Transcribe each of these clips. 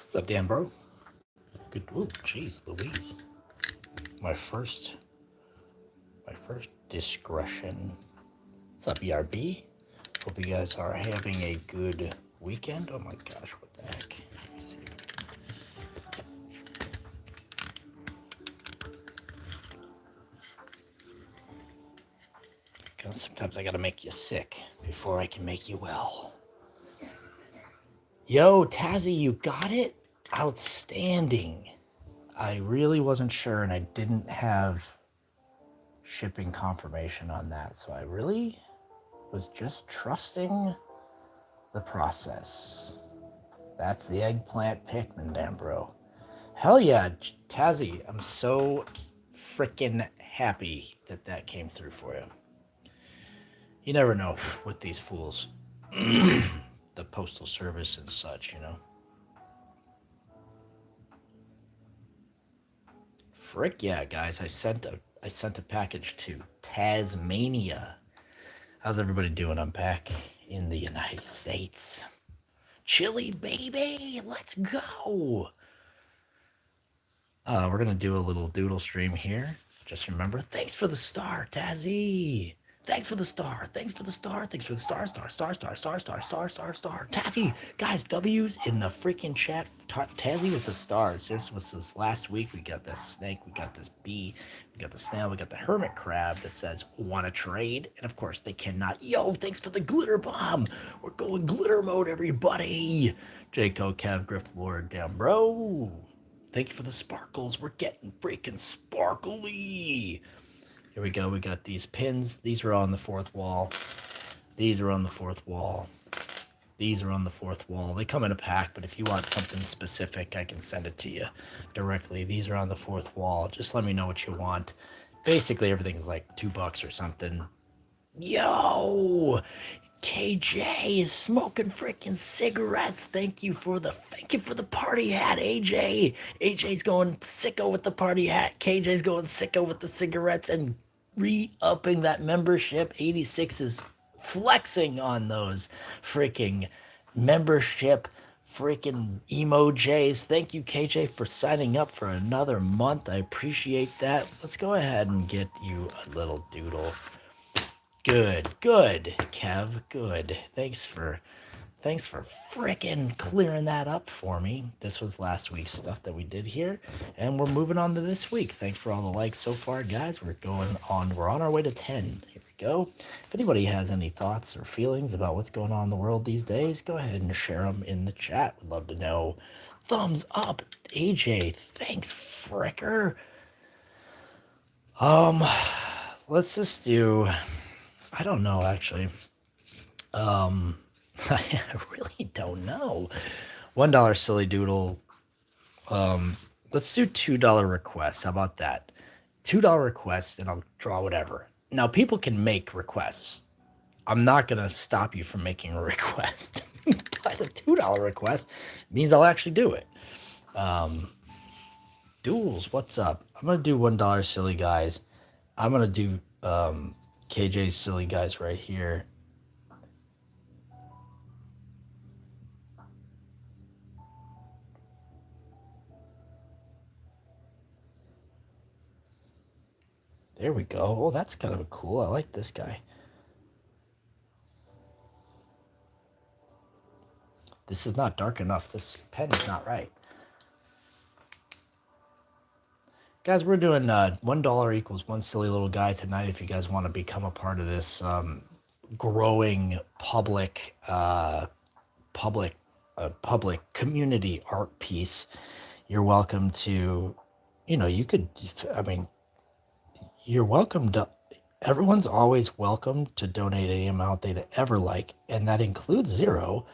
What's up, Dan, bro? Good. Oh, jeez, Louise. My first discretion. What's up, ERB? Hope you guys are having a good weekend. Oh my gosh, what the heck? Let me see. Because sometimes I gotta make you sick before I can make you well. Yo, Tazzy, you got it? Outstanding. I really wasn't sure, and I didn't have shipping confirmation on that, so I really was just trusting the process. That's the eggplant Pikmin, damn bro. Hell yeah, Tazzy, I'm so freaking happy that that came through for you. You never know with these fools. The postal service and such, you know. Frick yeah, guys, I sent a package to Tasmania. How's everybody doing? I'm back in the United States. Chili baby, let's go. We're gonna do a little doodle stream here. Just remember, thanks for the star, Tazzy. Thanks for the star. Thanks for the star. Thanks for the star. Tazzy, guys, W's in the freaking chat. Tazzy with the stars. Here's what's this last week. We got this snake. We got this bee. We got the snail. We got the hermit crab that says, want to trade? And of course, they cannot. Yo, thanks for the glitter bomb. We're going glitter mode, everybody. Jayco, Kev, Griff, Lord, down, bro. Thank you for the sparkles. We're getting freaking sparkly. Here we go. We got these pins. These are on the fourth wall. These are on the fourth wall. These are on the fourth wall. They come in a pack, but if you want something specific, I can send it to you directly. These are on the fourth wall. Just let me know what you want. Basically, everything's like $2 or something. Yo! KJ is smoking freaking cigarettes. Thank you for the party hat, AJ. AJ's going sicko with the party hat. KJ's going sicko with the cigarettes and re-upping that membership. 86 is flexing on those freaking membership freaking emojis. Thank you, KJ, for signing up for another month. I appreciate that. Let's go ahead and get you a little doodle. Good, Kev, good. Thanks for frickin' clearing that up for me. This was last week's stuff that we did here, and we're moving on to this week. Thanks for all the likes so far, guys. We're on our way to 10. Here we go. If anybody has any thoughts or feelings about what's going on in the world these days, go ahead and share them in the chat. We'd love to know. Thumbs up, AJ. Thanks, fricker. Let's just do... I don't know, actually. I really don't know. $1 silly doodle. Let's do $2 requests. How about that? $2 requests, and I'll draw whatever. Now, people can make requests. I'm not going to stop you from making a request. But a $2 request means I'll actually do it. Duels, what's up? I'm going to do $1 silly guys. I'm going to do... KJ's silly guys right here. There we go. Oh, that's kind of cool. I like this guy. This is not dark enough. This pen is not right. Guys, we're doing $1 equals one silly little guy tonight. If you guys want to become a part of this growing public community art piece, you're welcome to, you're welcome to, everyone's always welcome to donate any amount they'd ever like, and that includes $0.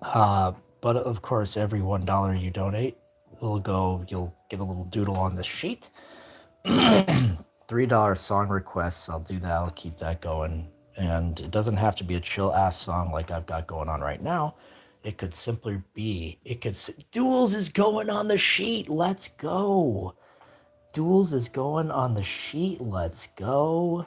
But of course, every $1 you donate, you'll get a little doodle on the sheet. $3 song requests, I'll do that. I'll keep that going. And it doesn't have to be a chill ass song like I've got going on right now. It could simply be, Duels is going on the sheet. Let's go. Duels is going on the sheet. Let's go.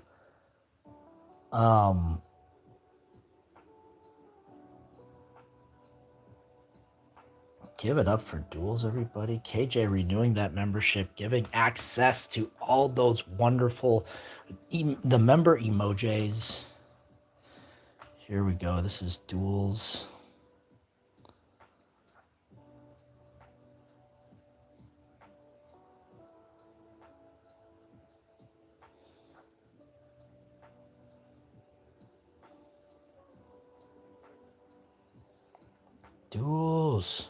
Give it up for Duels, everybody. KJ renewing that membership, giving access to all those wonderful the member emojis. Here we go. This is Duels. Duels.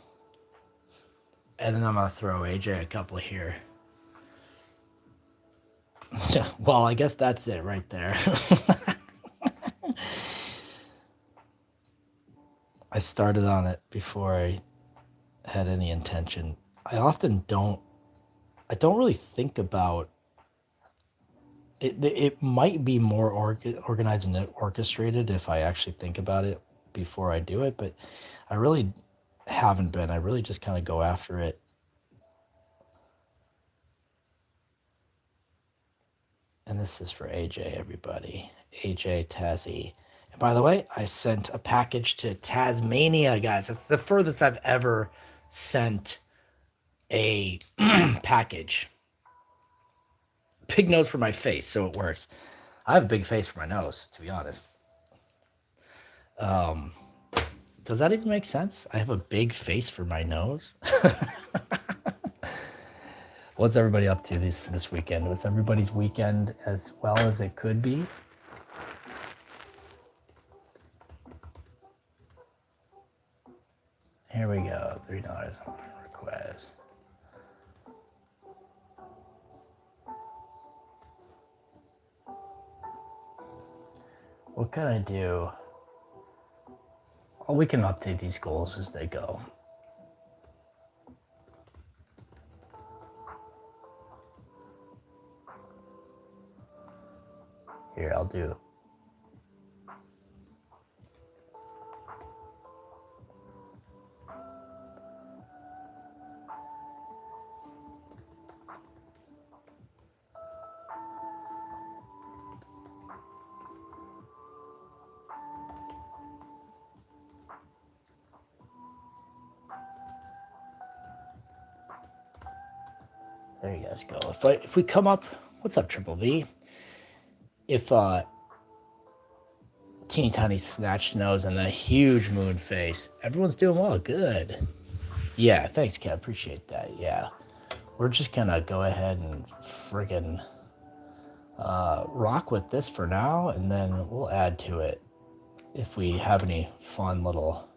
And then I'm going to throw AJ a couple here. Well, I guess that's it right there. I started on it before I had any intention. I don't really think about it. It might be more organized and orchestrated if I actually think about it before I do it, but I really haven't been. I really just kind of go after it. And this is for AJ, everybody. AJ, Tazzy. And by the way, I sent a package to Tasmania, guys. That's the furthest I've ever sent a package. Big nose for my face, so it works. I have a big face for my nose, to be honest. Does that even make sense? I have a big face for my nose. What's everybody up to this weekend? What's everybody's weekend as well as it could be? Here we go. $3 on request. What can I do? Oh, we can update these goals as they go. Here, I'll do. There you guys go. If we come up, what's up, Triple V? If teeny tiny snatched nose and then a huge moon face, everyone's doing well. Good. Yeah, thanks, Kev. Appreciate that. Yeah, we're just gonna go ahead and friggin' rock with this for now, and then we'll add to it if we have any fun little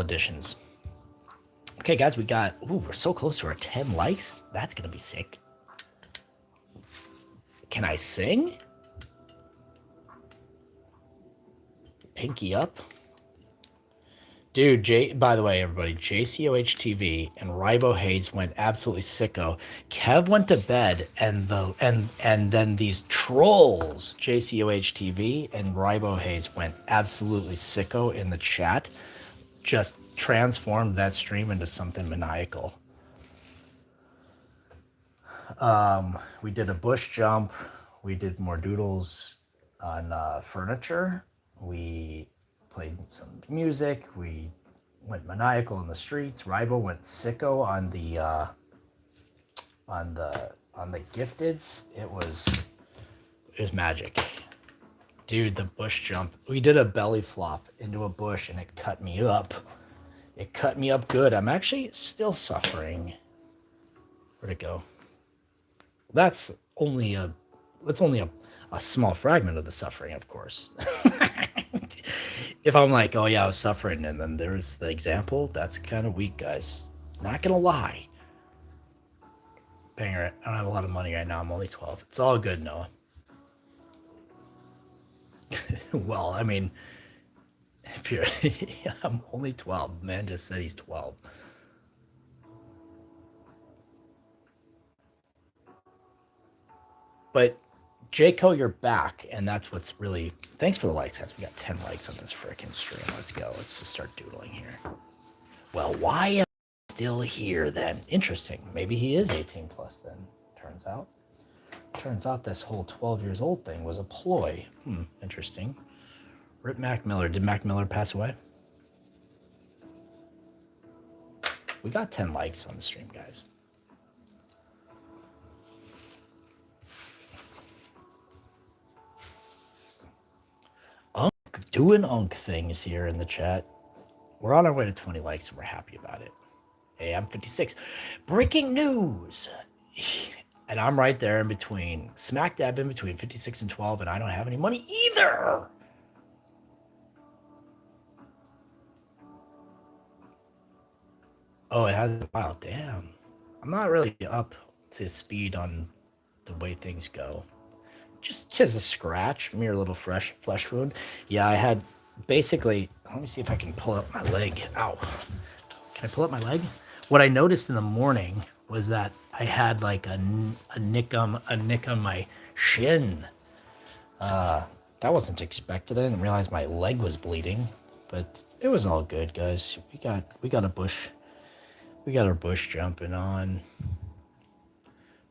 additions. Okay, guys, we're so close to our 10 likes. That's gonna be sick. Can I sing? Pinky up. Dude, by the way, everybody, JCOH TV and Ribo Hayes went absolutely sicko. Kev went to bed, and then these trolls, JCOH TV and Ribo Hayes, went absolutely sicko in the chat. Just transformed that stream into something maniacal. We did a bush jump. We did more doodles on furniture. We played some music. We went maniacal in the streets. Ribo went sicko on the gifteds. It was magic. Dude, the bush jump. We did a belly flop into a bush and it cut me up. It cut me up good. I'm actually still suffering. Where'd it go? That's only a small fragment of the suffering, of course. If I'm like, oh yeah, I was suffering, and then there's the example, that's kind of weak, guys. Not gonna lie. Banger, I don't have a lot of money right now. I'm only 12. It's all good, Noah. Well, I mean, if you're, I'm only 12. Man just said he's 12. But Jayco, you're back, and that's what's really. Thanks for the likes, guys. We got 10 likes on this freaking stream. Let's go. Let's just start doodling here. Well, why still here then. Interesting. Maybe he is 18 plus then, turns out. Turns out this whole 12 years old thing was a ploy. Interesting. Rip Mac Miller. Did Mac Miller pass away? We got 10 likes on the stream, guys. Unk doing unk things here in the chat. We're on our way to 20 likes and we're happy about it. Hey, I'm 56. Breaking news. And I'm right there in between, smack dab in between 56 and 12, and I don't have any money either. Oh, it has. Wow, damn. I'm not really up to speed on the way things go. Just a scratch, mere little flesh wound. Yeah, I had basically. Let me see if I can pull up my leg. Ow. Can I pull up my leg? What I noticed in the morning was that I had like a nick on my shin. That wasn't expected. I didn't realize my leg was bleeding, but it was all good, guys. We got a bush. We got our bush jumping on.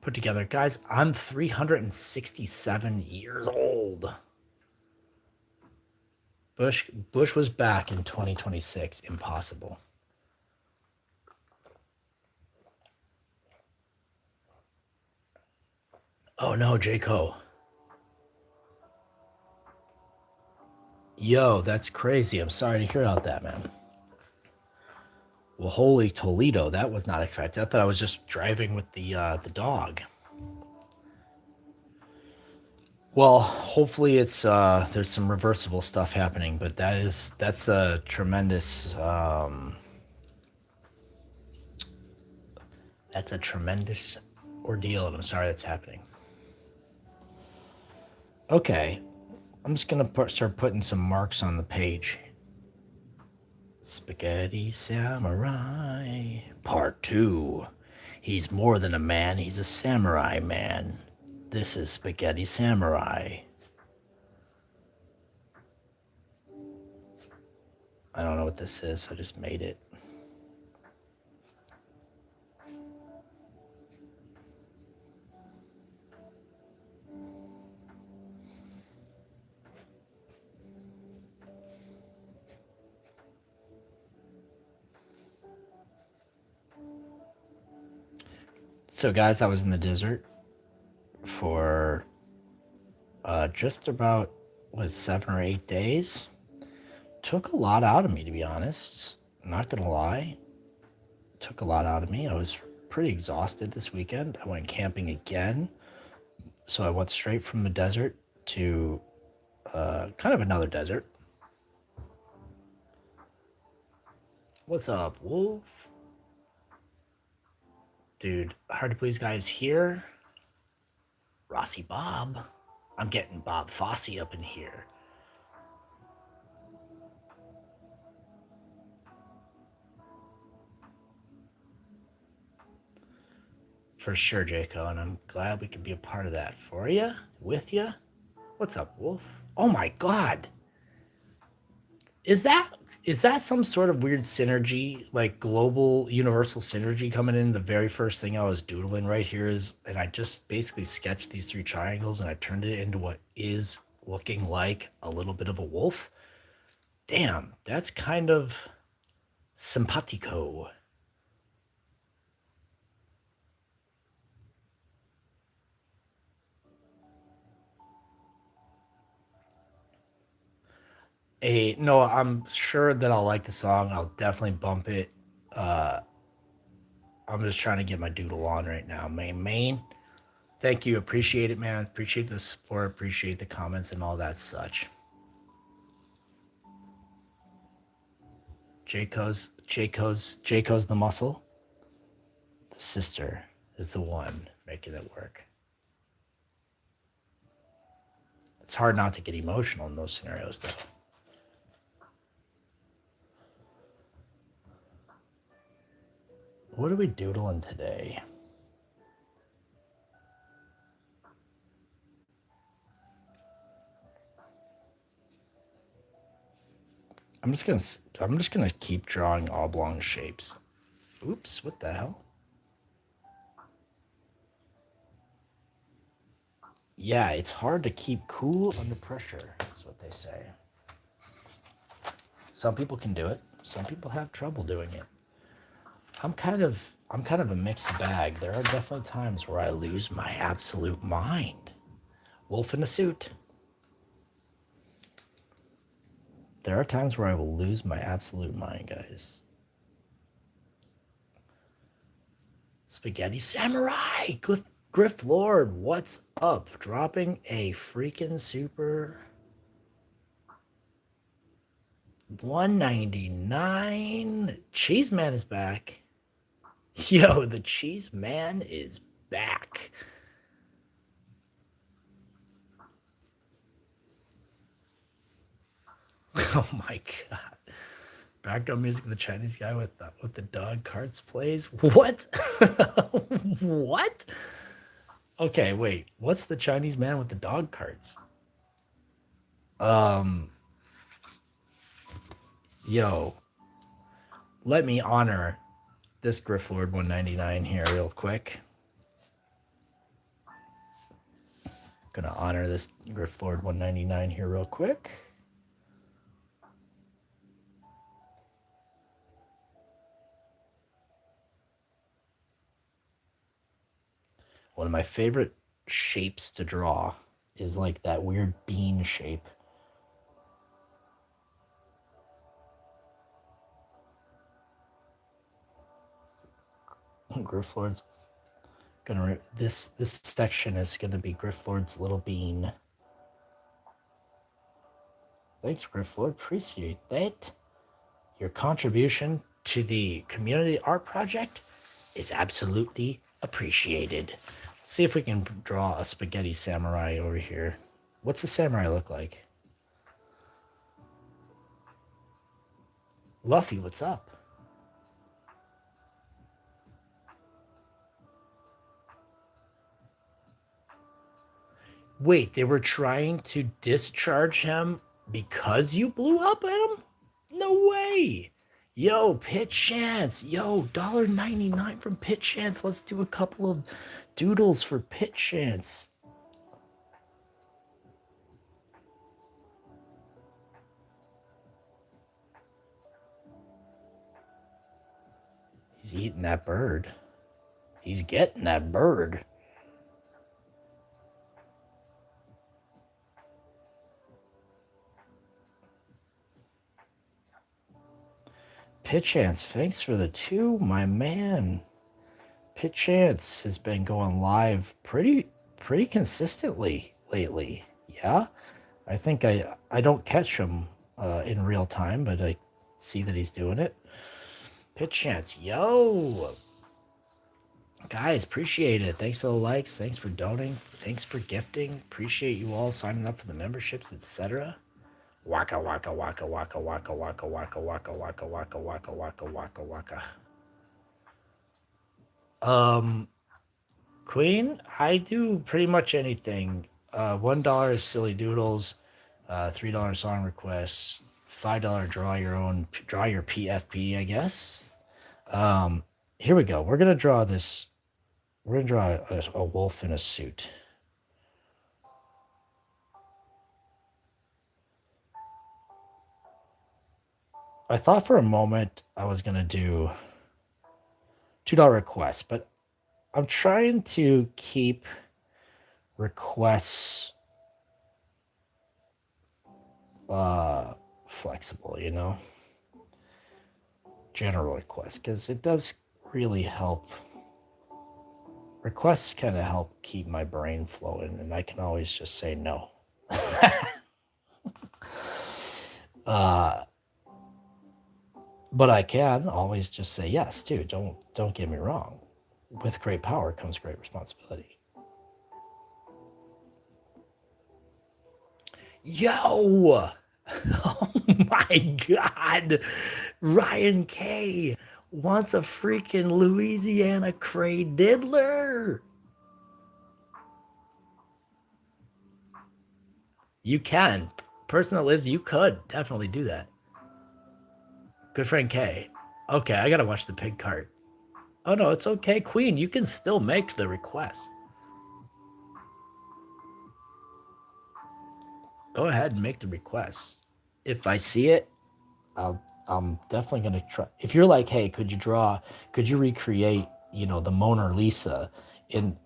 Put together, guys. I'm 367 years old. Bush was back in 2026. Impossible. Oh no, J-Co. Yo, that's crazy. I'm sorry to hear about that, man. Well, holy Toledo, that was not expected. I thought I was just driving with the dog. Well, hopefully it's there's some reversible stuff happening, but that's a tremendous ordeal, and I'm sorry that's happening. Okay, I'm just gonna start putting some marks on the page. Spaghetti Samurai Part 2. He's more than a man, he's a samurai man. This is Spaghetti Samurai. I don't know what this is, I just made it. So guys, I was in the desert for just about 7 or 8 days. Took a lot out of me, to be honest. I'm not gonna lie. Took a lot out of me. I was pretty exhausted this weekend. I went camping again. So I went straight from the desert to kind of another desert. What's up, Wolf? Dude, hard to please guys here. Rossi Bob. I'm getting Bob Fosse up in here. For sure, Jaco, and I'm glad we could be a part of that for you, with you. What's up, Wolf? Oh my God. Is that some sort of weird synergy, like global universal synergy coming in? The very first thing I was doodling right here is, and I just basically sketched these 3 triangles and I turned it into what is looking like a little bit of a wolf. Damn, that's kind of simpatico. No, I'm sure that I'll like the song. I'll definitely bump it. I'm just trying to get my doodle on right now. Main. Thank you. Appreciate it, man. Appreciate the support. Appreciate the comments and all that such. Jayco's the muscle. The sister is the one making it work. It's hard not to get emotional in those scenarios, though. What are we doodling today? I'm just gonna keep drawing oblong shapes. Oops, what the hell? Yeah, it's hard to keep cool under pressure, is what they say. Some people can do it. Some people have trouble doing it. I'm kind of a mixed bag. There are definitely times where I lose my absolute mind. Wolf in a suit. There are times where I will lose my absolute mind, guys. Spaghetti Samurai! Griff Lord, what's up? Dropping a freaking super 199. Cheese Man is back. Yo, the Cheese Man is back. Oh my god. Background music, the Chinese guy with the dog carts plays. What? What? Okay, wait. What's the Chinese man with the dog carts? Um, yo, let me honor this Grifflord 199 here real quick. Gonna honor this Grifflord 199 here real quick. One of my favorite shapes to draw is like that weird bean shape. Grifflord's gonna this section is gonna be Grifflord's little bean. Thanks, Grifflord. Appreciate that. Your contribution to the community art project is absolutely appreciated. Let's see if we can draw a spaghetti samurai over here. What's a samurai look like? Luffy, what's up? Wait, they were trying to discharge him because you blew up at him? No way. Yo, Pit Chance. Yo, $1.99 from Pit Chance. Let's do a couple of doodles for Pit Chance. He's eating that bird. He's getting that bird. Pit Chance, thanks for the 2, my man. Pit Chance has been going live pretty consistently lately. Yeah, I think I don't catch him in real time, but I see that he's doing it. Pit Chance, yo, guys, appreciate it. Thanks for the likes. Thanks for donating. Thanks for gifting. Appreciate you all signing up for the memberships, etc. Waka waka waka waka waka waka waka waka waka waka waka waka waka waka. Queen, I do pretty much anything. $1 is silly doodles, $3 song requests, $5 draw your PFP, I guess. Here we go. We're gonna draw this. We're gonna draw a wolf in a suit. I thought for a moment I was gonna do $2 requests, but I'm trying to keep requests flexible, you know, general requests, because it does really help. Requests kind of help keep my brain flowing, and I can always just say no. But I can always just say yes too. Don't get me wrong. With great power comes great responsibility. Yo! Oh my god! Ryan K wants a freaking Louisiana Cray Diddler! You can. Person that lives, you could definitely do that. Good friend K. Okay, I gotta watch the pig cart. Oh no, it's okay, Queen. You can still make the request. Go ahead and make the request. If I see it, I'm definitely gonna try. If you're like, hey, could you recreate, the Mona Lisa, and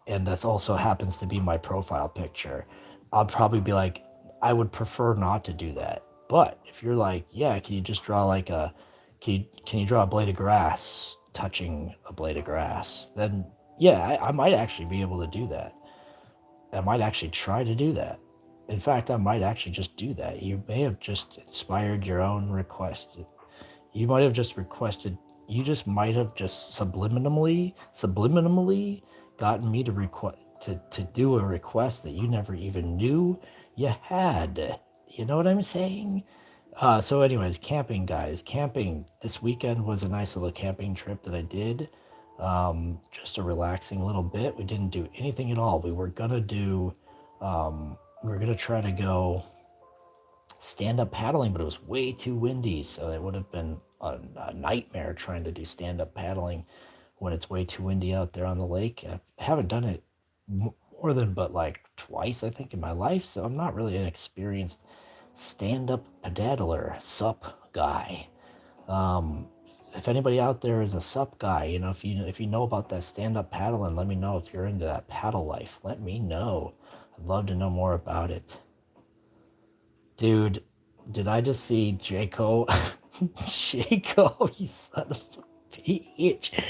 that's also happens to be my profile picture, I'll probably be like, I would prefer not to do that. But if you're like, yeah, can you just draw like can you draw a blade of grass touching a blade of grass? Then yeah, I might actually be able to do that. I might actually try to do that. In fact, I might actually just do that. You may have just inspired your own request. You might have just requested, you just might have just subliminally gotten me to to do a request that you never even knew you had. You know what I'm saying? So anyways, camping guys, camping this weekend was a nice little camping trip that I did. Just a relaxing little bit. We didn't do anything at all. We were gonna try to go stand up paddling, but it was way too windy, so it would have been a nightmare trying to do stand up paddling when it's way too windy out there on the lake. I haven't done it more than but like twice, I think, in my life, so I'm not really an experienced stand up paddler, sup guy. Um, if anybody out there is a sup guy, if you know about that stand up paddling, let me know. If you're into that paddle life, let me know. I'd love to know more about it. Dude, did I just see Jaco? Jaco, you son of a bitch.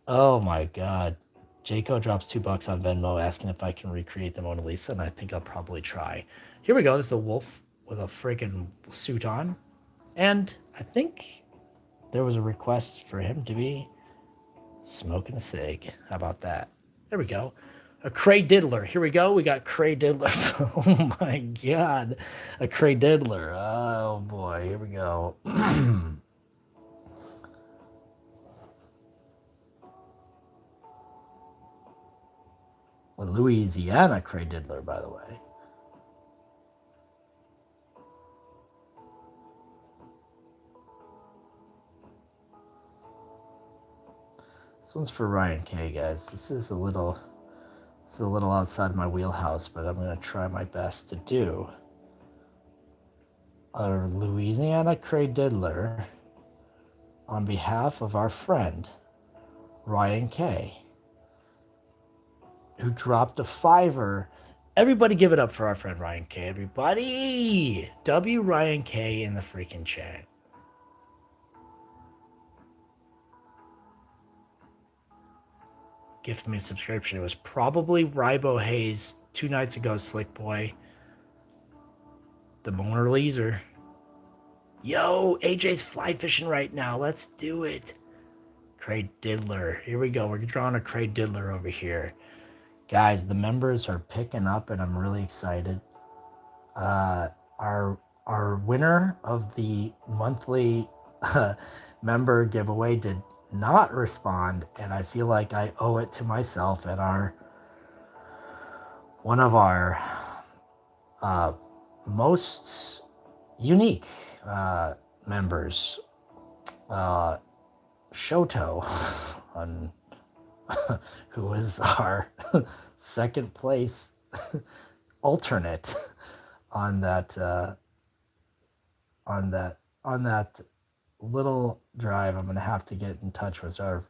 Oh my god. Jaco drops $2 on Venmo asking if I can recreate the Mona Lisa, and I think I'll probably try. Here we go. There's a wolf with a freaking suit on. And I think there was a request for him to be smoking a cig. How about that? There we go. A Cray Diddler. Here we go. We got Cray Diddler. Oh my god. A Cray Diddler. Oh boy. Here we go. A Louisiana Cray Diddler, by the way. This one's for Ryan K, guys. It's a little outside my wheelhouse, but I'm gonna try my best to do. A Louisiana Cray Diddler on behalf of our friend Ryan K, who dropped a fiver. Everybody give it up for our friend Ryan K. Everybody! W Ryan K in the freaking chat. Gift me a subscription. It was probably Ribo Hayes 2 nights ago, Slick Boy. The Mona Lisa. Yo, AJ's fly fishing right now. Let's do it. Cray Diddler. Here we go. We're drawing a Cray Diddler over here. Guys, the members are picking up, and I'm really excited. Our winner of the monthly member giveaway did not respond, and I feel like I owe it to myself and one of our most unique members, Shoto, on who is our second place alternate on that little drive. I'm gonna have to get in touch with our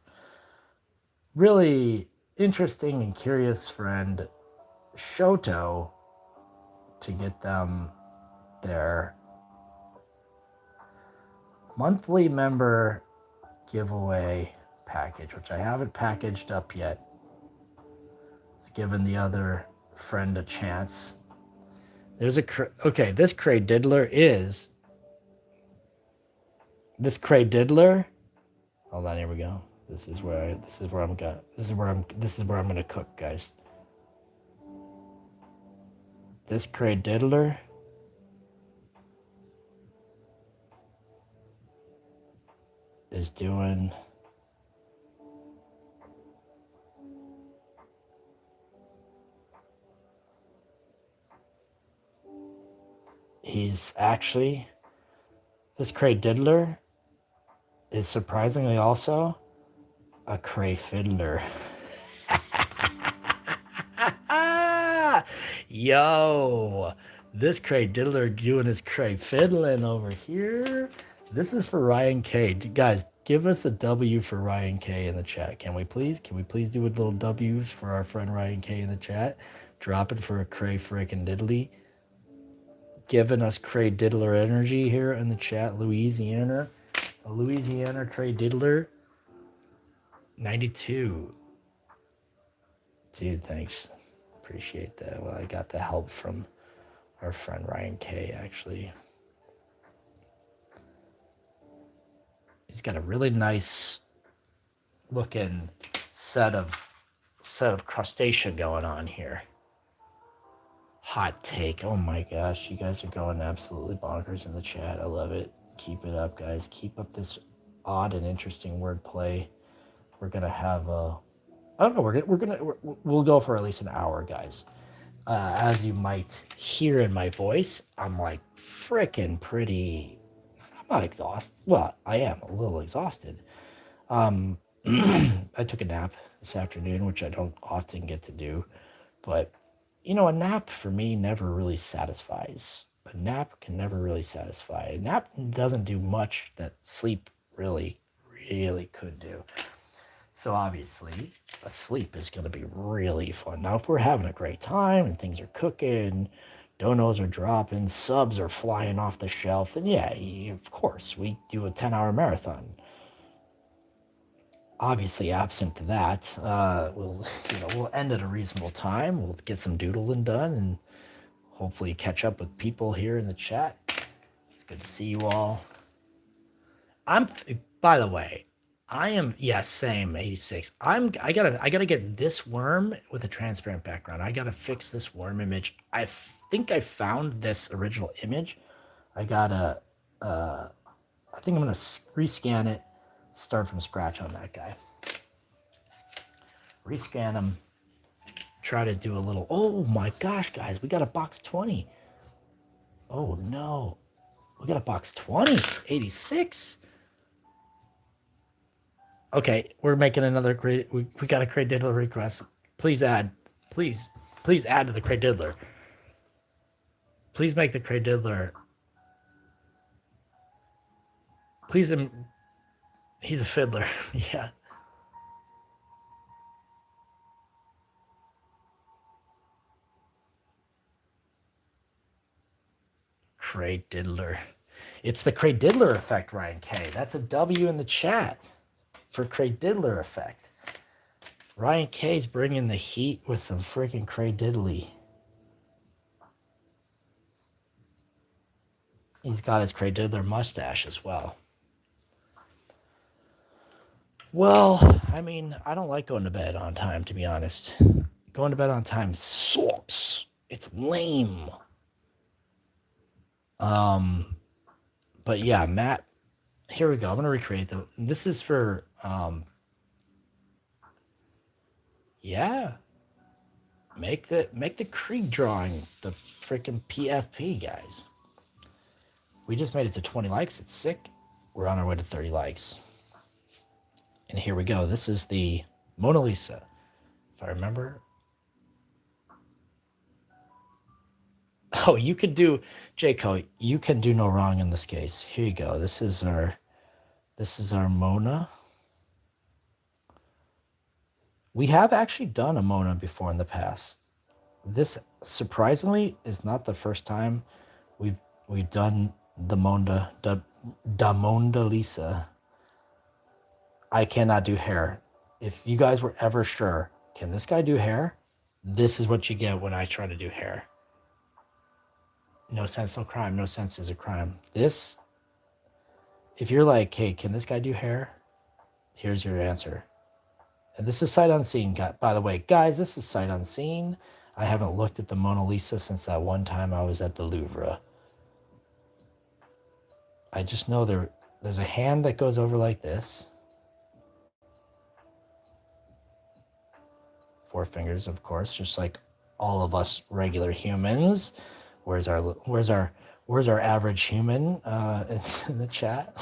really interesting and curious friend Shoto to get them their monthly member giveaway package, which I haven't packaged up yet. It's given the other friend a chance. There's okay. This Cray Diddler. Hold on, here we go. This is where I'm gonna cook, guys. This Cray Diddler is doing this Cray Diddler is surprisingly also A cray fiddler. Yo, this cray diddler doing his cray fiddling over here. This is for Ryan K. Guys, give us a W for Ryan K in the chat. Can we please? Can we please do a little W's for our friend Ryan K in the chat? Drop it for a cray frickin' diddly. Giving us cray diddler energy here in the chat. Louisiana. A Louisiana cray diddler. 92. Dude, thanks. Appreciate that. Well, I got the help from our friend Ryan K, actually. He's got a really nice looking set of crustacean going on here. Hot take. Oh my gosh, you guys are going absolutely bonkers in the chat. I love it. Keep it up, guys. Keep up this odd and interesting wordplay. We're gonna have a, I don't know. We'll go for at least an hour, guys. As you might hear in my voice, I'm like freaking pretty. I'm not exhausted. Well, I am a little exhausted. I took a nap this afternoon, which I don't often get to do, but you know, a nap for me never really satisfies. A nap can never really satisfy. A nap doesn't do much that sleep really could do. So obviously, a sleep is going to be really fun. Now, if we're having a great time and things are cooking, donos are dropping, subs are flying off the shelf, then yeah, of course, we do a 10-hour marathon. Obviously, absent to that, we'll end at a reasonable time. We'll get some doodling done and hopefully catch up with people here in the chat. It's good to see you all. By the way, I am, yes, same 86. I gotta get this worm with a transparent background. I gotta fix this worm image. I think I found this original image. I gotta I think I'm gonna rescan it, start from scratch on that guy. Rescan him, try to do a little, oh my gosh, guys, we got a box 20. Oh no, we got a box 20, 86. Okay, we're making another great. We got a Cray Diddler request. Please add. Please add to the Cray Diddler. Please make the Cray Diddler. Please, he's a fiddler. Yeah. Cray Diddler. It's the Cray Diddler effect, Ryan K. That's a W in the chat for Cray Diddler effect. Ryan K's bringing the heat with some freaking Cray Diddly. He's got his Cray Diddler mustache as well. Well, I mean, I don't like going to bed on time, to be honest. Going to bed on time sucks. It's lame. But yeah, Matt, here we go. I'm gonna recreate them. This is for yeah. Make the Krieg drawing the freaking PFP, guys. We just made it to 20 likes. It's sick. We're on our way to 30 likes. And here we go. This is the Mona Lisa, if I remember. Oh, you could do, Jayco, you can do no wrong in this case. Here you go. This is our Mona. We have actually done a Mona before in the past. This, surprisingly, is not the first time we've done the Mona Lisa. I cannot do hair. If you guys were ever sure, can this guy do hair? This is what you get when I try to do hair. No sense, no crime. No sense is a crime. This, if you're like, hey, can this guy do hair? Here's your answer. And this is sight unseen. By the way, guys, this is sight unseen. I haven't looked at the Mona Lisa since that one time I was at the Louvre. I just know there's a hand that goes over like this. 4 fingers, of course, just like all of us regular humans. Where's our average human in the chat?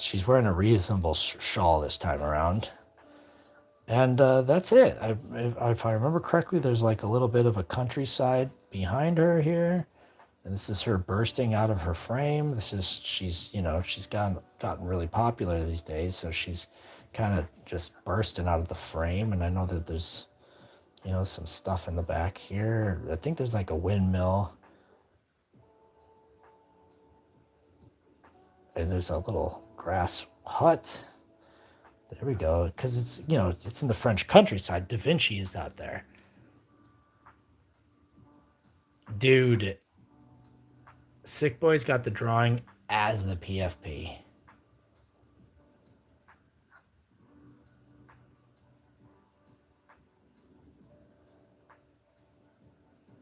she's wearing a reasonable shawl this time around. And that's it. If I remember correctly, there's like a little bit of a countryside behind her here. And this is her bursting out of her frame. She's gotten really popular these days. So she's kind of just bursting out of the frame. And I know that there's, some stuff in the back here. I think there's like a windmill. And there's a little grass hut. There we go. Because it's in the French countryside. Da Vinci is out there. Dude, Sick Boy's got the drawing as the PFP.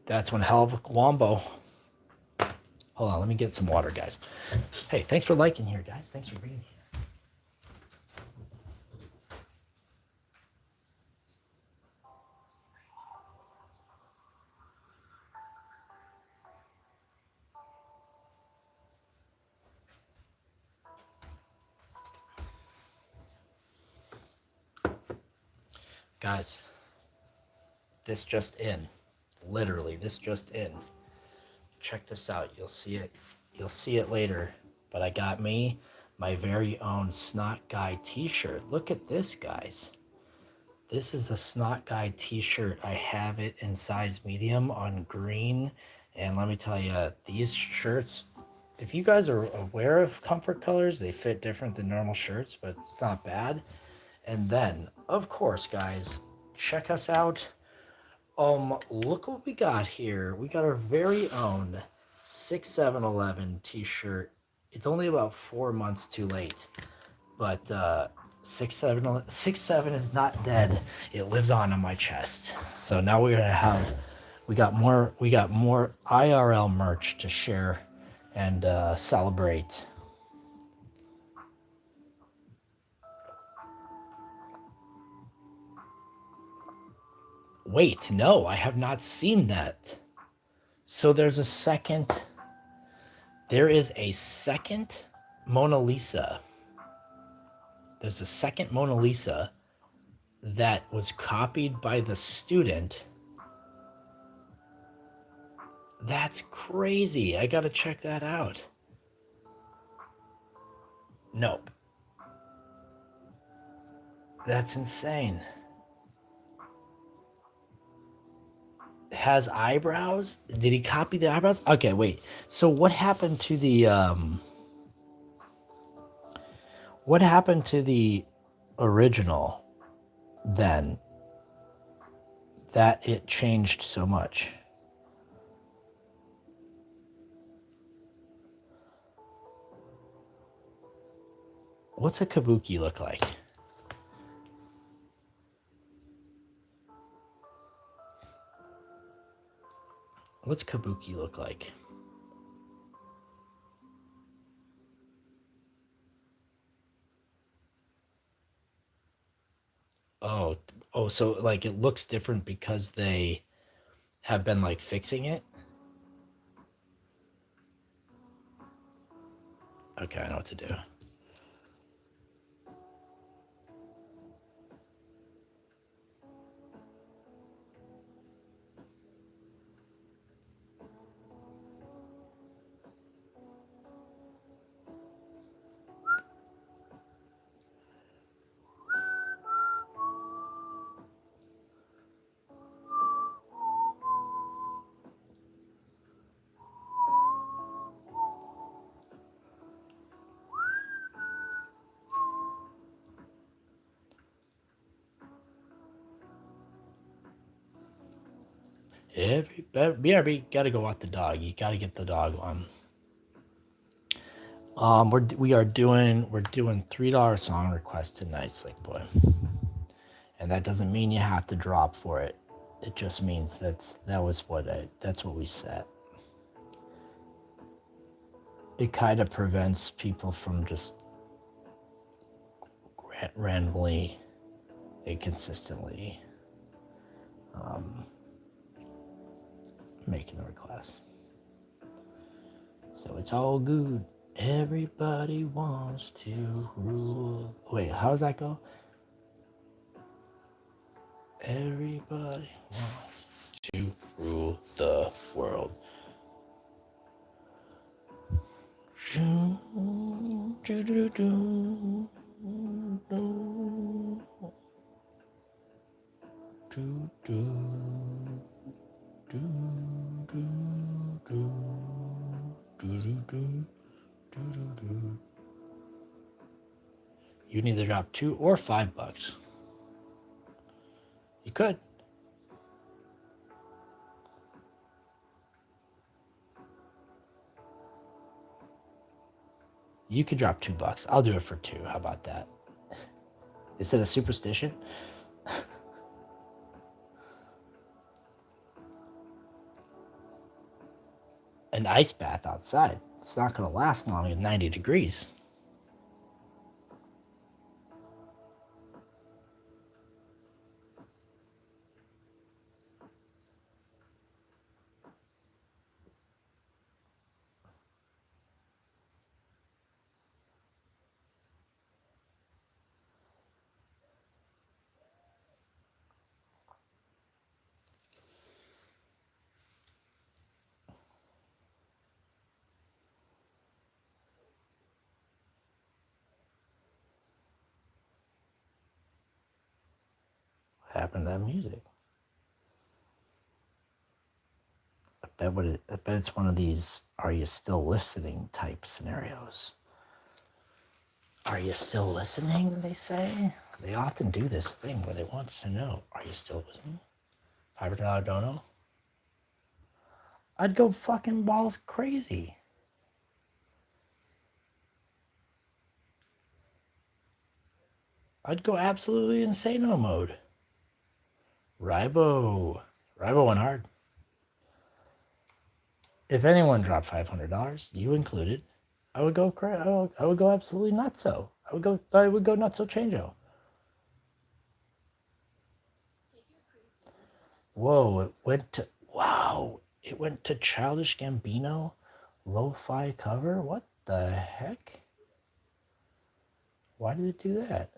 That's one hell of a wombo. Hold on, let me get some water, guys. Hey, thanks for liking here, guys. Thanks for being here. Guys, this just in. Literally, this just in. Check this out. You'll see it. You'll see it later. But I got me my very own Snot Guy t-shirt. Look at this, guys. This is a Snot Guy t-shirt. I have it in size medium on green. And let me tell you, these shirts, if you guys are aware of comfort colors, they fit different than normal shirts, but it's not bad. And then, of course, guys, check us out. Look what we got here. We got our very own 6711 t-shirt. It's only about 4 months too late, but 67 is not dead. It lives on my chest. So now we're gonna we got more IRL merch to share and celebrate. Wait, no, I have not seen that. So there is a second Mona Lisa. There's a second Mona Lisa that was copied by the student. That's crazy. I gotta check that out. Nope. That's insane. Has eyebrows? Did he copy the eyebrows? Okay, wait. So what happened to the original then that it changed so much? What's a kabuki look like? What's kabuki look like? Oh, so like it looks different because they have been like fixing it? Okay, I know what to do. BRB gotta go walk the dog. You gotta get the dog on. We're doing $3 song requests tonight, Slick Boy, and that doesn't mean you have to drop for it. It just means that's what we set. It kind of prevents people from just randomly, inconsistently making the request. So it's all good. Everybody wants to rule. Wait, how does that go? Everybody wants to rule the world. You can either drop $2 or $5. You could. You could drop $2. I'll do it for 2. How about that? Is it a superstition? An ice bath outside. It's not going to last long at 90 degrees. What happened to that music? I bet it's one of these "Are you still listening?" type scenarios. Are you still listening? They say. They often do this thing where they want to know, are you still listening? $500 dono. I'd go fucking balls crazy. I'd go absolutely insano mode. Ribo went hard. If anyone dropped $500, you included, I would go I would go absolutely nutso. I would go nutso changeo. Whoa, it went to Childish Gambino, lo-fi cover. What the heck? Why did it do that?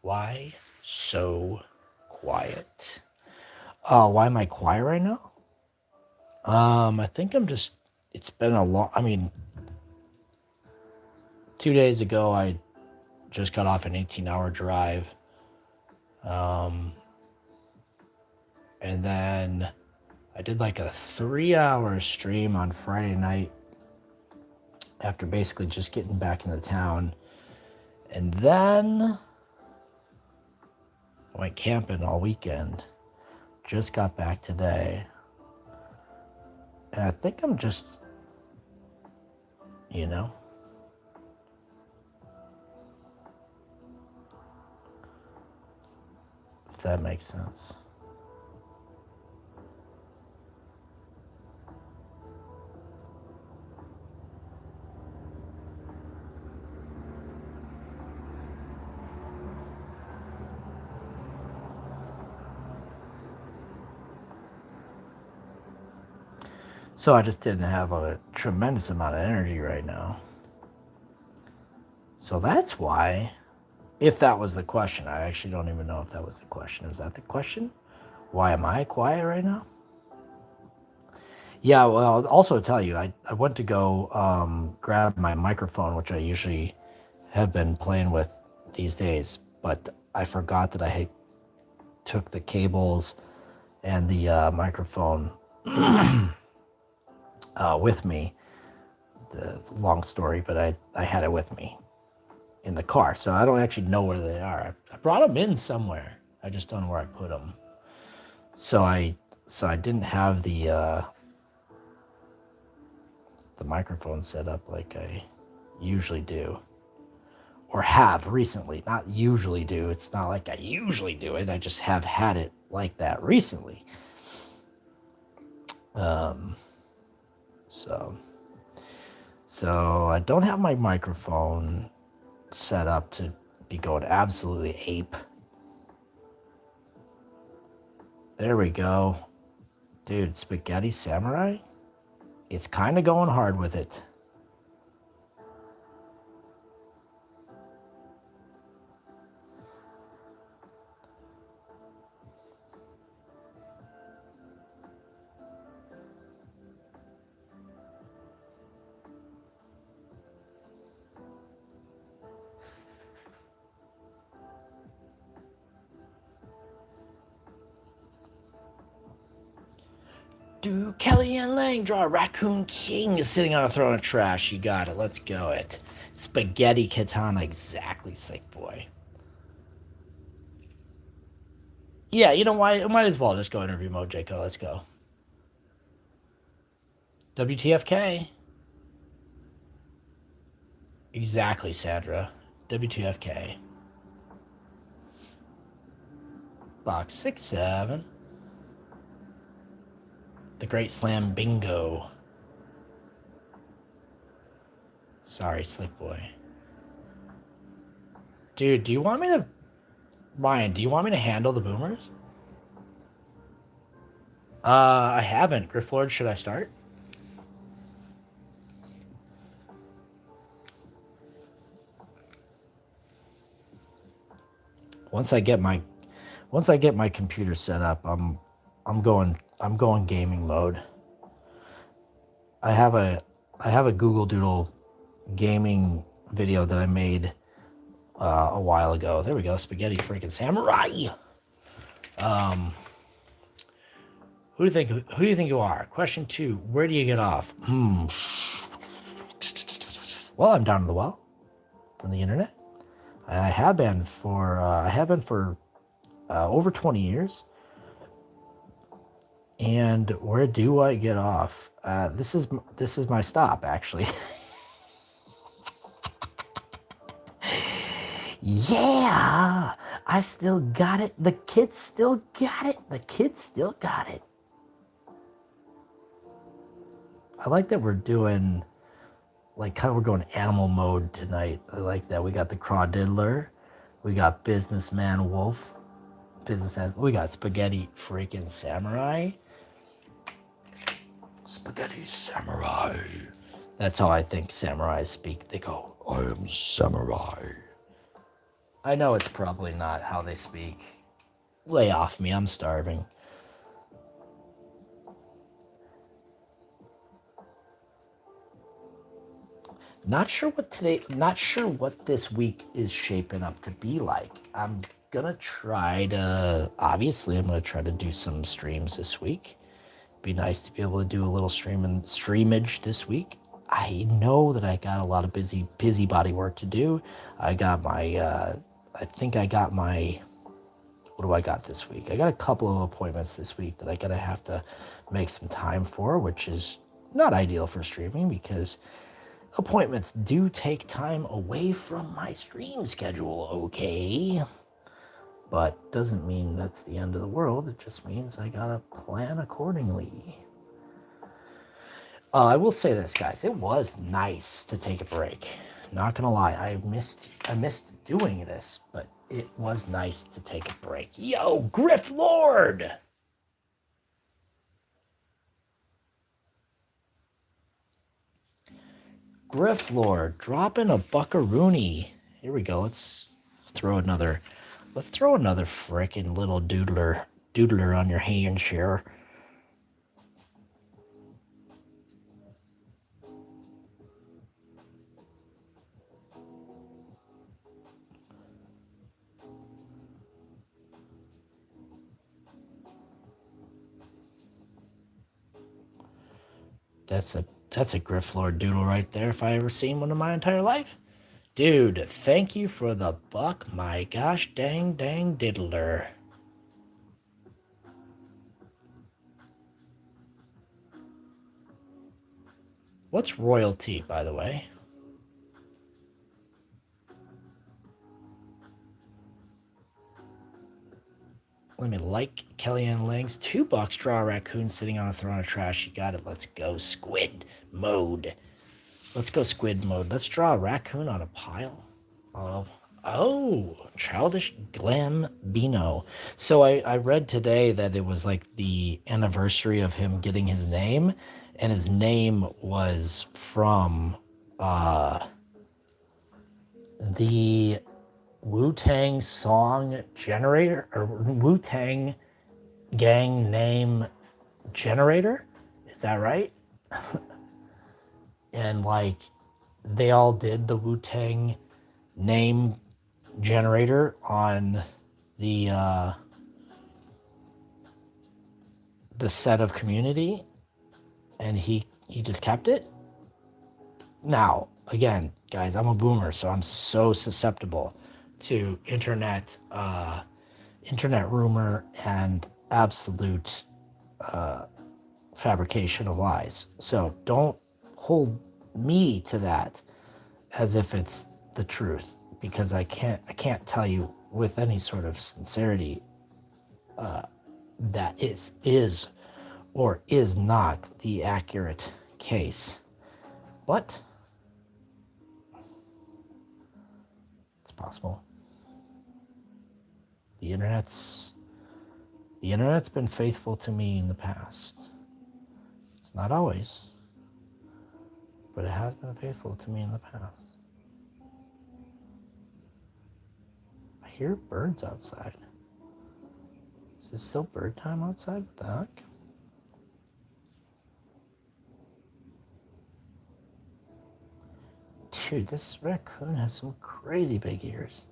Why so quiet? Why am I quiet right now? I think it's been a long, 2 days ago, I just got off an 18-hour drive. And then I did like a 3-hour stream on Friday night after basically just getting back into town. And then I went camping all weekend. Just got back today. And I think I'm just, if that makes sense. So I just didn't have a tremendous amount of energy right now. So that's why, if that was the question, I actually don't even know if that was the question. Is that the question? Why am I quiet right now? Yeah, well, I'll also tell you, I went to go grab my microphone, which I usually have been playing with these days, but I forgot that I took the cables and the microphone with me. It's a long story, but I had it with me in the car, so I don't actually know where they are. I brought them in somewhere. I just don't know where I put them. So I didn't have the microphone set up like I usually do, or have recently. Not usually do. It's not like I usually do it. I just have had it like that recently. So I don't have my microphone set up to be going absolutely ape. There we go. Dude, Spaghetti Samurai? It's kind of going hard with it. Do Kellyanne Lang draw a Raccoon King sitting on a throne of trash? You got it. Let's go it. Spaghetti Katana. Exactly, sick boy. Yeah, you know why? Might as well just go interview mode, Jaco. Let's go. WTFK. Exactly, Sandra. WTFK. Box 6-7. The Great Slam Bingo. Sorry, Slick Boy. Dude, do you want me to... Ryan, do you want me to handle the boomers? I haven't. Grifflord, should I start? Once I get my computer set up, I'm going gaming mode. I have a Google Doodle gaming video that I made a while ago. There we go, Spaghetti freaking Samurai. Who do you think you are? Question 2. Where do you get off? Well, I'm down to the well from the internet. I have been for over 20 years. And where do I get off? This is my stop, actually. Yeah, I still got it. The kids still got it. The kids still got it. I like that we're doing, like, kind of we're going animal mode tonight. I like that. We got the Crawdiddler. We got Businessman Wolf. We got Spaghetti freaking Samurai. Spaghetti Samurai. That's how I think samurais speak. They go, I am samurai. I know it's probably not how they speak. Lay off me, I'm starving. Not sure what this week is shaping up to be like. I'm gonna try to do some streams this week. Be nice to be able to do a little streamage this week. I know that I got a lot of busybody work to do. I got my what do I got this week? I got a couple of appointments this week that I'm gonna have to make some time for, which is not ideal for streaming because appointments do take time away from my stream schedule, okay? But doesn't mean that's the end of the world. It just means I gotta plan accordingly. I will say this, guys. It was nice to take a break. Not gonna lie, I missed doing this, but it was nice to take a break. Yo, Griff Lord! Griff Lord, dropping a buckaroony. Here we go. Let's throw another frickin' little doodler on your hand share. That's a Grifflord doodle right there if I ever seen one in my entire life. Dude, thank you for the buck. My gosh dang diddler. What's royalty, by the way? Let me like Kellyanne Lang's $2. Draw a raccoon sitting on a throne of trash. You got it. Let's go squid mode. Let's go squid mode. Let's draw a raccoon on a pile of Oh, Childish Gambino. So I read today that it was like the anniversary of him getting his name, and his name was from uh the Wu-Tang song generator, or Wu-Tang gang name generator. Is that right? And like they all did the Wu-Tang name generator on the uh the set of Community, and he just kept it. Now, again, guys, I'm a boomer, so I'm so susceptible to internet rumor and absolute fabrication of lies. So don't hold me to that as if it's the truth, because I can't tell you with any sort of sincerity that is or is not the accurate case. But it's possible. The internet's the internet's been faithful to me in the past. It's not always, but it has been faithful to me in the past. I hear birds outside. Is it still bird time outside? What the heck? Dude, this raccoon has some crazy big ears.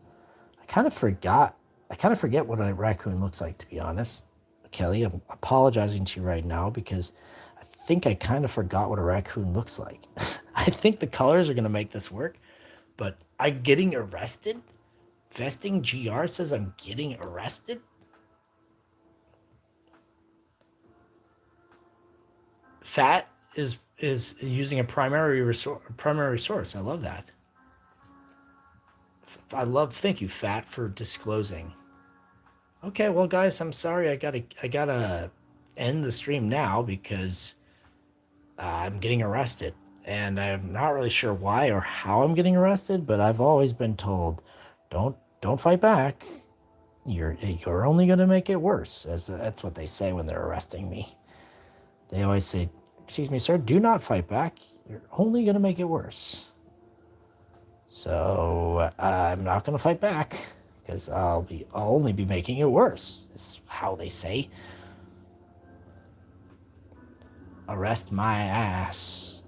I kind of forgot. I kind of forget what a raccoon looks like, to be honest. Kelly, I'm apologizing to you right now because I think I kind of forgot what a raccoon looks like. I think the colors are going to make this work, but I'm getting arrested? Vesting GR says I'm getting arrested? Fat is using a primary source. I love that. Thank you, Fat, for disclosing. Okay, well, guys, I'm sorry. I gotta end the stream now because I'm getting arrested, and I'm not really sure why or how I'm getting arrested. But I've always been told, don't fight back. You're only gonna make it worse. That's what they say when they're arresting me. They always say, "Excuse me, sir, do not fight back. You're only gonna make it worse." So I'm not gonna fight back because I'll only be making it worse. This is how they say. Arrest my ass.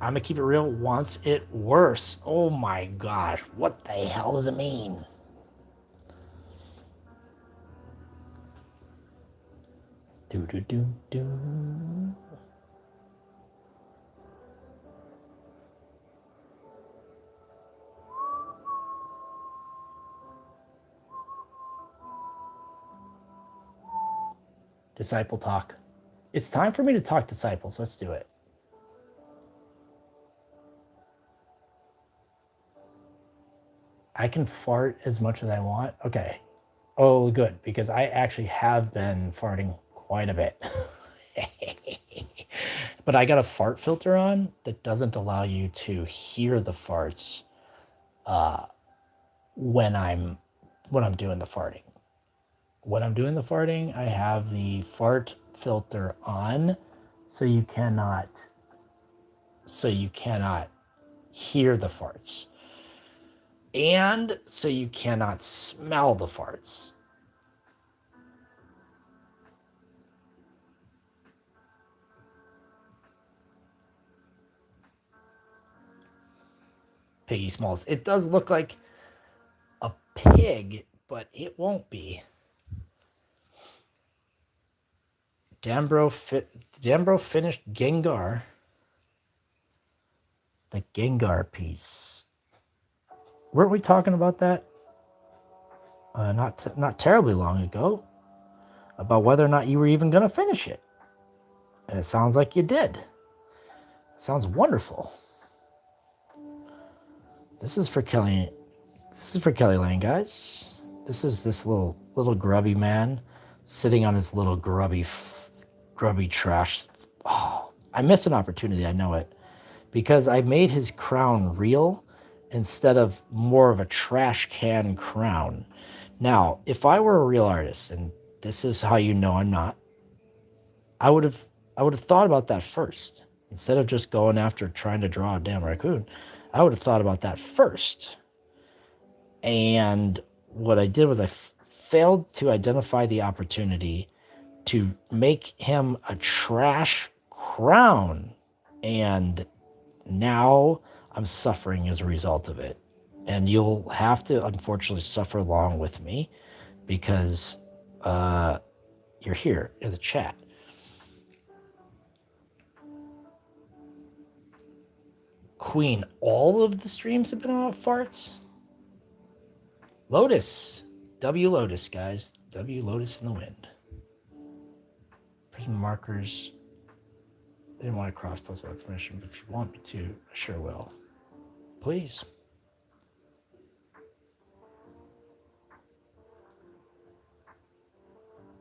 I'm gonna keep it real. Wants it worse. Oh my gosh, what the hell does it mean? Do do do do. Disciple talk. It's time for me to talk disciples. Let's do it. I can fart as much as I want. Okay. Oh, good, because I actually have been farting quite a bit. But I got a fart filter on that doesn't allow you to hear the farts when I'm doing the farting. When I'm doing the farting, I have the fart filter on so you cannot hear the farts. And so you cannot smell the farts. Piggy Smalls. It does look like a pig, but it won't be. Dambro finished Gengar. The Gengar piece. Weren't we talking about that not terribly long ago? About whether or not you were even going to finish it. And it sounds like you did. It sounds wonderful. This is for Kelly. This is for Kelly Lane, guys. This is this little grubby man sitting on his little grubby trash. Oh, I missed an opportunity. I know it, because I made his crown real, instead of more of a trash can crown. Now, if I were a real artist, and this is how you know I'm not, I would have thought about that first. Instead of just going after trying to draw a damn raccoon, I would have thought about that first. And what I did was I failed to identify the opportunity to make him a trash crown. And now I'm suffering as a result of it. And you'll have to unfortunately suffer along with me because you're here in the chat. Queen, all of the streams have been about farts? Lotus. W Lotus, guys. W Lotus in the wind. Prism markers. I didn't want to cross post without permission, but if you want me to, I sure will. Please.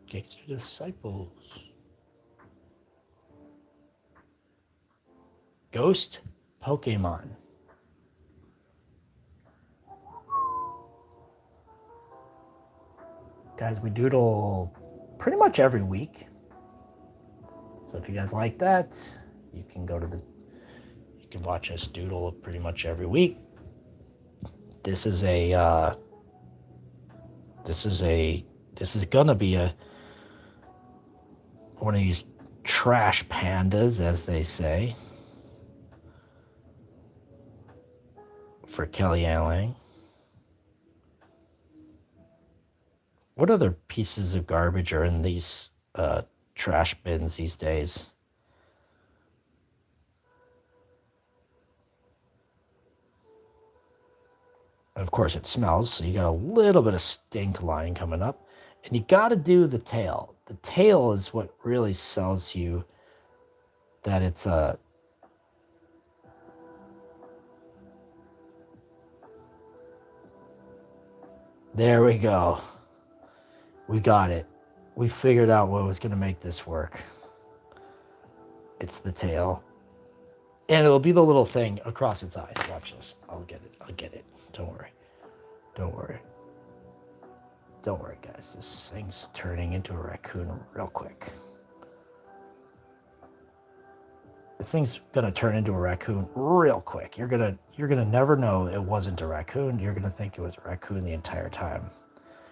Gangster disciples. Ghost Pokemon. Guys, we doodle pretty much every week. So if you guys like that, you can watch us doodle pretty much every week. This is gonna be one of these trash pandas, as they say, for Kelly Alling. What other pieces of garbage are in these trash bins these days? And of course it smells, so you got a little bit of stink line coming up. And you got to do the tail. The tail is what really sells you that it's a... There we go. We got it. We figured out what was going to make this work. It's the tail. And it'll be the little thing across its eyes. Watch this. I'll get it. Don't worry. Don't worry, guys. This thing's turning into a raccoon real quick. This thing's gonna turn into a raccoon real quick. You're gonna never know it wasn't a raccoon. You're gonna think it was a raccoon the entire time.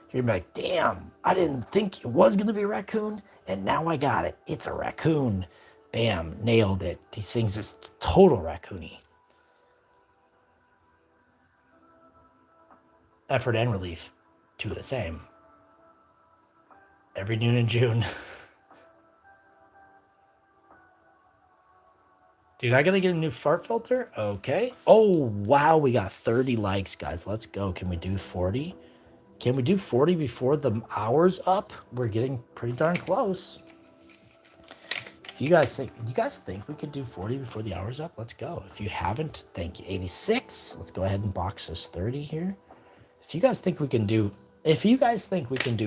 You're gonna be like, damn, I didn't think it was gonna be a raccoon, and now I got it. It's a raccoon. Bam, nailed it. These things just total raccoony. Effort and relief, two of the same. Every noon in June. Dude, I gotta get a new fart filter? Okay. Oh, wow, we got 30 likes, guys. Let's go. Can we do 40? Can we do 40 before the hour's up? We're getting pretty darn close. If you guys think we could do 40 before the hour's up? Let's go. If you haven't, thank you. 86. Let's go ahead and box this 30 here. If you guys think we can do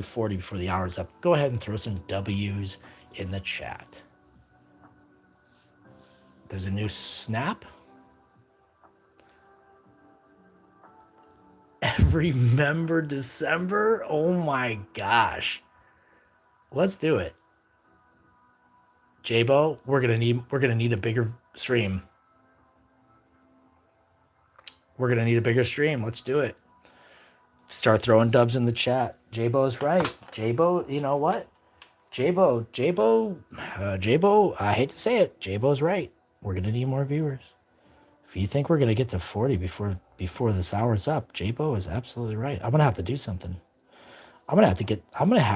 40 before the hour's up, go ahead and throw some W's in the chat. There's a new snap. Remember December? Oh my gosh. Let's do it. Jabo, we're gonna need a bigger stream. We're gonna need a bigger stream. Let's do it. Start throwing dubs in the chat. Jabo's right. Jabo, you know what? Jabo, I hate to say it, Jabo's right. We're gonna need more viewers. If you think we're gonna get to 40 before this hour's up, Jabo is absolutely right. I'm gonna have to do something. I'm gonna have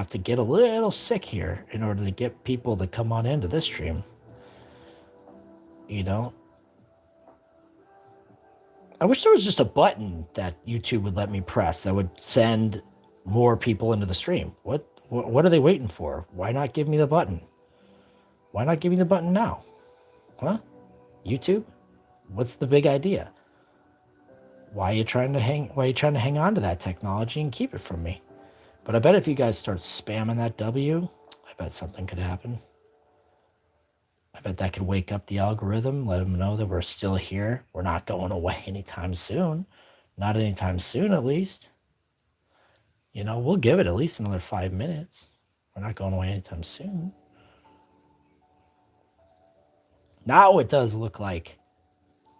to get a little sick here in order to get people to come on into this stream. You know? I wish there was just a button that YouTube would let me press that would send more people into the stream. What are they waiting for? Why not give me the button? Why not give me the button now? Huh? YouTube? What's the big idea? Why are you trying to hang on to that technology and keep it from me? But I bet if you guys start spamming that W, I bet something could happen. I bet that could wake up the algorithm, let them know that we're still here. We're not going away anytime soon. Not anytime soon, at least. You know, we'll give it at least another 5 minutes. We're not going away anytime soon. Now it does look like,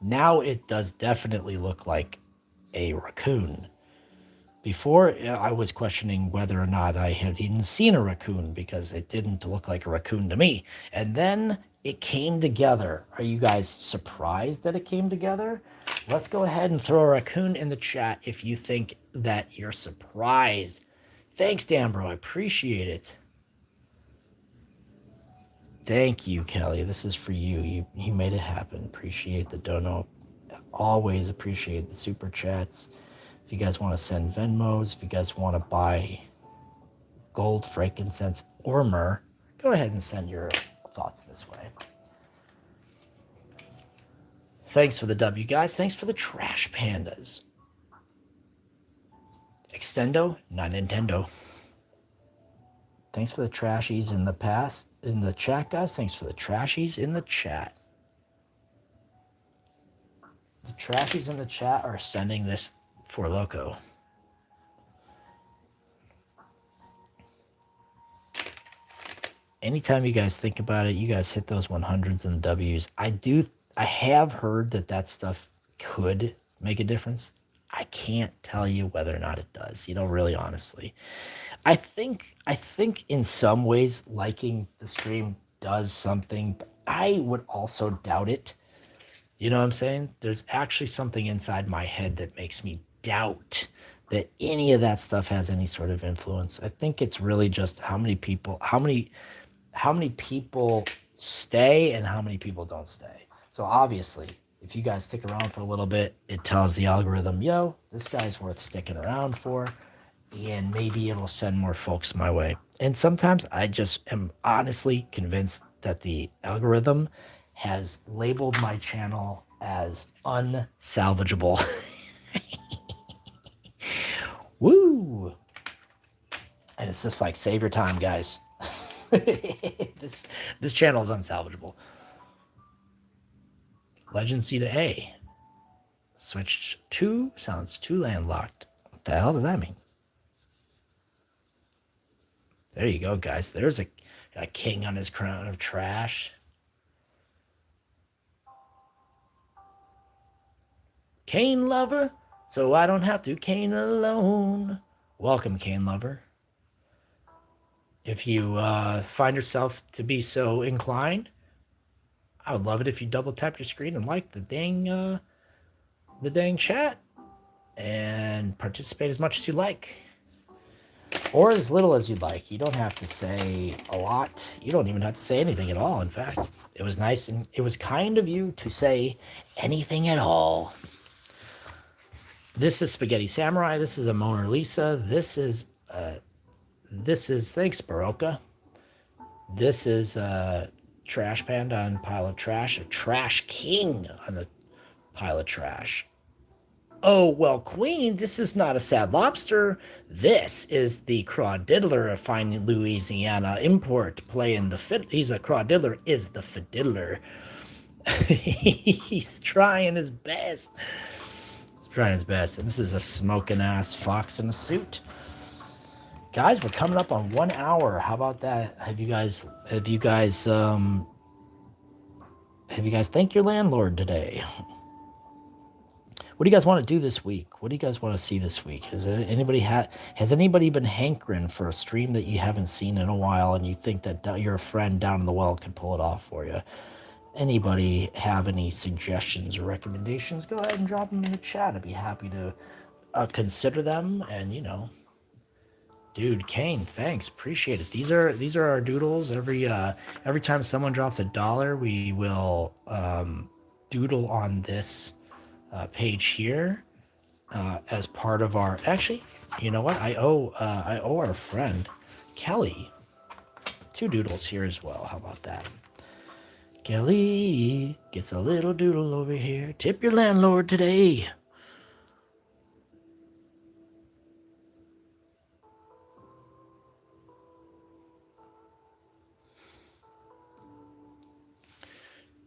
now it does definitely look like a raccoon. Before, I was questioning whether or not I had even seen a raccoon because it didn't look like a raccoon to me. And then it came together. Are you guys surprised that it came together? Let's go ahead and throw a raccoon in the chat if you think that you're surprised. Thanks, Danbro. I appreciate it. Thank you, Kelly. This is for you. You made it happen. Appreciate the dono. Always appreciate the super chats. If you guys want to send Venmos, if you guys want to buy gold, frankincense, or myrrh, go ahead and send your thoughts this way. Thanks for the W, guys. Thanks for the trash pandas. Extendo, not Nintendo. Thanks for the trashies in the chat, guys. Thanks for the trashies in the chat. The trashies in the chat are sending this for Loco. Anytime you guys think about it, you guys hit those 100s and the W's. I have heard that stuff could make a difference. I can't tell you whether or not it does, really, honestly. I think in some ways liking the stream does something, but I would also doubt it. You know what I'm saying? There's actually something inside my head that makes me doubt that any of that stuff has any sort of influence. I think it's really just how many people stay and how many people don't stay. So obviously, if you guys stick around for a little bit, it tells the algorithm, yo, this guy's worth sticking around for, and maybe it'll send more folks my way. And sometimes I just am honestly convinced that the algorithm has labeled my channel as unsalvageable. Woo! And it's just like, save your time, guys. This channel is unsalvageable. Legend C to A. Switched to sounds too landlocked. What the hell does that mean? There you go, guys. There's a king on his crown of trash. Cane lover, so I don't have to cane alone. Welcome, cane lover. If you find yourself to be so inclined, I would love it if you double tap your screen and like the dang chat and participate as much as you like. Or as little as you'd like. You don't have to say a lot. You don't even have to say anything at all, in fact. It was nice and it was kind of you to say anything at all. This is Spaghetti Samurai. This is a Mona Lisa. This is thanks, Baroka. This is Trash Panda on Pile of Trash. A Trash King on the Pile of Trash. Oh, well, Queen, this is not a sad lobster. This is the crawdiddler, a fine Louisiana import playing the fiddle. He's a crawdiddler, is the fiddler. He's trying his best. He's trying his best. And this is a smoking ass fox in a suit. Guys, we're coming up on 1 hour. How about that? Have you guys thanked your landlord today? What do you guys want to do this week? What do you guys want to see this week? Has anybody been hankering for a stream that you haven't seen in a while and you think that your friend down in the well can pull it off for you? Anybody have any suggestions or recommendations? Go ahead and drop them in the chat. I'd be happy to consider them. And dude, Kane, thanks, appreciate it. These are our doodles. Every time someone drops $1, we will doodle on this page here as part of our. Actually, you know what? I owe our friend Kelly 2 doodles here as well. How about that? Kelly gets a little doodle over here. Tip your landlord today.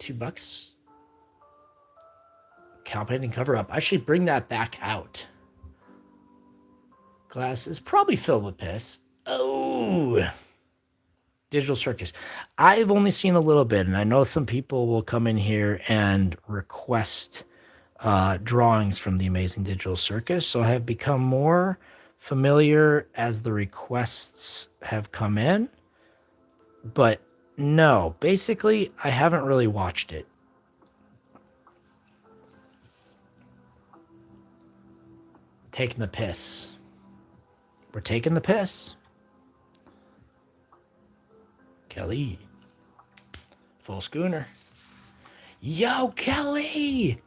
$2. Cow painting cover up. I should bring that back out. Glass is probably filled with piss. Oh, Digital Circus. I've only seen a little bit, and I know some people will come in here and request drawings from the Amazing Digital Circus. So I have become more familiar as the requests have come in. But no, basically, I haven't really watched it. Taking the piss. We're taking the piss. Kelly. Full schooner. Yo, Kelly!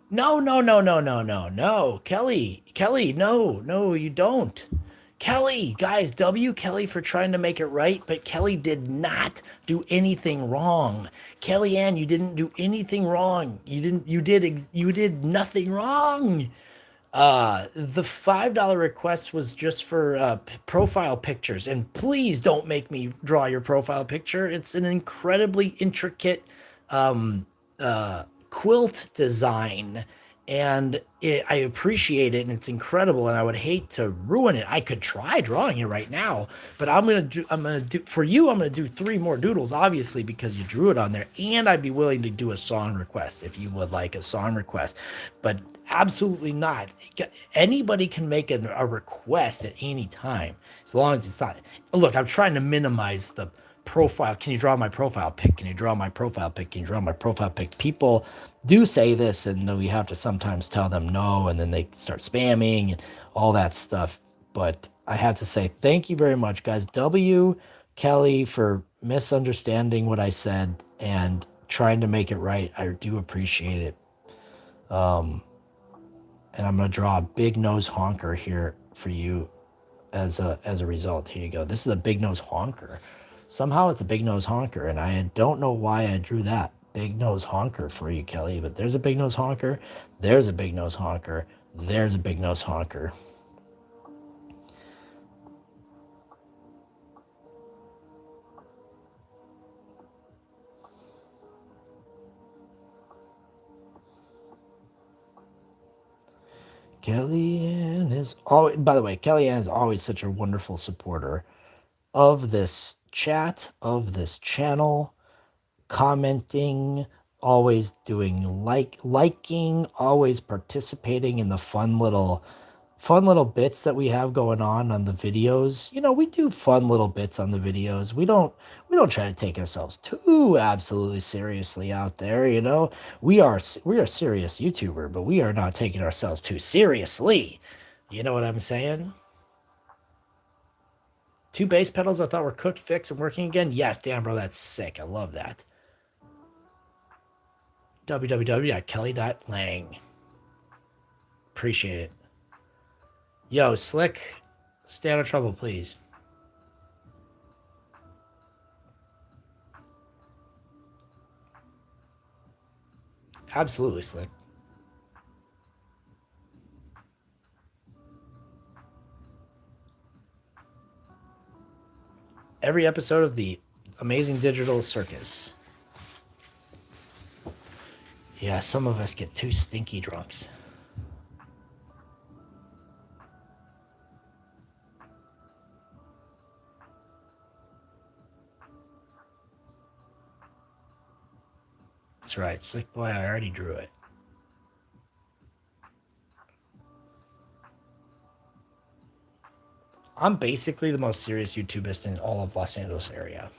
No, no, no, no, no, no, no. Kelly, no, you don't. Kelly, guys, W Kelly for trying to make it right, but Kelly did not do anything wrong. Kellyanne, you didn't do anything wrong. You did nothing wrong. The $5 request was just for profile pictures, and please don't make me draw your profile picture. It's an incredibly intricate quilt design, and I appreciate it, and it's incredible, and I would hate to ruin it. I could try drawing it right now, but I'm gonna do for you. I'm gonna do 3 more doodles, obviously, because you drew it on there, and I'd be willing to do a song request if you would like a song request, but absolutely not. Anybody can make a request at any time, as long as it's not. Look, I'm trying to minimize the profile. Can you draw my profile pic? Can you draw my profile pic? Can you draw my profile pic? People do say this, and we have to sometimes tell them no, and then they start spamming and all that stuff. But I have to say thank you very much, guys. W Kelly for misunderstanding what I said and trying to make it right. I do appreciate it. And I'm gonna draw a big nose honker here for you as a result. Here you go. This is a big nose honker. Somehow it's a big nose honker, and I don't know why I drew that big nose honker for you, Kelly, but there's a big nose honker, there's a big nose honker, there's a big nose honker. Kellyanne is always, by the way, Kellyanne is always such a wonderful supporter of this chat, of this channel, commenting, always doing liking, always participating in the fun little bits that we have going on the videos. You know, we do fun little bits on the videos. We don't try to take ourselves too absolutely seriously out there, you know. We are a serious YouTuber, but we are not taking ourselves too seriously. You know what I'm saying? 2 bass pedals I thought were cooked, fixed, and working again. Yes, damn, bro, that's sick. I love that. www.kelly.lang. Appreciate it. Yo, Slick, stay out of trouble, please. Absolutely, Slick. Every episode of the Amazing Digital Circus. Yeah, some of us get 2 stinky drunks. That's right, Slick Boy, I already drew it. I'm basically the most serious YouTubist in all of Los Angeles area.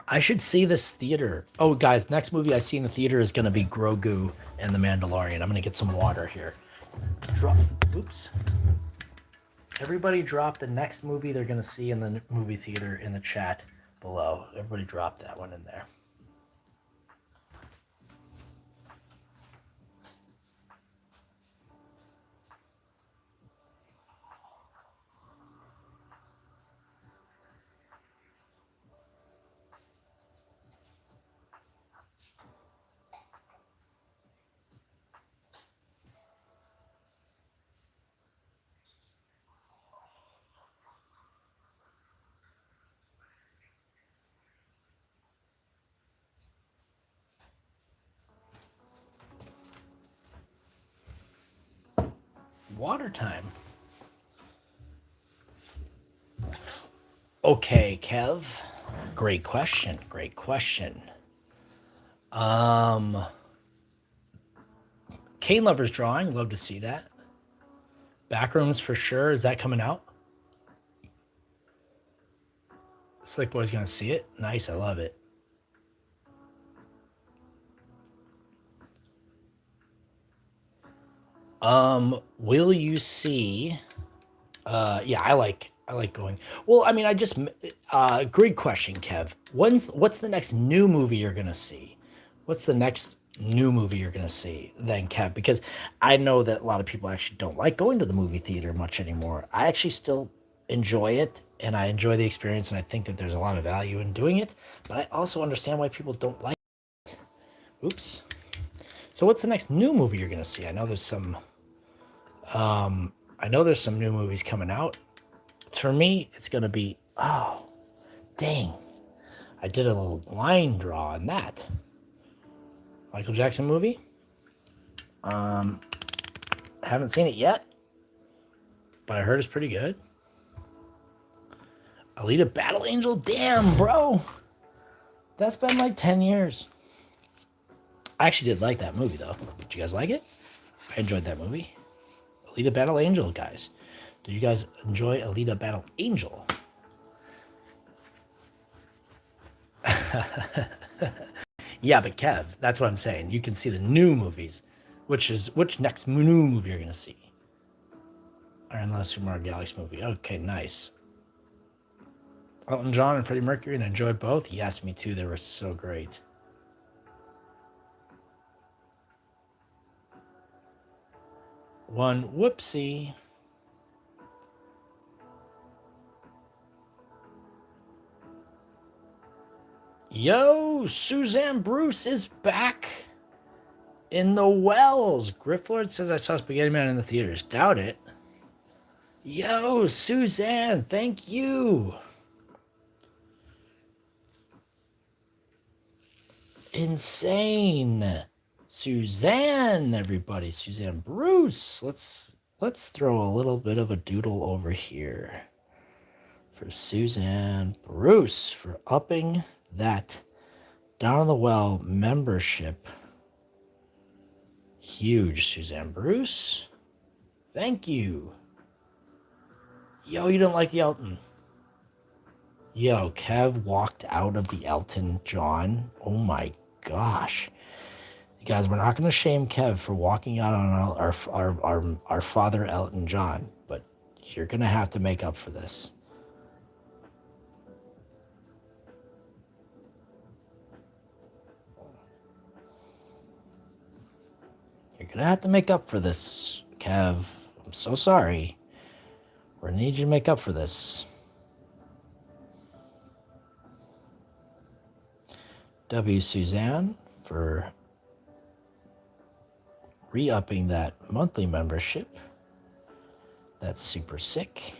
I should see this theater. Oh, guys, next movie I see in the theater is going to be Grogu and the Mandalorian. I'm going to get some water here. Oops. Everybody drop the next movie they're going to see in the movie theater in the chat below. Everybody drop that one in there. water time. Okay, Kev. Great question. Great question. Um, Cane Lover's drawing. Love to see that. Backrooms for sure. Is that coming out? Slick Boy's gonna see it. Nice. I love it. Will you see? Yeah, I like going. Well, I mean, great question, Kev. What's the next new movie you're gonna see? What's the next new movie you're gonna see then, Kev? Because I know that a lot of people actually don't like going to the movie theater much anymore. I actually still enjoy it, and I enjoy the experience, and I think that there's a lot of value in doing it. But I also understand why people don't like. Oops. So what's the next new movie you're gonna see? I know there's some. I know there's some new movies coming out. For me, it's gonna be, oh, dang, I did a little line draw on that. Michael Jackson movie. Haven't seen it yet, but I heard it's pretty good. Alita Battle Angel. Damn, bro, that's been like 10 years. I actually did like that movie though. Did you guys like it? I enjoyed that movie. Alita Battle Angel, guys. Did you guys enjoy Alita Battle Angel? Yeah, but Kev, that's what I'm saying. You can see the new movies. Which next new movie you're gonna see? Iron Last Super Mario Galaxy movie. Okay, nice. Elton John and Freddie Mercury, and I enjoyed both. Yes, me too. They were so great. One whoopsie. Yo, Suzanne Bruce is back in the wells. Grifflord says I saw Spaghetti Man in the theaters. Doubt it. Yo, Suzanne, thank you. Insane. Suzanne, everybody. Suzanne Bruce. Let's throw a little bit of a doodle over here for Suzanne Bruce for upping that Down in the Well membership. Huge, Suzanne Bruce. Thank you. Yo, you don't like the Elton. Yo, Kev walked out of the Elton John. Oh my gosh. You guys, we're not going to shame Kev for walking out on our father Elton John, but you're going to have to make up for this. You're going to have to make up for this, Kev. I'm so sorry. We're going to need you to make up for this. W. Suzanne for re-upping that monthly membership. That's super sick.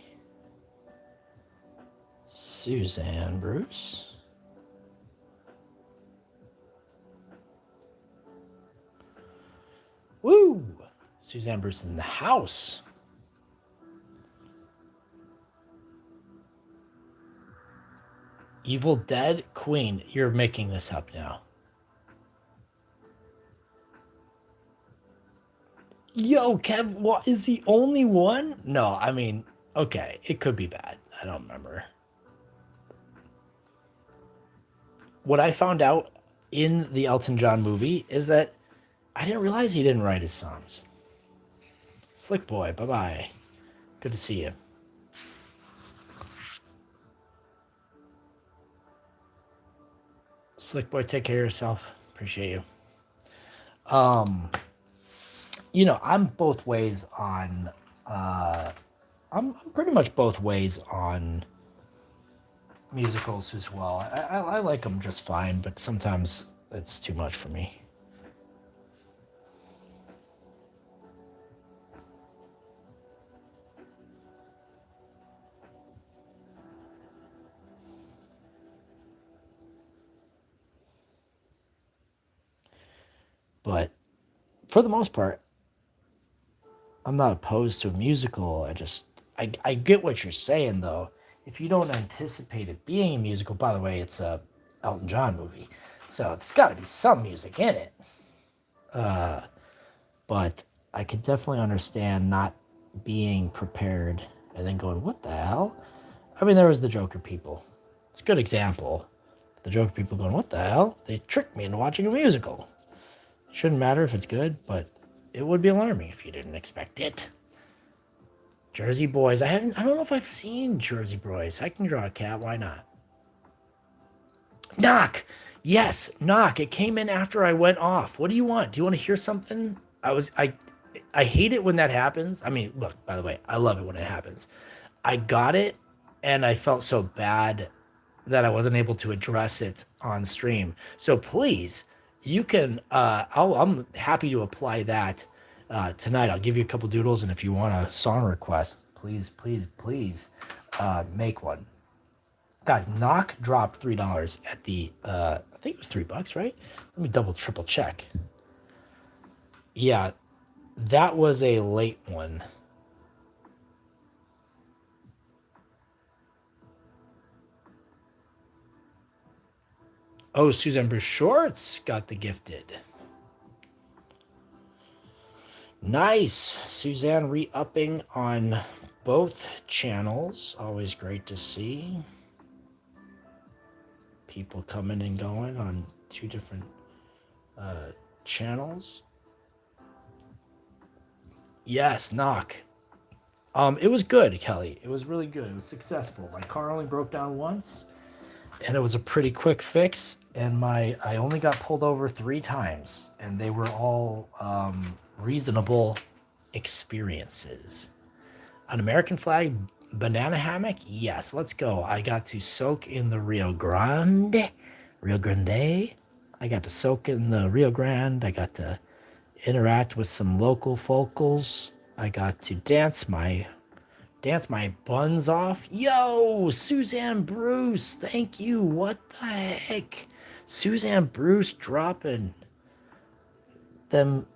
Suzanne Bruce. Woo! Suzanne Bruce in the house. Evil Dead Queen. You're making this up now. Yo, Kev, what is the only one? No, I mean, okay, it could be bad. I don't remember. What I found out in the Elton John movie is that I didn't realize he didn't write his songs. Slick Boy, bye-bye. Good to see you. Slick Boy, take care of yourself. Appreciate you. I'm both ways on. I'm pretty much both ways on musicals as well. I like them just fine, but sometimes it's too much for me. But for the most part, I'm not opposed to a musical. I get what you're saying though. If you don't anticipate it being a musical, by the way, it's a Elton John movie, so it's got to be some music in it. But I could definitely understand not being prepared and then going, "What the hell?" I mean, there was the Joker people. It's a good example. The Joker people going, "What the hell?" They tricked me into watching a musical. Shouldn't matter if it's good, but it would be alarming if you didn't expect it. Jersey Boys. I don't know if I've seen Jersey Boys. I can draw a cat. Why not? Knock. Yes, knock. It came in after I went off. What do you want? Do you want to hear something? I hate it when that happens. I mean, look, by the way, I love it when it happens. I got it and I felt so bad that I wasn't able to address it on stream. So please, you can I'm happy to apply that tonight. I'll give you a couple doodles, and if you want a song request, please make one. Guys, Knock dropped $3 at the I think it was $3, right? Let me double triple check. Yeah, that was a late one. Oh, Suzanne Bruce Shorts got the gifted. Nice. Suzanne re-upping on both channels. Always great to see. People coming and going on two different channels. Yes, Knock. It was good, Kelly. It was really good. It was successful. My car only broke down once, and it was a pretty quick fix. And I only got pulled over 3 times, and they were all reasonable experiences. An American flag banana hammock? Yes, let's go. I got to soak in the Rio Grande. I got to soak in the Rio Grande. I got to interact with some local focals. I got to dance my buns off. Yo, Suzanne Bruce, thank you. What the heck? Suzanne Bruce dropping them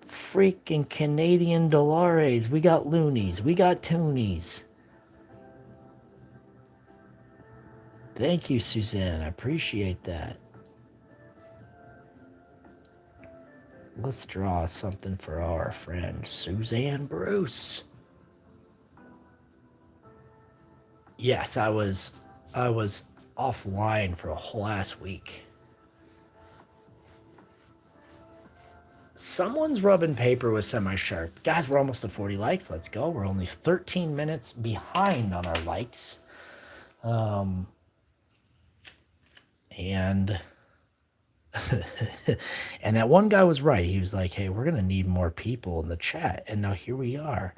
freaking Canadian dollars. We got loonies. We got toonies. Thank you, Suzanne. I appreciate that. Let's draw something for our friend Suzanne Bruce. Yes, I was offline for a whole last week. Someone's rubbing paper with semi-sharp. Guys, we're almost to 40 likes. Let's go. We're only 13 minutes behind on our likes. And and that one guy was right. He was like, hey, we're going to need more people in the chat. And now here we are.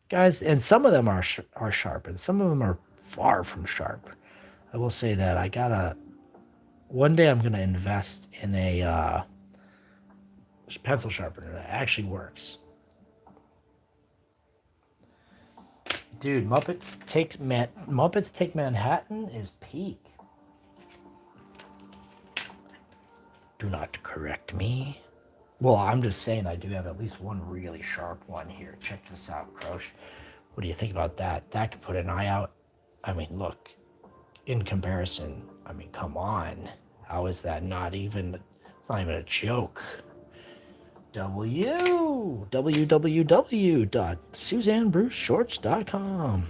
Guys, and some of them are sharp, and some of them are far from sharp. I will say that one day I'm going to invest in a pencil sharpener that actually works. Dude, Muppets Take Manhattan is peak. Do not correct me. Well, I'm just saying I do have at least one really sharp one here. Check this out, Croche. What do you think about that? That could put an eye out. I mean, look, in comparison, I mean, come on. How is that not even, it's not even a joke. www.suzannebruceshorts.com.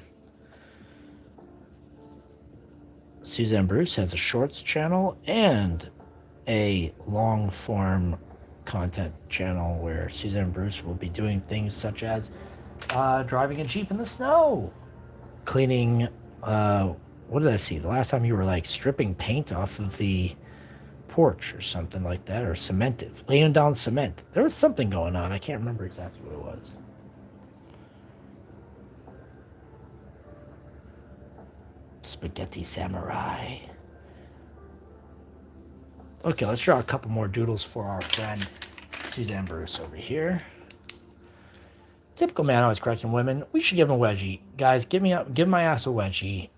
Suzanne Bruce has a shorts channel and a long form content channel where Suzanne Bruce will be doing things such as driving a Jeep in the snow, cleaning, what did I see? The last time you were like stripping paint off of the porch or something like that, or laying down cement. There was something going on. I can't remember exactly what it was. Spaghetti Samurai. Okay, let's draw a couple more doodles for our friend Suzanne Bruce over here. Typical man always correcting women. We should give him a wedgie. Guys, give my ass a wedgie.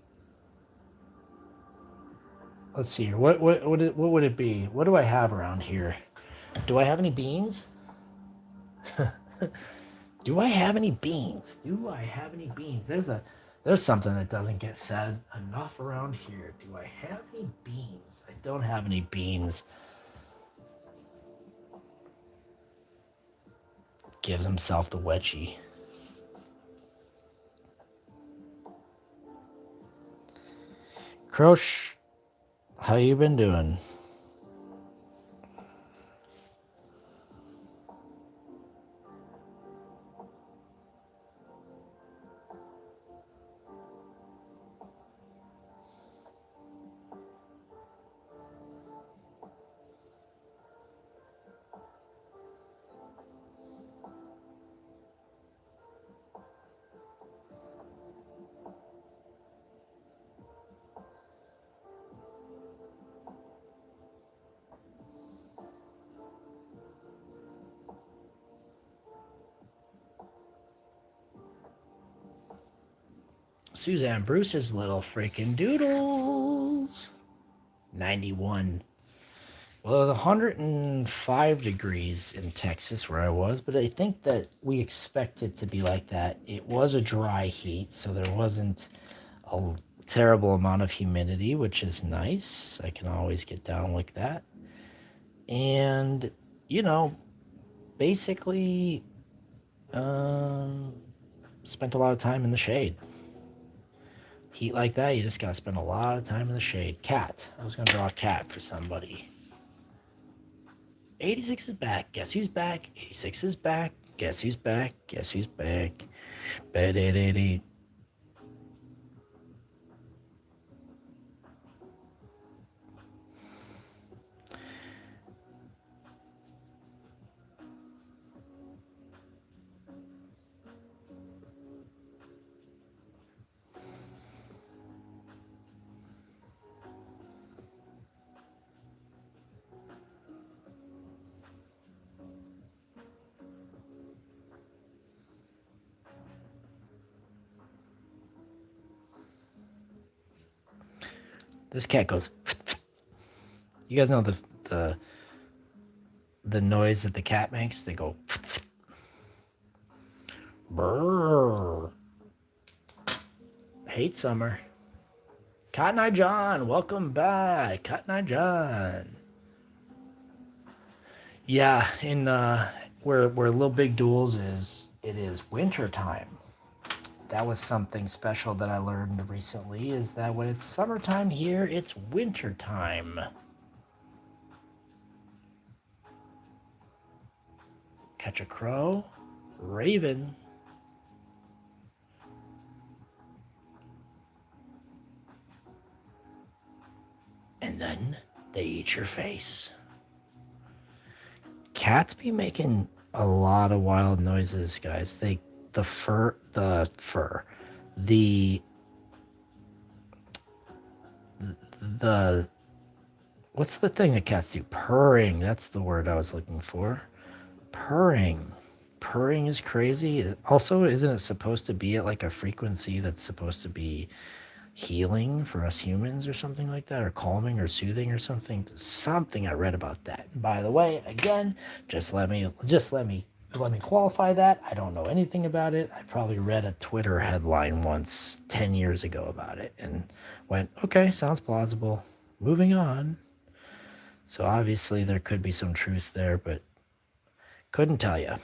Let's see here. What would it be? What do I have around here? Do I have any beans? Do I have any beans? Do I have any beans? There's something that doesn't get said enough around here. Do I have any beans? I don't have any beans. Gives himself the wedgie. Crosh, how you been doing? Suzanne Bruce's little freaking doodles. 91. Well, it was 105 degrees in Texas where I was, but I think that we expect it to be like that. It was a dry heat, so there wasn't a terrible amount of humidity, which is nice. I can always get down like that. And, you know, basically spent a lot of time in the shade. Heat like that, you just gotta spend a lot of time in the shade. Cat. I was gonna draw a cat for somebody. 86 is back. Guess who's back? 86 is back. Guess who's back? Guess who's back? Ba-da-da-da. This cat goes. You guys know the noise that the cat makes? They go. Brrr. Hate summer. Cotton Eye John, welcome back. Cotton Eye John. Yeah, in where Little Big Duels is, it is winter time. That was something special that I learned recently, is that when it's summertime here, it's winter time. Catch a crow, raven. And then they eat your face. Cats be making a lot of wild noises, guys. The what's the thing that cats do? Purring. That's the word I was looking for. Purring. Purring is crazy. Also, isn't it supposed to be at like a frequency that's supposed to be healing for us humans or something like that, or calming or soothing or something? Something I read about that. And by the way, again, just let me qualify that. I don't know anything about it. I probably read a Twitter headline once 10 years ago about it and went, okay, sounds plausible. Moving on. So obviously there could be some truth there, but couldn't tell you.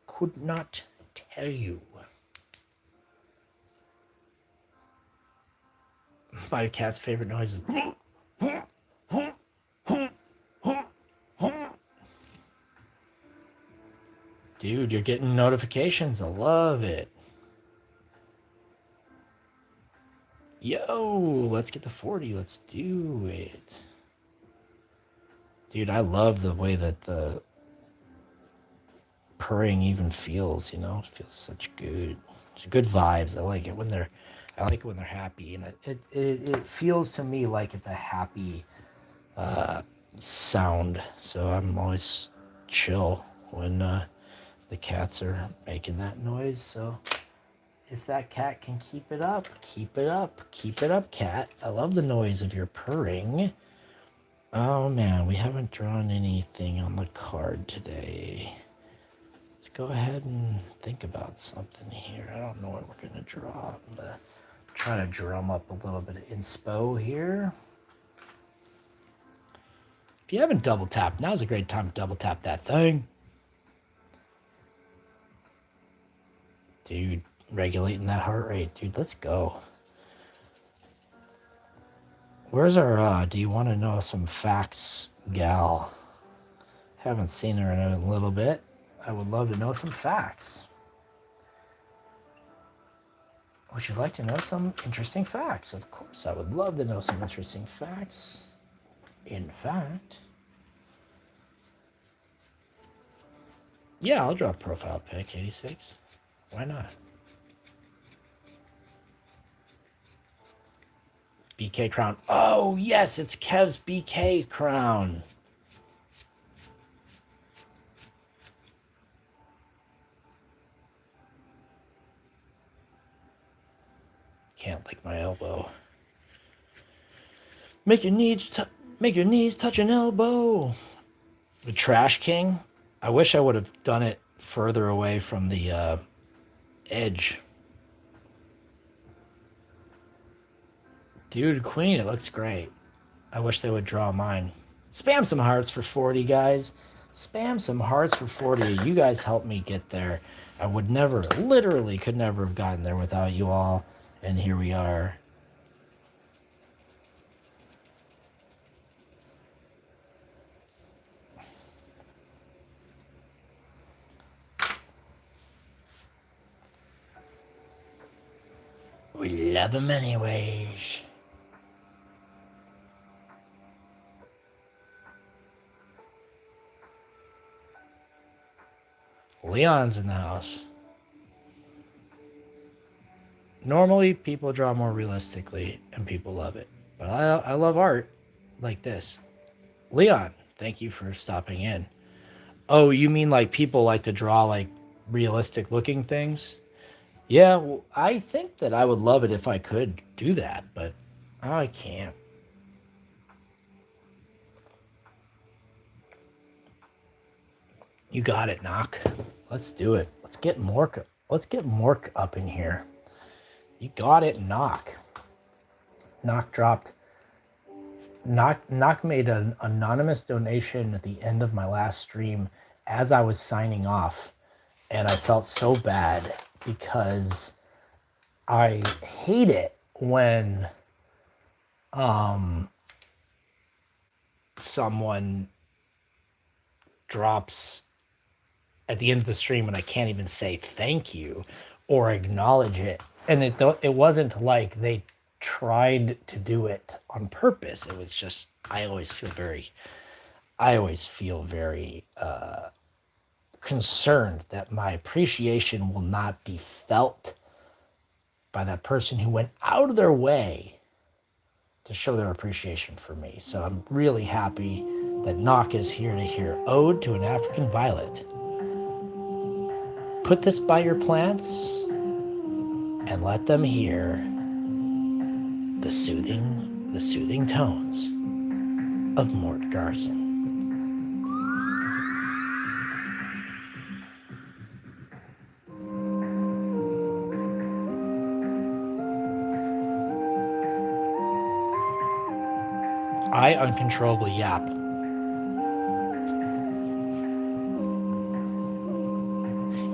Could not tell you. My cat's favorite noise is dude, you're getting notifications. I love it. Yo, let's get to 40. Let's do it. Dude, I love the way that the purring even feels, you know? It feels such good vibes. I like it when they're happy, and it feels to me like it's a happy sound. So I'm always chill when the cats are making that noise. So if that cat can keep it up, keep it up, keep it up, cat. I love the noise of your purring. Oh man, we haven't drawn anything on the card today. go ahead and think about something here. I don't know what we're going to draw. I'm going to try to drum up a little bit of inspo here. If you haven't double tapped, now's a great time to double tap that thing. Dude, regulating that heart rate. Dude, let's go. Where's our, do you want to know some facts, gal? Haven't seen her in a little bit. I would love to know some facts. Would you like to know some interesting facts? Of course, I would love to know some interesting facts. In fact, yeah, I'll draw a profile pic, 86. Why not? BK crown. Oh, yes, it's Kev's BK crown. Can't lick my elbow. Make your knees touch an elbow. The Trash King. I wish I would have done it further away from the edge. Dude, Queen, it looks great. I wish they would draw mine. Spam some hearts for 40, guys. Spam some hearts for 40. You guys helped me get there. I would never, literally could never have gotten there without you all. And here we are. We love them anyways. Leon's in the house. Normally, people draw more realistically, and people love it. But I love art like this. Leon, thank you for stopping in. Oh, you mean like people like to draw like realistic looking things? Yeah, well, I think that I would love it if I could do that, but I can't. You got it, Knock. Let's do it. Let's get Mork up in here. You got it, Knock. Knock dropped. Knock made an anonymous donation at the end of my last stream as I was signing off, and I felt so bad because I hate it when someone drops at the end of the stream and I can't even say thank you or acknowledge it. And it wasn't like they tried to do it on purpose. It was just I always feel very concerned that my appreciation will not be felt by that person who went out of their way to show their appreciation for me. So I'm really happy that Knock is here to hear Ode to an African Violet. Put this by your plants and let them hear the soothing tones of Mort Garson. I uncontrollably yap.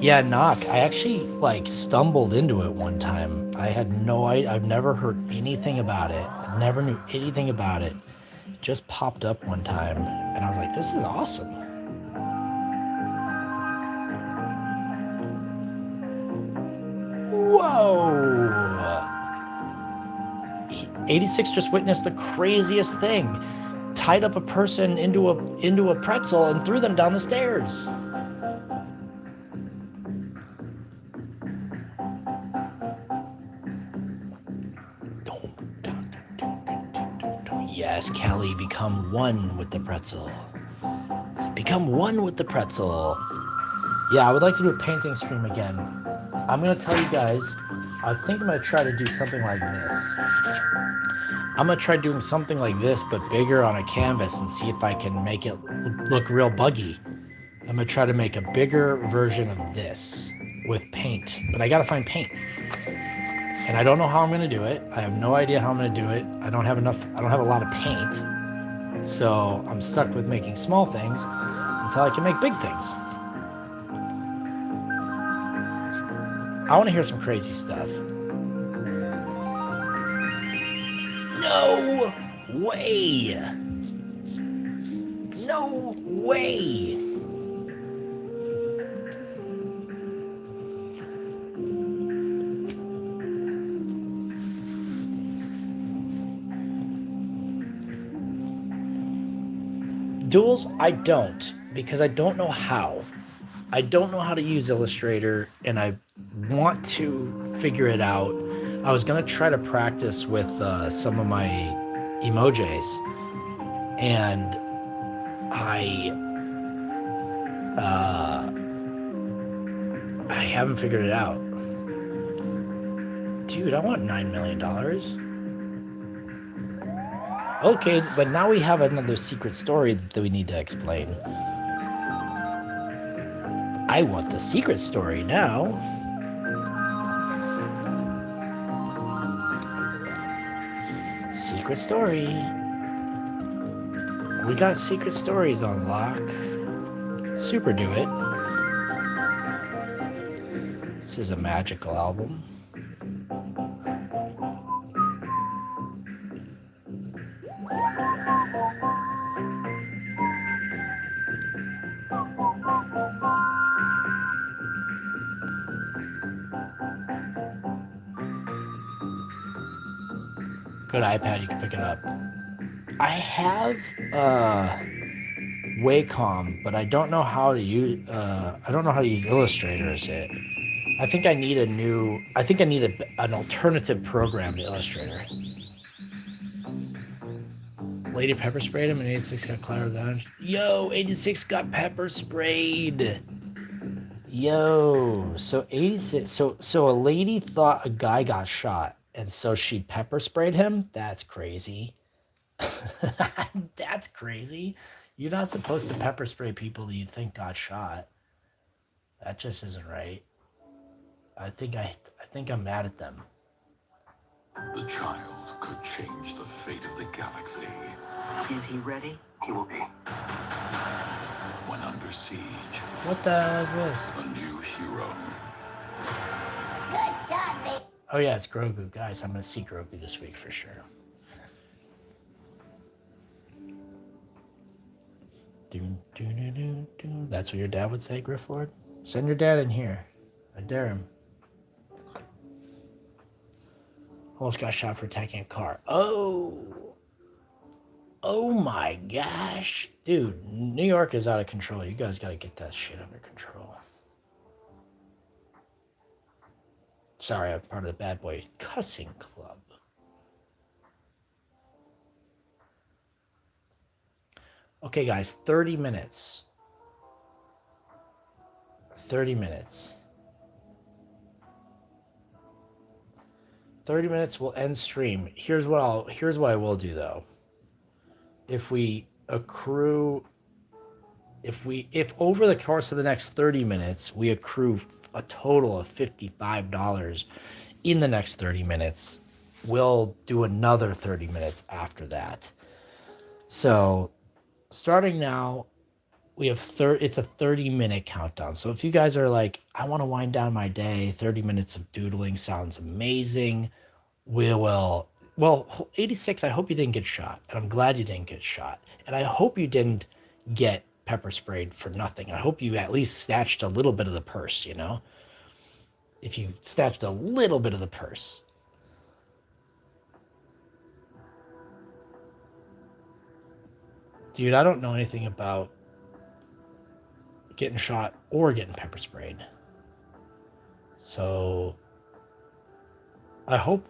Yeah, Knock. I actually stumbled into it one time. I had no idea. I've never heard anything about it. I never knew anything about it. It just popped up one time, and I was like, "This is awesome." Whoa! 86 just witnessed the craziest thing. Tied up a person into a pretzel and threw them down the stairs. Yes, Kelly, become one with the pretzel. Become one with the pretzel. Yeah, I would like to do a painting stream again. I'm going to tell you guys, I think I'm going to try to do something like this. I'm going to try doing something like this, but bigger on a canvas and see if I can make it look real buggy. I'm gonna try to make a bigger version of this with paint, but I gotta find paint. And I don't know how I'm gonna do it. I have no idea how I'm gonna do it. I don't have a lot of paint. So I'm stuck with making small things until I can make big things. I wanna hear some crazy stuff. No way! No way! Duels, I don't, because I don't know how. I don't know how to use Illustrator, and I want to figure it out. I was going to try to practice with some of my emojis, and I haven't figured it out. Dude, I want $9 million. Okay, but now we have another secret story that we need to explain. I want the secret story now. Secret story. We got secret stories on lock. Super do it. This is a magical album. Good iPad, you can pick it up. I have Wacom, but I don't know how to use Illustrator as it. I think I need an alternative program to Illustrator. Lady pepper sprayed him and 86 got clattered down. Yo, 86 got pepper sprayed. Yo, so 86 so a lady thought a guy got shot and so she pepper sprayed him? That's crazy. That's crazy. You're not supposed to pepper spray people that you think got shot. That just isn't right. I think I'm mad at them. The child could change the fate of the galaxy. Is he ready? He will be. When under siege. What the hell is this? A new hero. Good shot, babe. Oh yeah, it's Grogu. Guys, I'm gonna see Grogu this week for sure. That's what your dad would say, Grifflord? Send your dad in here. I dare him. Almost got shot for attacking a car. Oh my gosh. Dude, New York is out of control. You guys gotta get that shit under control. Sorry, I'm part of the bad boy cussing club. Okay, guys, 30 minutes. 30 minutes. 30 minutes will end stream. Here's what I will do though. If over the course of the next 30 minutes we accrue a total of $55 in the next 30 minutes, we'll do another 30 minutes after that. So starting now, we have it's a 30-minute countdown. So if you guys are like, I want to wind down my day, 30 minutes of doodling sounds amazing. Well, 86, I hope you didn't get shot. And I'm glad you didn't get shot. And I hope you didn't get pepper sprayed for nothing. I hope you at least snatched a little bit of the purse, you know? If you snatched a little bit of the purse. Dude, I don't know anything about getting shot or getting pepper sprayed. So I hope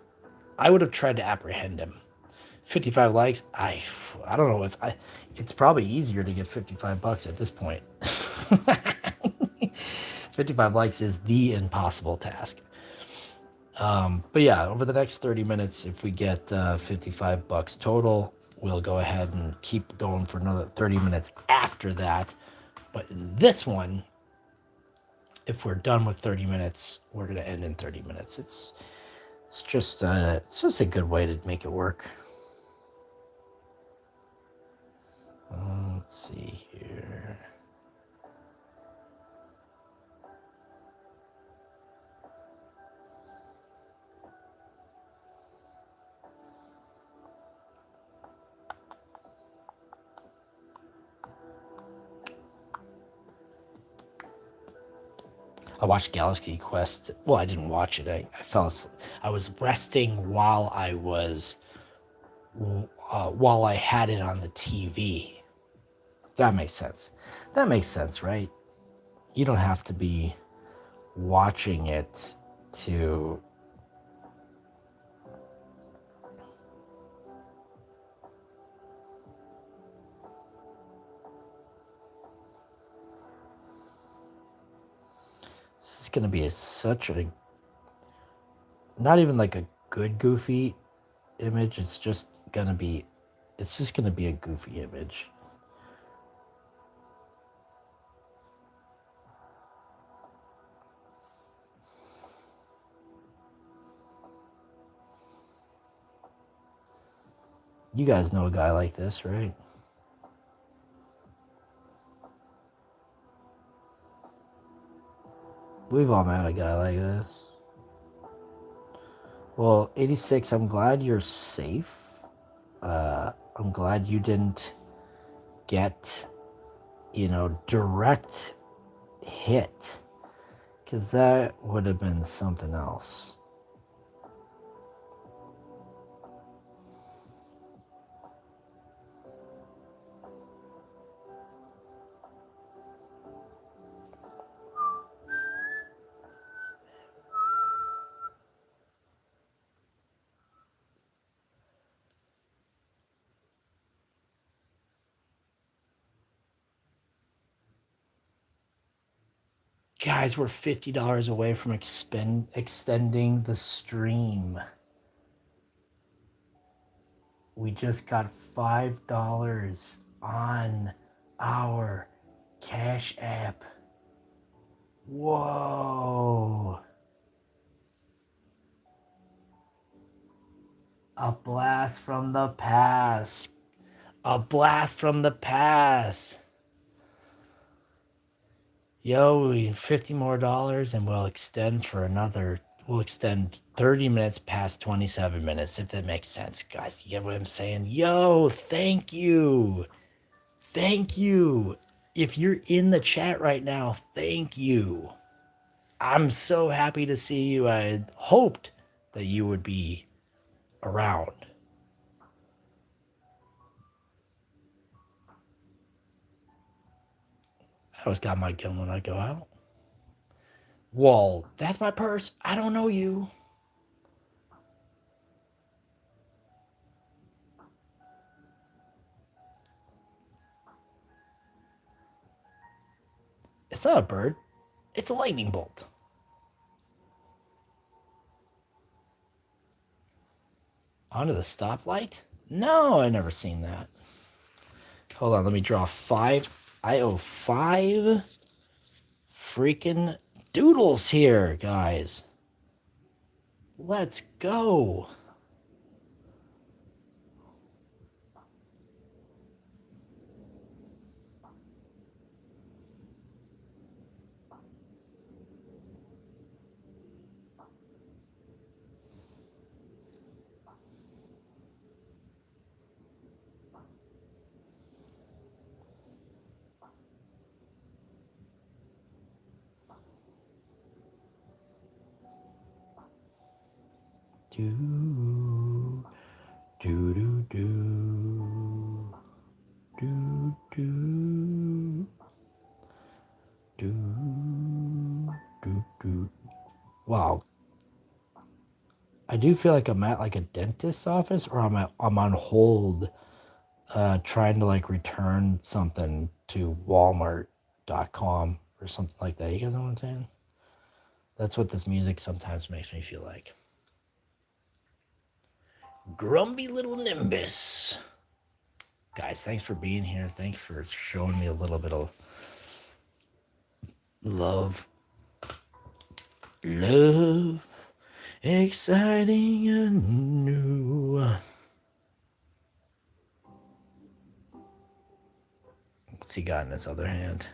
I would have tried to apprehend him. 55 likes. I don't know if it's probably easier to get $55 at this point. 55 likes is the impossible task. But yeah, over the next 30 minutes, if we get $55 total, we'll go ahead and keep going for another 30 minutes after that. But in this one, if we're done with 30 minutes, we're gonna end in 30 minutes. It's just a good way to make it work. Let's see here. I watched Galaxy Quest. Well, I didn't watch it. I fell asleep. I was resting while while I had it on the TV. That makes sense. That makes sense, right? You don't have to be watching it to. This is gonna be such a, not even like a good goofy image. It's just gonna be a goofy image. You guys know a guy like this, right? We've all met a guy like this. Well, 86, I'm glad you're safe. I'm glad you didn't get, direct hit, because that would have been something else. Guys, we're $50 away from extending the stream. We just got $5 on our Cash App. Whoa. A blast from the past. A blast from the past. Yo, we need $50 more and we'll extend 30 minutes past 27 minutes, if that makes sense, guys. You get what I'm saying? Yo, thank you. Thank you. If you're in the chat right now, thank you. I'm so happy to see you. I had hoped that you would be around. I always got my gun when I go out. Whoa, that's my purse. I don't know you. It's not a bird. It's a lightning bolt. Onto the stoplight? No, I never seen that. Hold on, let me draw 5. I owe 5 freaking doodles here, guys. Let's go. Do, do, do, do, do, do, do, do, do. Wow. I do feel like I'm at like a dentist's office, or I'm on hold, trying to like return something to Walmart.com or something like that. You guys know what I'm saying? That's what this music sometimes makes me feel like. Grumpy little Nimbus. Guys, thanks for being here. Thanks for showing me a little bit of Love, love, exciting and new. What's he got in his other hand?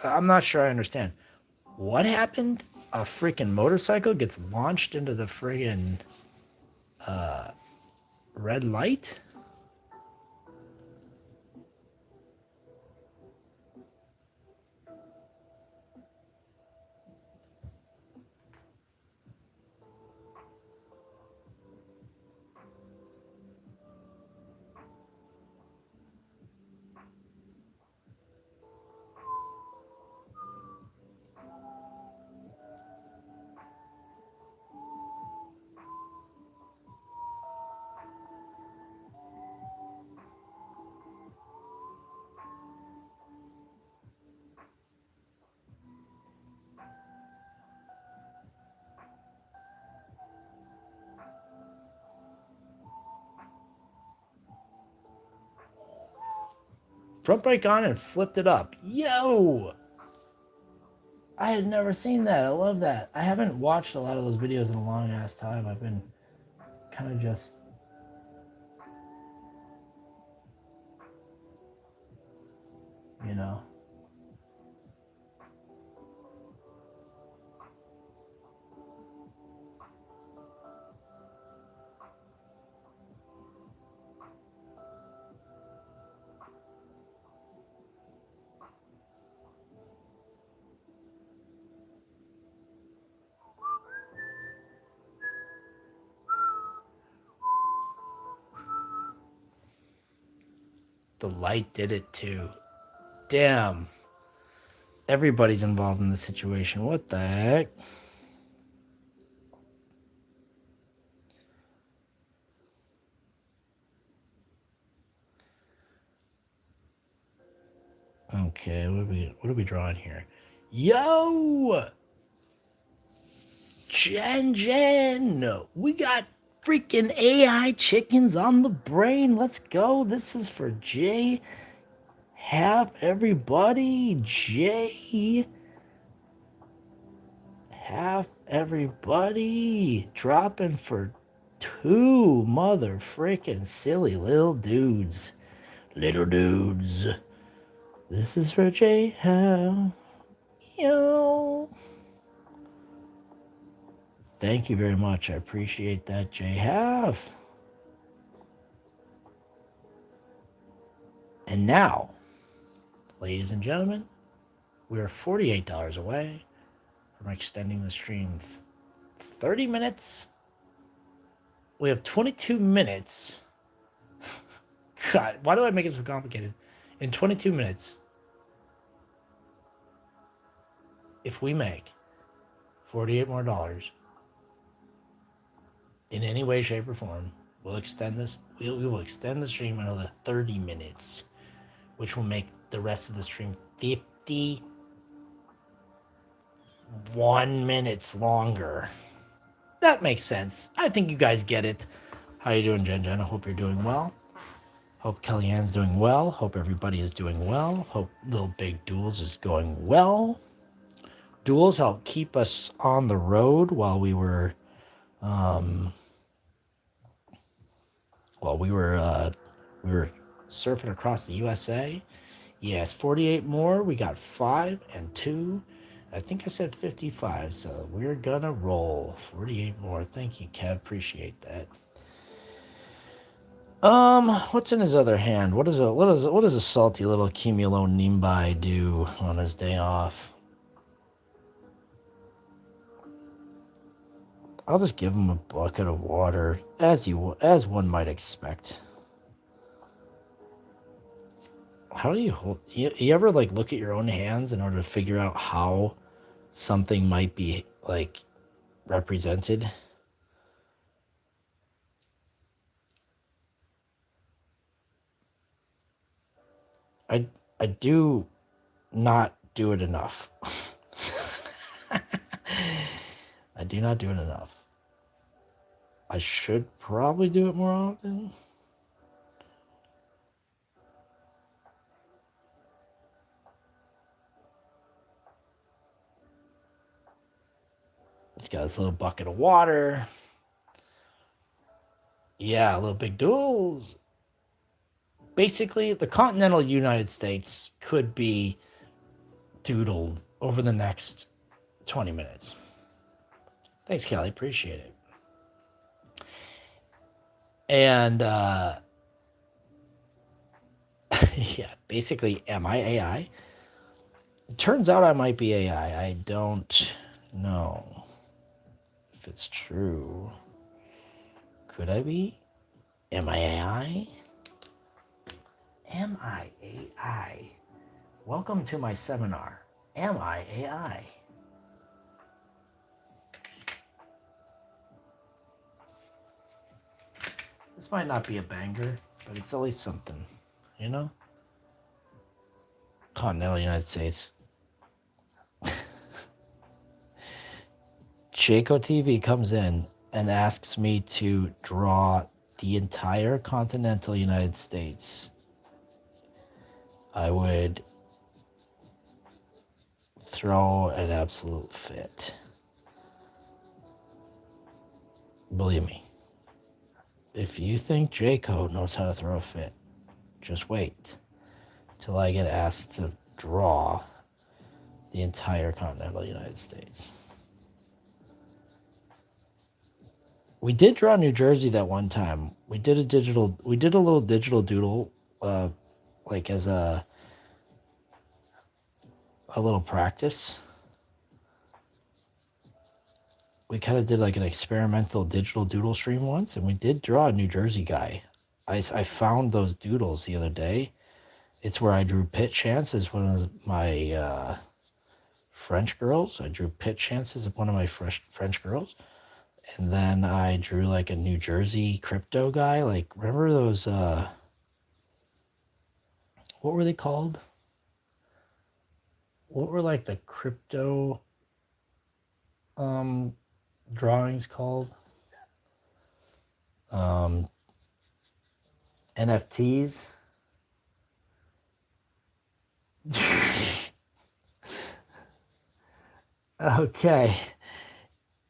I'm not sure I understand. What happened? A freaking motorcycle gets launched into the friggin' red light? Front brake on and flipped it up. Yo! I had never seen that. I love that. I haven't watched a lot of those videos in a long ass time. I've been kind of just, you know. The light did it too. Damn. Everybody's involved in the situation. What the heck? Okay, what are we drawing here? Yo! Jen, we got freaking AI chickens on the brain. Let's go. This is for Jay. Have everybody, Jay. Have everybody dropping for 2 mother freaking silly little dudes. Little dudes. This is for Jay. Have yo. Thank you very much. I appreciate that, Jay. Have. And now, ladies and gentlemen, we are $48 away from extending the stream 30 minutes. We have 22 minutes. God, why do I make it so complicated? In 22 minutes, if we make $48 more in any way, shape, or form, we'll extend this. We will extend the stream another 30 minutes, which will make the rest of the stream 51 minutes longer. That makes sense. I think you guys get it. How you doing, Jen? I hope you're doing well. Hope Kellyanne's doing well. Hope everybody is doing well. Hope Little Big Duels is going well. Duels helped keep us on the road while we were surfing across the USA. Yes, 48 more. We got 5 and 2. I think I said 55, so we're gonna roll 48 more. Thank you, Kev. Appreciate that. What's in his other hand? What does a salty little Cumulo Nimbai do on his day off? I'll just give him a bucket of water, as one might expect. How do you hold? You ever like look at your own hands in order to figure out how something might be like represented? I do not do it enough. I do not do it enough. I should probably do it more often. He's got his little bucket of water. Yeah, little big duels. Basically, the continental United States could be doodled over the next 20 minutes. Thanks, Kelly. Appreciate it. And yeah, basically, am I AI? It turns out I might be AI. I don't know if it's true. Could I be? Am I AI? Am I AI? Welcome to my seminar. Am I AI? This might not be a banger, but it's at least something, you know? Continental United States. Jaco TV comes in and asks me to draw the entire continental United States. I would throw an absolute fit. Believe me. If you think Jaco knows how to throw a fit, just wait till I get asked to draw the entire continental United States. We did draw New Jersey that one time. We did a little digital doodle, like as a little practice. We kind of did like an experimental digital doodle stream once, and we did draw a New Jersey guy. I found those doodles the other day. It's where I drew Pit Chance as one of my French girls. I drew Pit Chance as one of my French girls. And then I drew like a New Jersey crypto guy. Like, remember those, what were they called? What were like the crypto drawings called? NFTs. Okay.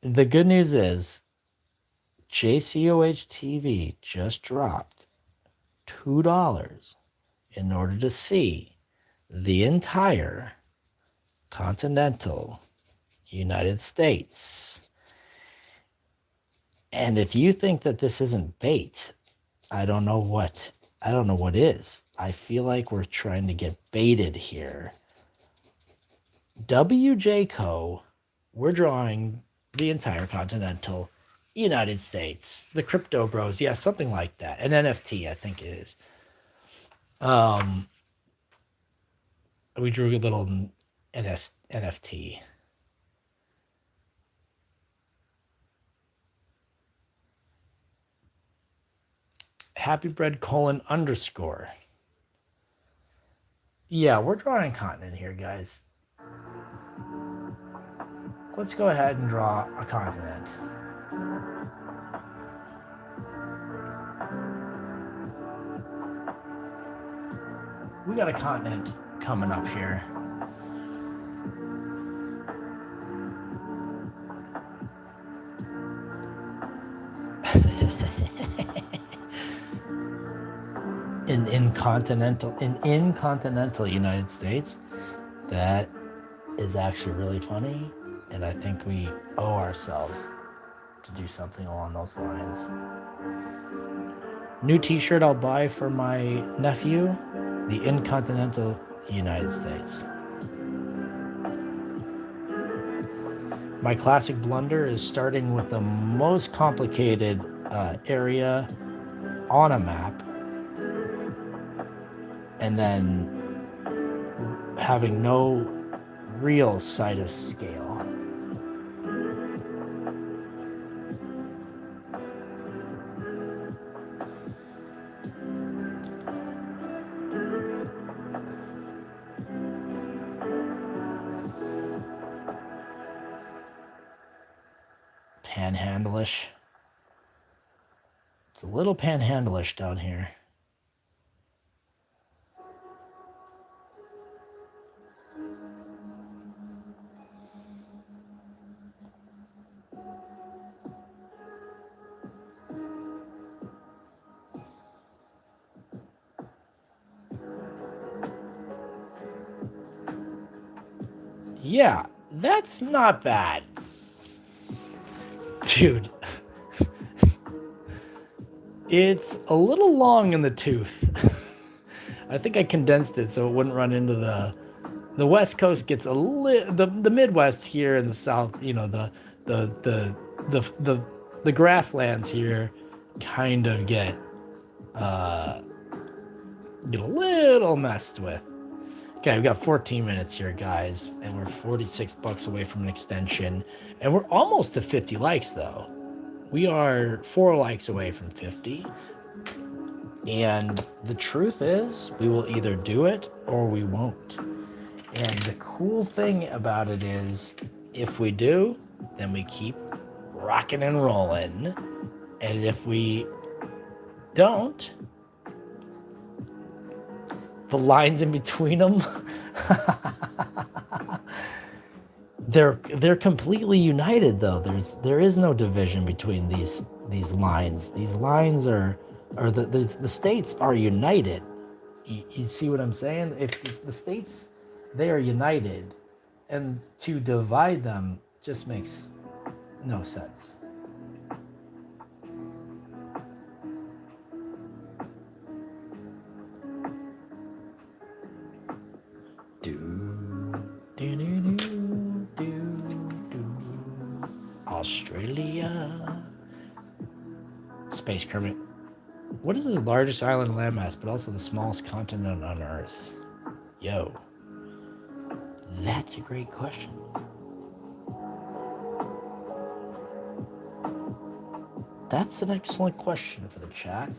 The good news is JCOH TV just dropped $2 in order to see the entire continental United States. And if you think that this isn't bait, I don't know what is. I feel like we're trying to get baited here. WJCO, we're drawing the entire continental United States. The crypto bros, yeah, something like that. An NFT, I think it is. We drew a little NFT. Happy bread : _ Yeah, we're drawing continent here, guys. Let's go ahead and draw a continent. We got a continent coming up here. In incontinental United States, that is actually really funny, and I think we owe ourselves to do something along those lines. New t-shirt I'll buy for my nephew, the incontinental United States. My classic blunder is starting with the most complicated area on a map, and then having no real sight of scale. Panhandle-ish. a little panhandleish down here. Yeah, that's not bad. Dude. It's a little long in the tooth. I think I condensed it so it wouldn't run into the West Coast gets the Midwest here and the South, you know, the grasslands here kind of get a little messed with. Okay, we've got 14 minutes here, guys, and we're 46 bucks away from an extension, and we're almost to 50 likes though. We are 4 likes away from 50. And the truth is, we will either do it or we won't. And the cool thing about it is, if we do, then we keep rocking and rolling. And if we don't, the lines in between them, they're completely united though. There is no division between these lines. These lines are the states are united. You see what I'm saying? If the states, they are united, and to divide them just makes no sense. Australia. Space Kermit. What is the largest island landmass, but also the smallest continent on Earth? Yo. That's a great question. That's an excellent question for the chat.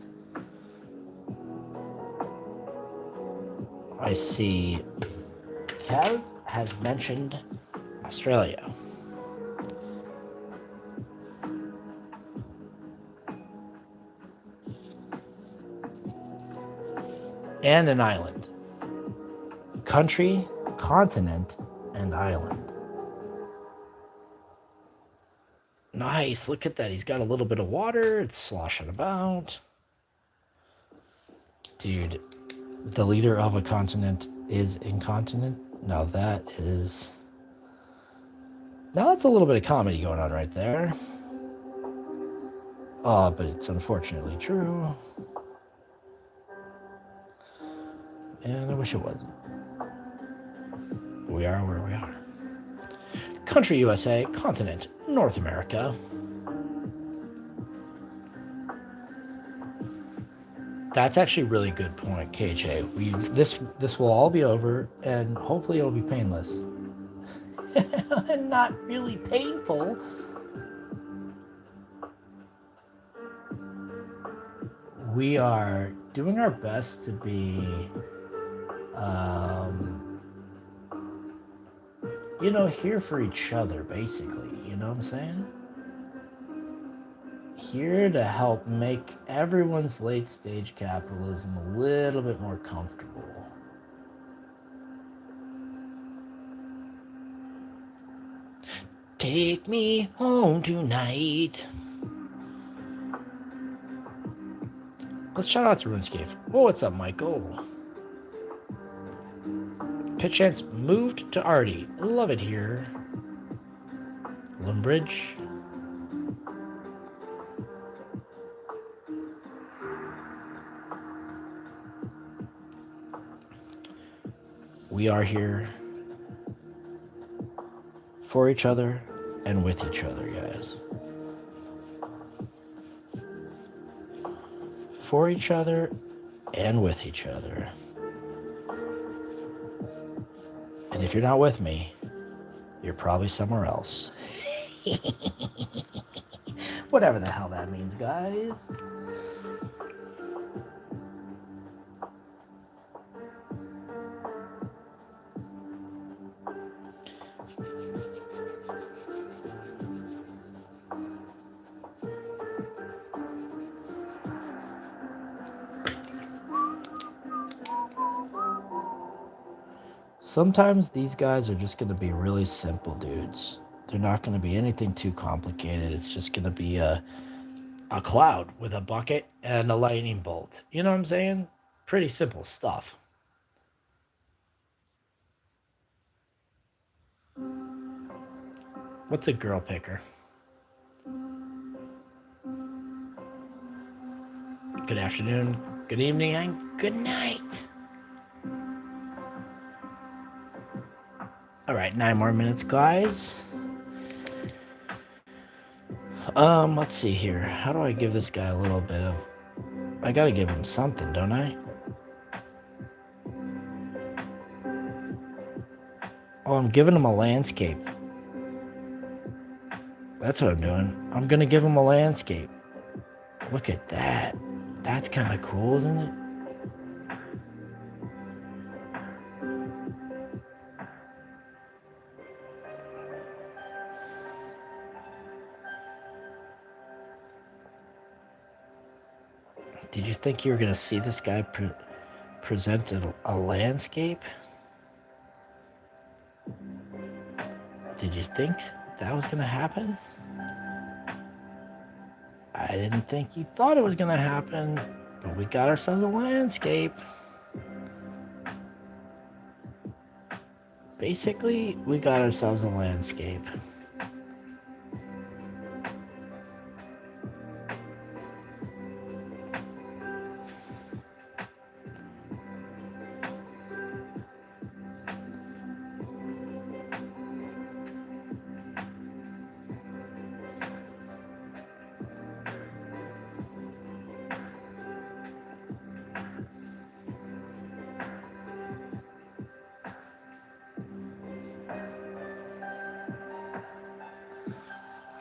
I see Kev has mentioned Australia. And an island. Country, continent, and island. Nice, look at that. He's got a little bit of water. It's sloshing about. Dude, the leader of a continent is incontinent. Now that's a little bit of comedy going on right there. Oh, but it's unfortunately true. And I wish it wasn't. We are where we are. Country USA, continent, North America. That's actually a really good point, KJ. This will all be over, and hopefully it'll be painless. And not really painful. We are doing our best to be, here for each other, basically. You know what I'm saying? Here to help make everyone's late stage capitalism a little bit more comfortable. Take me home tonight. Let's shout out to RuneScape. Oh, what's up, Michael? Pitch Chance moved to Artie. Love it here. Lumbridge. We are here for each other and with each other, guys. For each other and with each other. And if you're not with me, you're probably somewhere else. Whatever the hell that means, guys. Sometimes these guys are just going to be really simple dudes. They're not going to be anything too complicated. It's just going to be a cloud with a bucket and a lightning bolt. You know what I'm saying? Pretty simple stuff. What's a girl picker? Good afternoon, good evening, and good night. All right, 9 more minutes, guys. Let's see here. How do I give this guy a little bit of... I gotta give him something, don't I? Oh, I'm giving him a landscape. That's what I'm doing. I'm gonna give him a landscape. Look at that. That's kind of cool, isn't it? Did you think you were going to see this guy present a landscape? Did you think that was going to happen? I didn't think you thought it was going to happen, but we got ourselves a landscape. Basically, we got ourselves a landscape.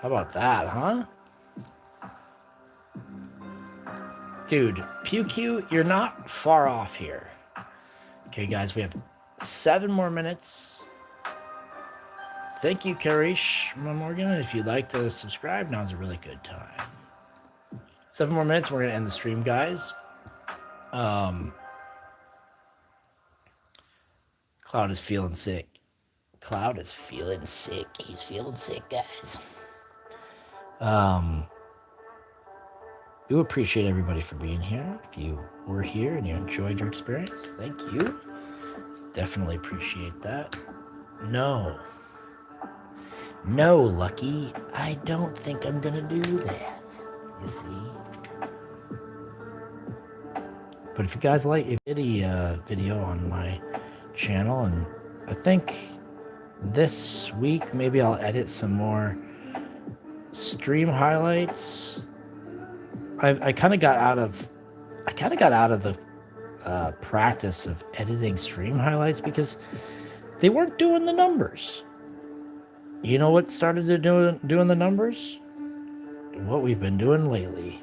How about that, huh? Dude, Pew, you're not far off here. Okay, guys, we have 7 more minutes. Thank you, Karish Morgan. If you'd like to subscribe, now's a really good time. 7 more minutes, we're going to end the stream, guys. Cloud is feeling sick. Cloud is feeling sick. He's feeling sick, guys. Do appreciate everybody for being here. If you were here and you enjoyed your experience, thank you. Definitely appreciate that. No, Lucky, I don't think I'm gonna do that, you see. But if you guys like, if you did a video on my channel, and I think this week maybe I'll edit some more stream highlights. I kind of got out of the practice of editing stream highlights because they weren't doing the numbers. You know what started to doing the numbers? What we've been doing lately.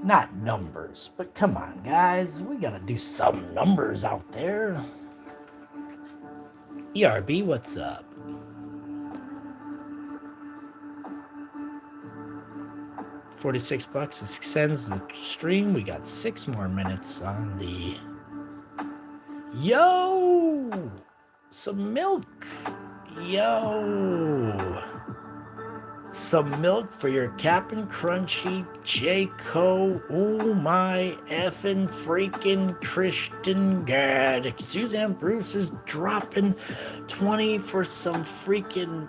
Not numbers, but come on, guys, we gotta do some numbers out there. ERB, what's up? $46 extends the stream. We got 6 more minutes on the... Yo! Some milk! Yo! Some milk for your Cap'n Crunchy J-Co. Oh my effing freaking Christian God. Suzanne Bruce is dropping 20 for some freaking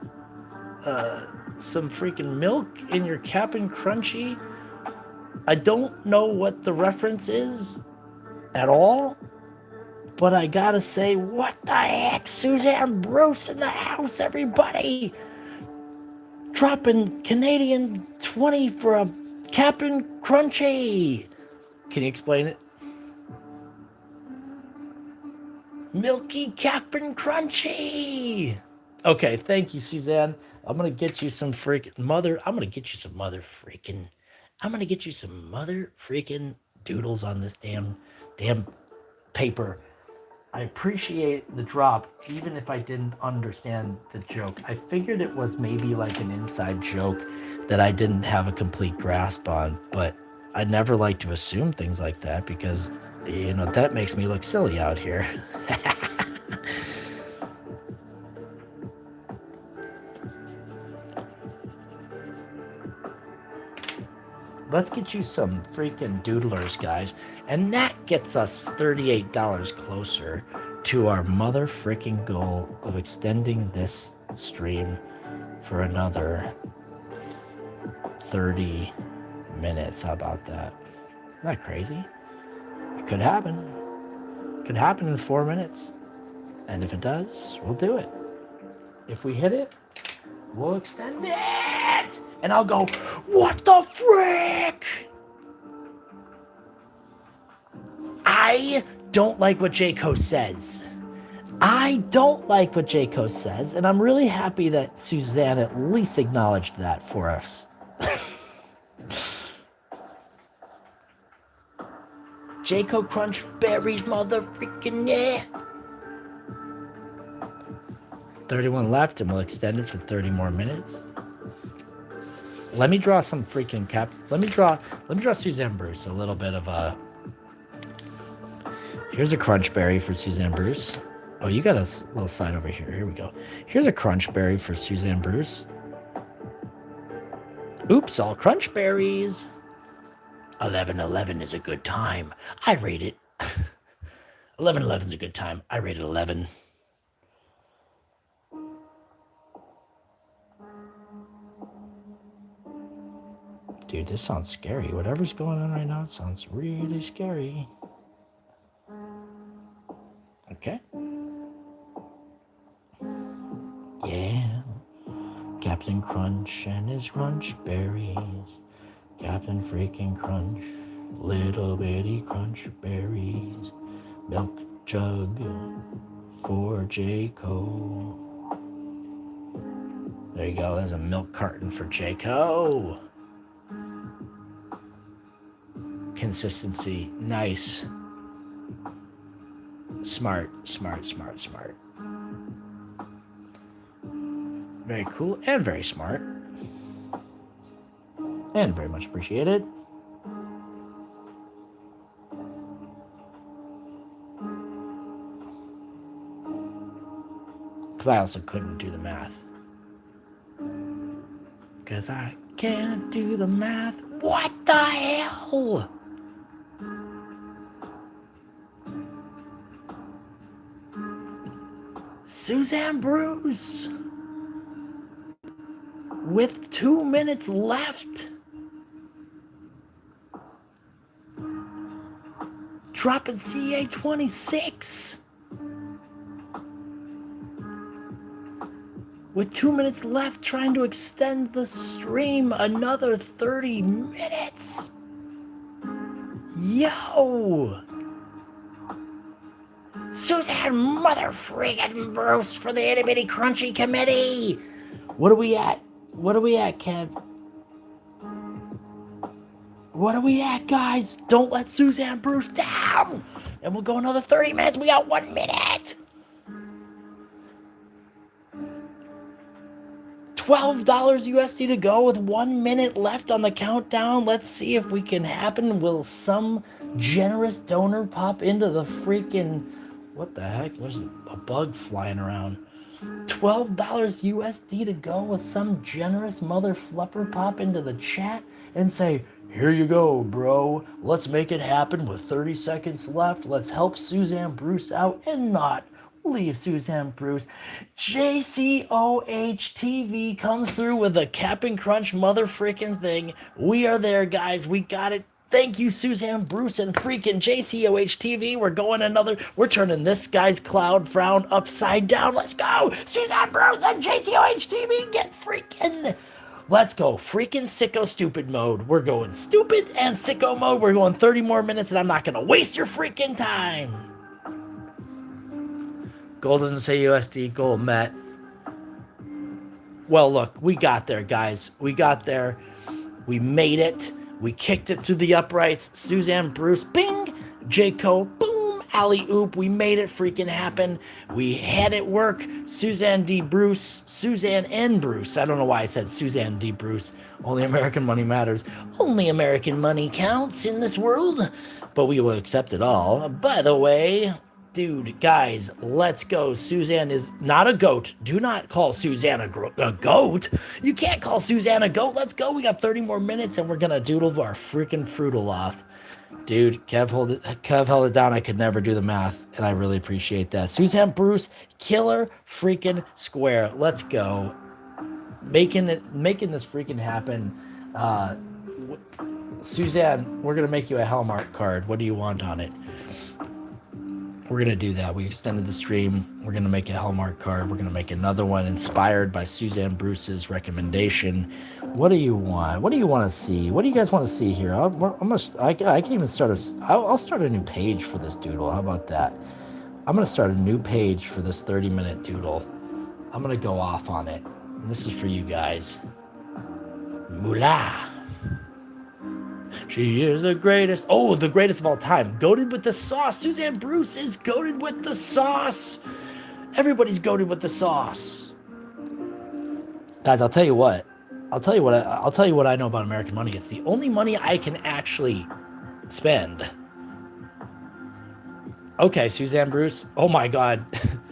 milk in your Cap'n Crunchy. I don't know what the reference is at all, but I gotta say, what the heck? Suzanne Bruce in the house, everybody! Dropping Canadian 20 for a Cap'n Crunchy. Can you explain it? Milky Cap'n Crunchy. Okay, thank you, Suzanne. I'm gonna get you some freaking mother freaking doodles on this damn paper. I appreciate the drop, even if I didn't understand the joke. I figured it was maybe like an inside joke that I didn't have a complete grasp on, but I never like to assume things like that because, you know, that makes me look silly out here. Let's get you some freaking doodlers, guys. And that gets us $38 closer to our mother freaking goal of extending this stream for another 30 minutes. How about that? Isn't that crazy? It could happen. It could happen in 4 minutes. And if it does, we'll do it. If we hit it, we'll extend it. And I'll go, what the frick? I don't like what Jayco says. I don't like what Jayco says, and I'm really happy that Suzanne at least acknowledged that for us. Jayco Crunch Berries, mother freaking yeah. 31 left, and we'll extend it for 30 more minutes. Let me draw some freaking cap. Let me draw Suzanne Bruce a little bit of a. Here's a crunch berry for Suzanne Bruce. Oh, you got a little sign over here. Here we go. Here's a crunch berry for Suzanne Bruce. Oops, all crunch berries. 11:11 is a good time. I rate it. 11:11 is a good time. I rate it 11. Dude, this sounds scary. Whatever's going on right now, it sounds really scary. Okay. Yeah. Captain Crunch and his crunch berries. Captain freaking Crunch. Little bitty crunch berries. Milk jug for Jayco. There you go. There's a milk carton for Jayco. Consistency. Nice. Smart. Very cool and very smart. And very much appreciated. Because I also couldn't do the math. Because I can't do the math. What the hell? Suzanne Bruce with 2 minutes left, dropping CA 26 with 2 minutes left, trying to extend the stream another 30 minutes. Yo, Suzanne mother friggin' Bruce for the Itty Bitty Crunchy Committee. What are we at? What are we at, Kev? What are we at, guys? Don't let Suzanne Bruce down. And we'll go another 30 minutes. We got 1 minute. $12 USD to go with 1 minute left on the countdown. Let's see if we can happen. Will some generous donor pop into the freaking... What the heck? There's a bug flying around. $12 USD to go with some generous mother flupper pop into the chat and say, here you go, bro. Let's make it happen with 30 seconds left. Let's help Suzanne Bruce out and not leave Suzanne Bruce. JCOH TV comes through with a Cap and Crunch mother freaking thing. We are there, guys. We got it. Thank you, Suzanne Bruce and freaking JCOH TV. We're turning this guy's cloud frown upside down. Let's go. Suzanne Bruce and JCOH TV, get freaking... Let's go. Freaking sicko stupid mode. We're going stupid and sicko mode. We're going 30 more minutes and I'm not going to waste your freaking time. Gold doesn't say USD. Gold met. Well, look, we got there, guys. We got there. We made it. We kicked it through the uprights. Suzanne Bruce, bing. Jayco, boom. Alley-oop. We made it freaking happen. We had it work. Suzanne D. Bruce. Suzanne N. Bruce. I don't know why I said Suzanne D. Bruce. Only American money matters. Only American money counts in this world. But we will accept it all. By the way, Dude, guys, let's go. Suzanne is not a goat. Do not call Suzanne a goat. You can't call Suzanne a goat. Let's go. We got 30 more minutes and we're going to doodle our freaking fruital off. Dude, Kev held it down. I could never do the math, and I really appreciate that. Suzanne Bruce, killer freaking square. Let's go. Making this freaking happen. Suzanne, we're going to make you a Hallmark card. What do you want on it? We're going to do that. We extended the stream. We're going to make a Hallmark card. We're going to make another one inspired by Suzanne Bruce's recommendation. What do you want? What do you want to see? What do you guys want to see here? I can even start I'll start a new page for this doodle. How about that? I'm going to start a new page for this 30-minute doodle. I'm going to go off on it. And this is for you guys. Moolah. She is the greatest. Oh, the greatest of all time. Goated with the sauce. Suzanne Bruce is goated with the sauce. Everybody's goated with the sauce. Guys, I'll tell you what I know about American money. It's the only money I can actually spend. Okay, Suzanne Bruce. Oh my God,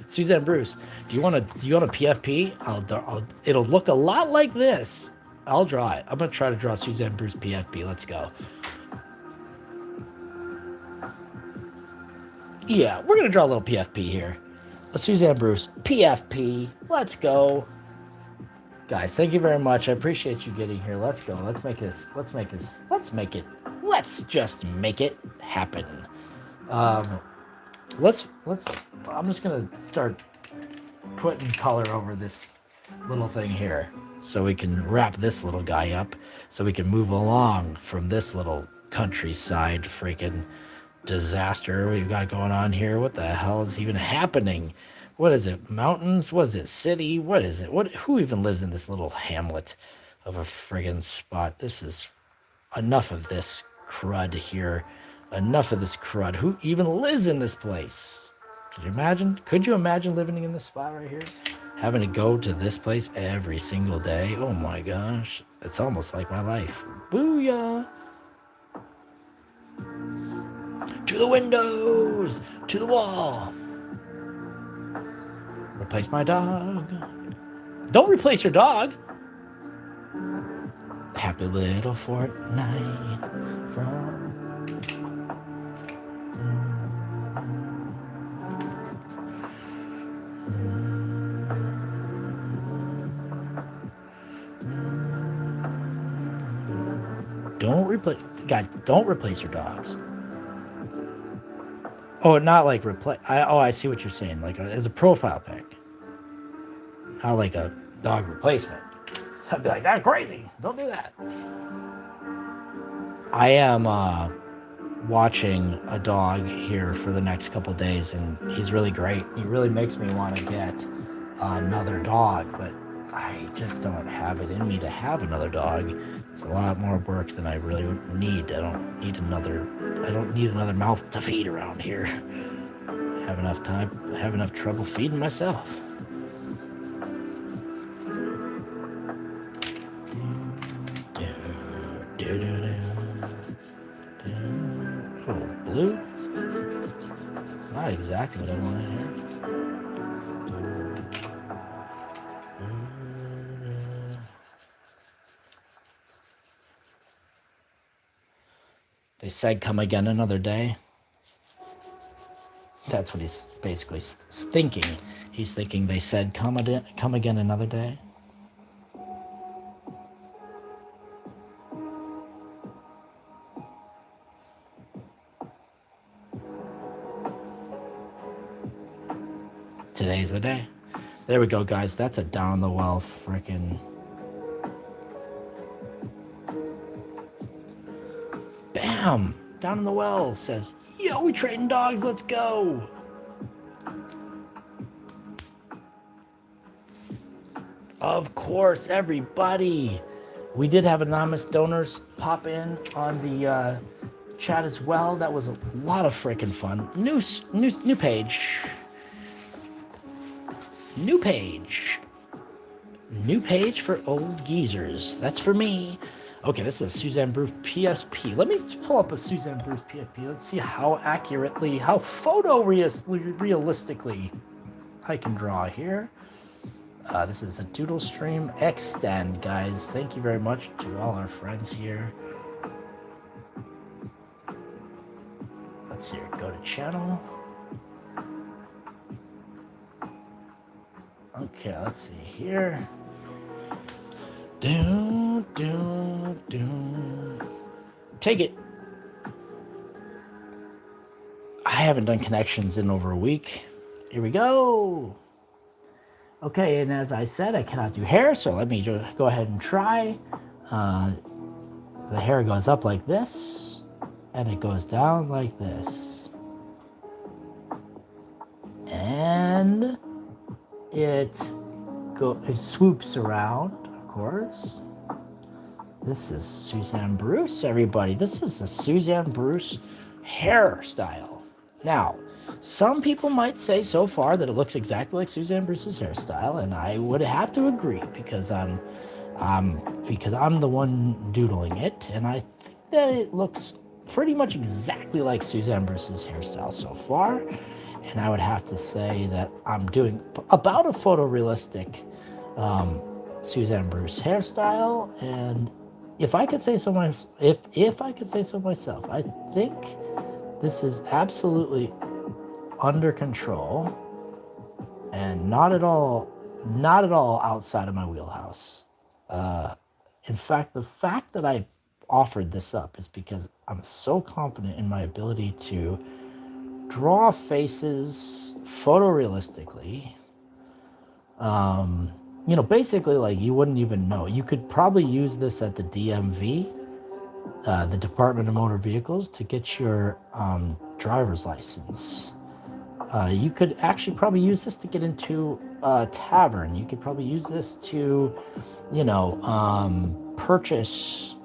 Suzanne Bruce. Do you want a PFP? It'll look a lot like this. I'll draw it. I'm gonna try to draw Suzanne Bruce PFP. Let's go. Yeah, we're gonna draw a little PFP here. A Suzanne Bruce PFP. Let's go. Guys, thank you very much. I appreciate you getting here. Let's go. Let's just make it happen. I'm just gonna start putting color over this little thing here so we can wrap this little guy up so we can move along from this little countryside freaking disaster we've got going on here. What the hell is even happening? What is it? Mountains? What is it? City? What is it? Who even lives in this little hamlet of a friggin' spot? This is enough of this crud here. Enough of this crud. Who even lives in this place? Could you imagine? Could you imagine living in this spot right here? Having to go to this place every single day. Oh my gosh. It's almost like my life. Booyah. To the windows. To the wall. Replace my dog. Don't replace your dog. Happy little fortnight from... Don't replace your dogs. Oh, not like replace. I see what you're saying. Like as a profile pic. Not like a dog replacement. I'd be like, that's crazy. Don't do that. I am watching a dog here for the next couple days, and he's really great. He really makes me want to get another dog, but I just don't have it in me to have another dog. It's a lot more work than I really need. I don't need another mouth to feed around here. I have enough trouble feeding myself. Oh, blue? Not exactly what I wanted here. They said, come again another day. That's what he's basically thinking. He's thinking they said, come again another day. Today's the day. There we go, guys. That's a down the well frickin'... Bam! Down in the well says, yo, we trading dogs, let's go! Of course, everybody! We did have anonymous donors pop in on the chat as well. That was a lot of frickin' fun. New page. New page. New page for old geezers. That's for me. Okay, this is Suzanne Bruce PSP. Let me pull up a Suzanne Bruce PSP. Let's see how accurately, how realistically I can draw here. This is a doodle stream extend, guys. Thank you very much to all our friends here. Let's see here. Go to channel. Okay, let's see here. Take it. I haven't done connections in over a week. Here we go. Okay, and as I said, I cannot do hair, so let me just go ahead and try. The hair goes up like this, and it goes down like this. And it swoops around, of course. This is Suzanne Bruce, everybody. This is a Suzanne Bruce hairstyle. Now, some people might say so far that it looks exactly like Suzanne Bruce's hairstyle, and I would have to agree because I'm the one doodling it, and I think that it looks pretty much exactly like Suzanne Bruce's hairstyle so far. And I would have to say that I'm doing about a photorealistic Suzanne Bruce hairstyle, and if I could say so myself, I think this is absolutely under control and not at all outside of my wheelhouse. In fact, the fact that I offered this up is because I'm so confident in my ability to draw faces photorealistically. Basically, like, you wouldn't even know. You could probably use this at the DMV, the Department of Motor Vehicles, to get your driver's license. You could actually probably use this to get into a tavern. You could probably use this to, purchase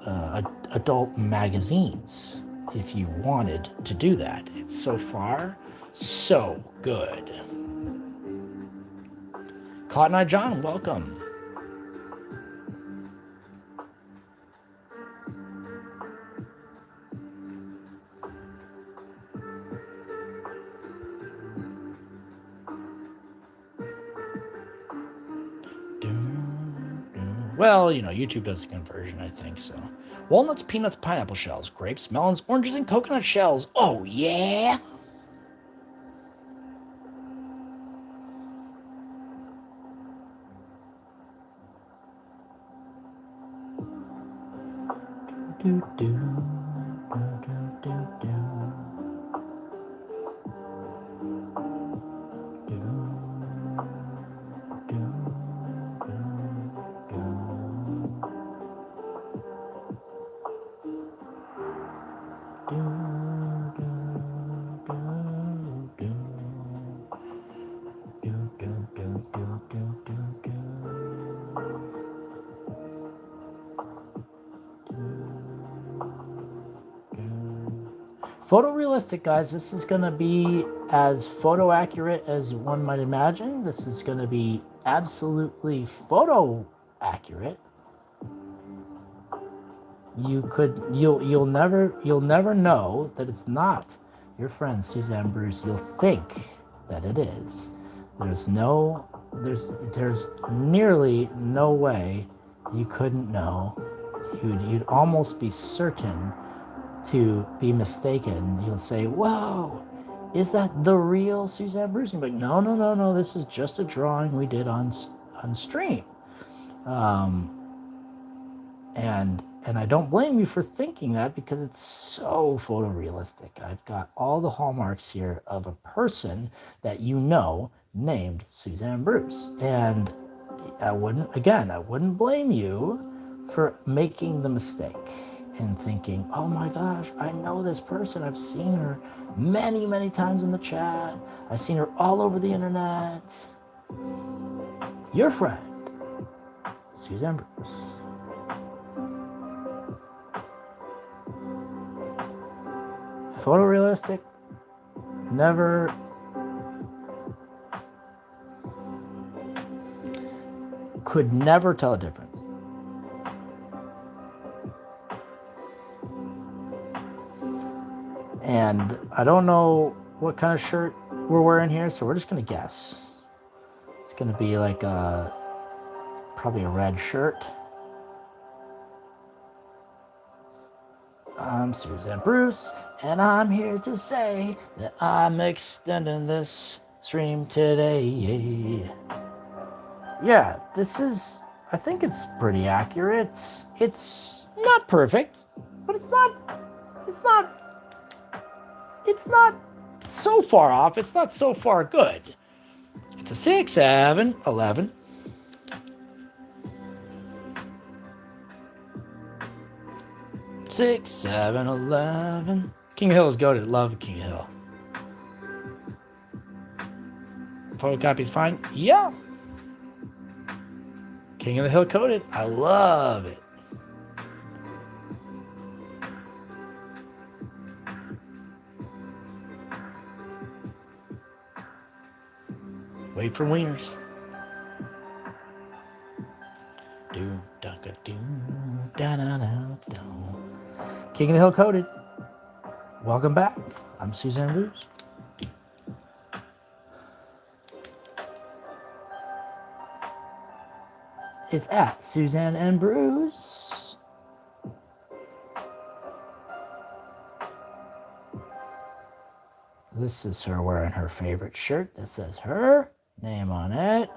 adult magazines if you wanted to do that. It's so far so good. Cotton Eye John, welcome. Well, YouTube does the conversion, I think so. Walnuts, peanuts, pineapple shells, grapes, melons, oranges, and coconut shells. Oh, yeah? Photorealistic, guys. This is going to be as photo accurate as one might imagine. This is going to be absolutely photo accurate. You'll never know that it's not your friend Suzanne Bruce. You'll think that it is. There's nearly no way you couldn't know. You'd almost be certain to be mistaken. You'll say, "Whoa, is that the real Suzanne Bruce?" And you're like, no, this is just a drawing we did on stream. And I don't blame you for thinking that, because it's so photorealistic. I've got all the hallmarks here of a person that named Suzanne Bruce. And I wouldn't blame you for making the mistake and thinking, "Oh my gosh, I know this person. I've seen her many, many times in the chat. I've seen her all over the internet." Your friend, Suzanne Bruce. Photorealistic, could never tell a difference. And I don't know what kind of shirt we're wearing here, so we're just gonna guess. It's gonna be like probably a red shirt. I'm Suzanne Bruce, and I'm here to say that I'm extending this stream today. Yeah, this is, I think it's pretty accurate. It's not perfect, but it's not so far off. It's not so far good. It's a 6, 7, 11. Six, 7, 11. King of Hill is goated. Love King of Hill. Photocopy's fine. Yeah. King of the Hill coated. I love it. Wait for wieners. Do da do da da da do. King of the Hill coated. Welcome back. I'm Suzanne Bruce. It's at Suzanne and Bruce. This is her wearing her favorite shirt that says her name on it.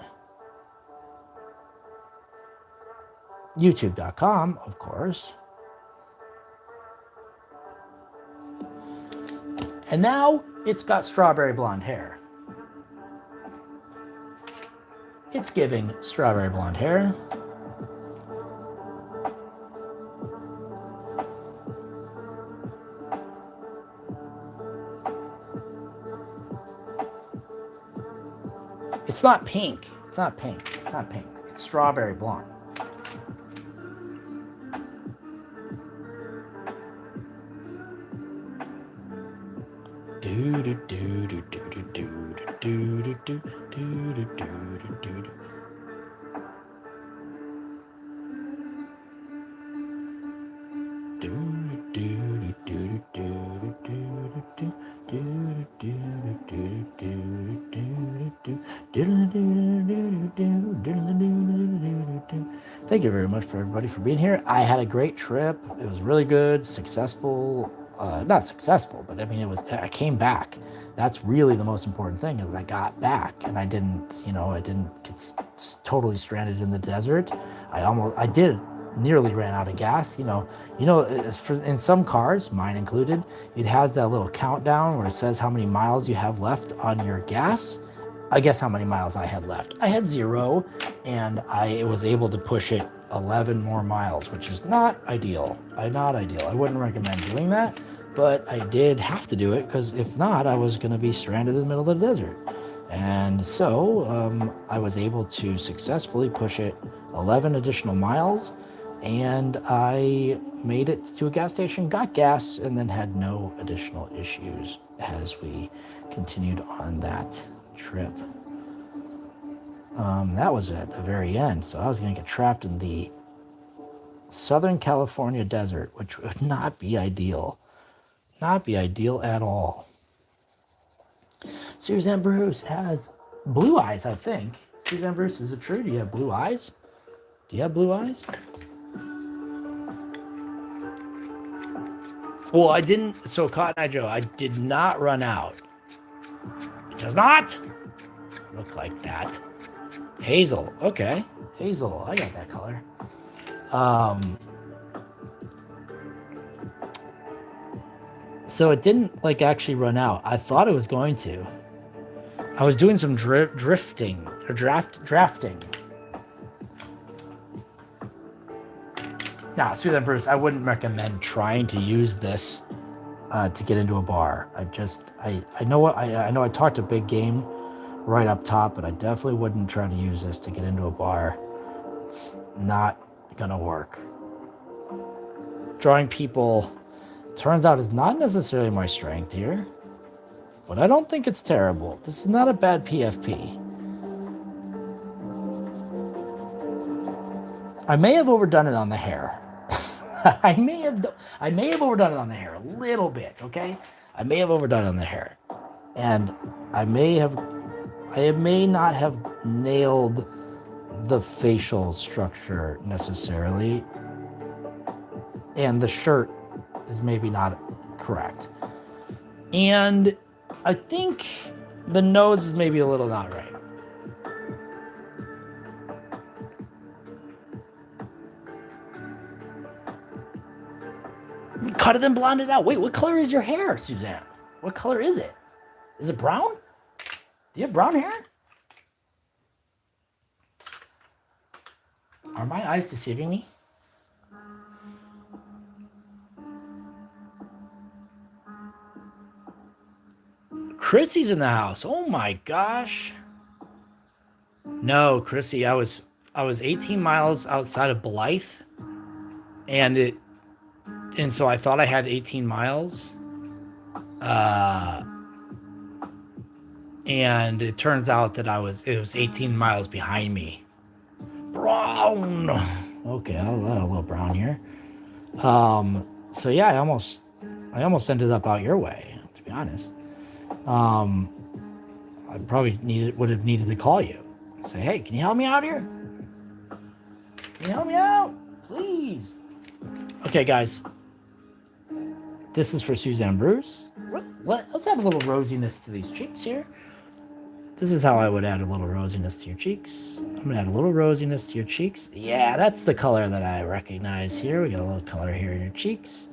YouTube.com, of course. And now it's got strawberry blonde hair. It's giving strawberry blonde hair. It's not pink. It's not pink. It's not pink. It's strawberry blonde. Do do do do do do do do do do do do do do. Thank you very much for everybody for being here. I had a great trip. It was really good, successful. Not successful, but I mean, I came back. That's really the most important thing, is I got back and I didn't get totally stranded in the desert. I did nearly ran out of gas. In some cars, mine included, it has that little countdown where it says how many miles you have left on your gas. I guess how many miles I had left. I had 0, and I was able to push it 11 more miles, which is not ideal. Not ideal. I wouldn't recommend doing that, but I did have to do it because if not, I was going to be stranded in the middle of the desert. And so I was able to successfully push it 11 additional miles, and I made it to a gas station, got gas, and then had no additional issues as we continued on that trip. That was at the very end, so I was going to get trapped in the Southern California desert, which would not be ideal. Not be ideal at all. Suzanne Bruce has blue eyes, I think. Suzanne Bruce, is it true? Do you have blue eyes? Do you have blue eyes? Well, I didn't. So, Cotton Eye Joe, I did not run out. It does not look like that. Hazel. Okay. Hazel. I got that color. So it didn't actually run out. I thought it was going to. I was doing some drifting or drafting. Now, Suzanne Bruce, I wouldn't recommend trying to use this to get into a bar. I know I talked a big game right up top, but I definitely wouldn't try to use this to get into a bar. It's not gonna work. Drawing people, turns out, is not necessarily my strength here, but I don't think it's terrible. This is not a bad PFP. I may have overdone it on the hair. I may have overdone it on the hair a little bit, okay? I may have overdone on the hair, and I may not have nailed the facial structure necessarily, and the shirt is maybe not correct, and I think the nose is maybe a little not right. Cut it and blonde it out. Wait, what color is your hair, Suzanne? What color is it? Is it brown? Do you have brown hair? Are my eyes deceiving me? Chrissy's in the house. Oh my gosh. No, Chrissy, I was 18 miles outside of Blythe, and so I thought I had 18 miles. And it turns out that it was 18 miles behind me. Brown. Okay, I'll add a little brown here. So yeah, I almost ended up out your way, to be honest. I probably would have needed to call you. Say, hey, can you help me out here? Can you help me out? Please. Okay, guys. This is for Suzanne Bruce. Let's add a little rosiness to these cheeks here. This is how I would add a little rosiness to your cheeks. I'm gonna add a little rosiness to your cheeks. Yeah, that's the color that I recognize here. We got a little color here in your cheeks.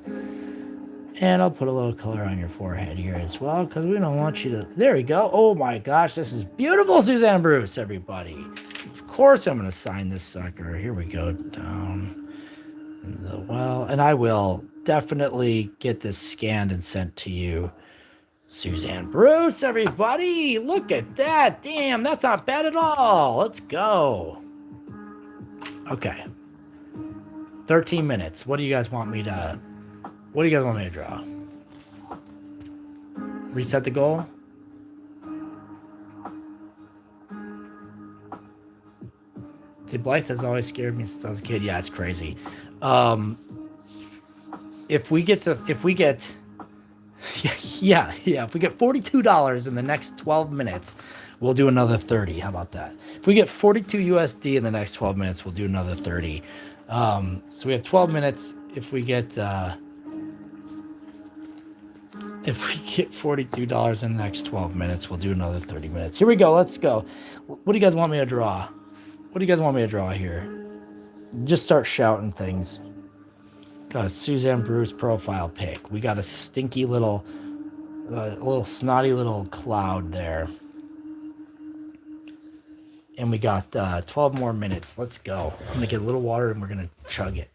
And I'll put a little color on your forehead here as well, because we don't want you to... There we go. Oh my gosh, this is beautiful, Suzanne Bruce, everybody. Of course I'm gonna sign this sucker. Here we go, down the well. And I will definitely get this scanned and sent to you. Suzanne Bruce, everybody. Look at that. Damn, that's not bad at all. Let's go. Okay. 13 minutes. What do you guys want me to draw? Reset the goal? See, Blythe has always scared me since I was a kid. Yeah, it's crazy. If we get if we get $42 in the next 12 minutes, we'll do another 30. How about that? If we get 42 USD in the next 12 minutes, we'll do another 30. So we have 12 minutes. If we get $42 in the next 12 minutes, we'll do another 30 minutes. Here we go. Let's go. What do you guys want me to draw? What do you guys want me to draw here? Just start shouting things. Got a Suzanne Bruce profile pic. We got a stinky little snotty little cloud there. And we got 12 more minutes. Let's go. I'm going to get a little water and we're going to chug it.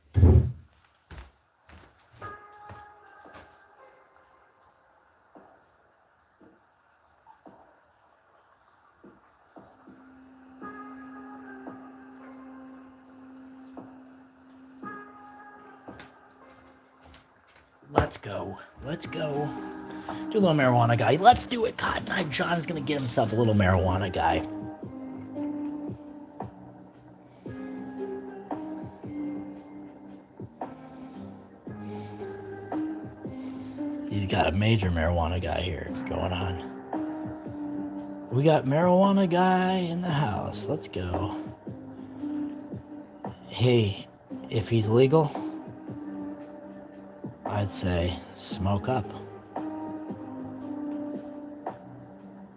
Let's go. Let's go. Do a little marijuana guy. Let's do it. Cotton Eye John is going to get himself a little marijuana guy. He's got a major marijuana guy here going on. We got marijuana guy in the house. Let's go. Hey, if he's legal, I'd say smoke up.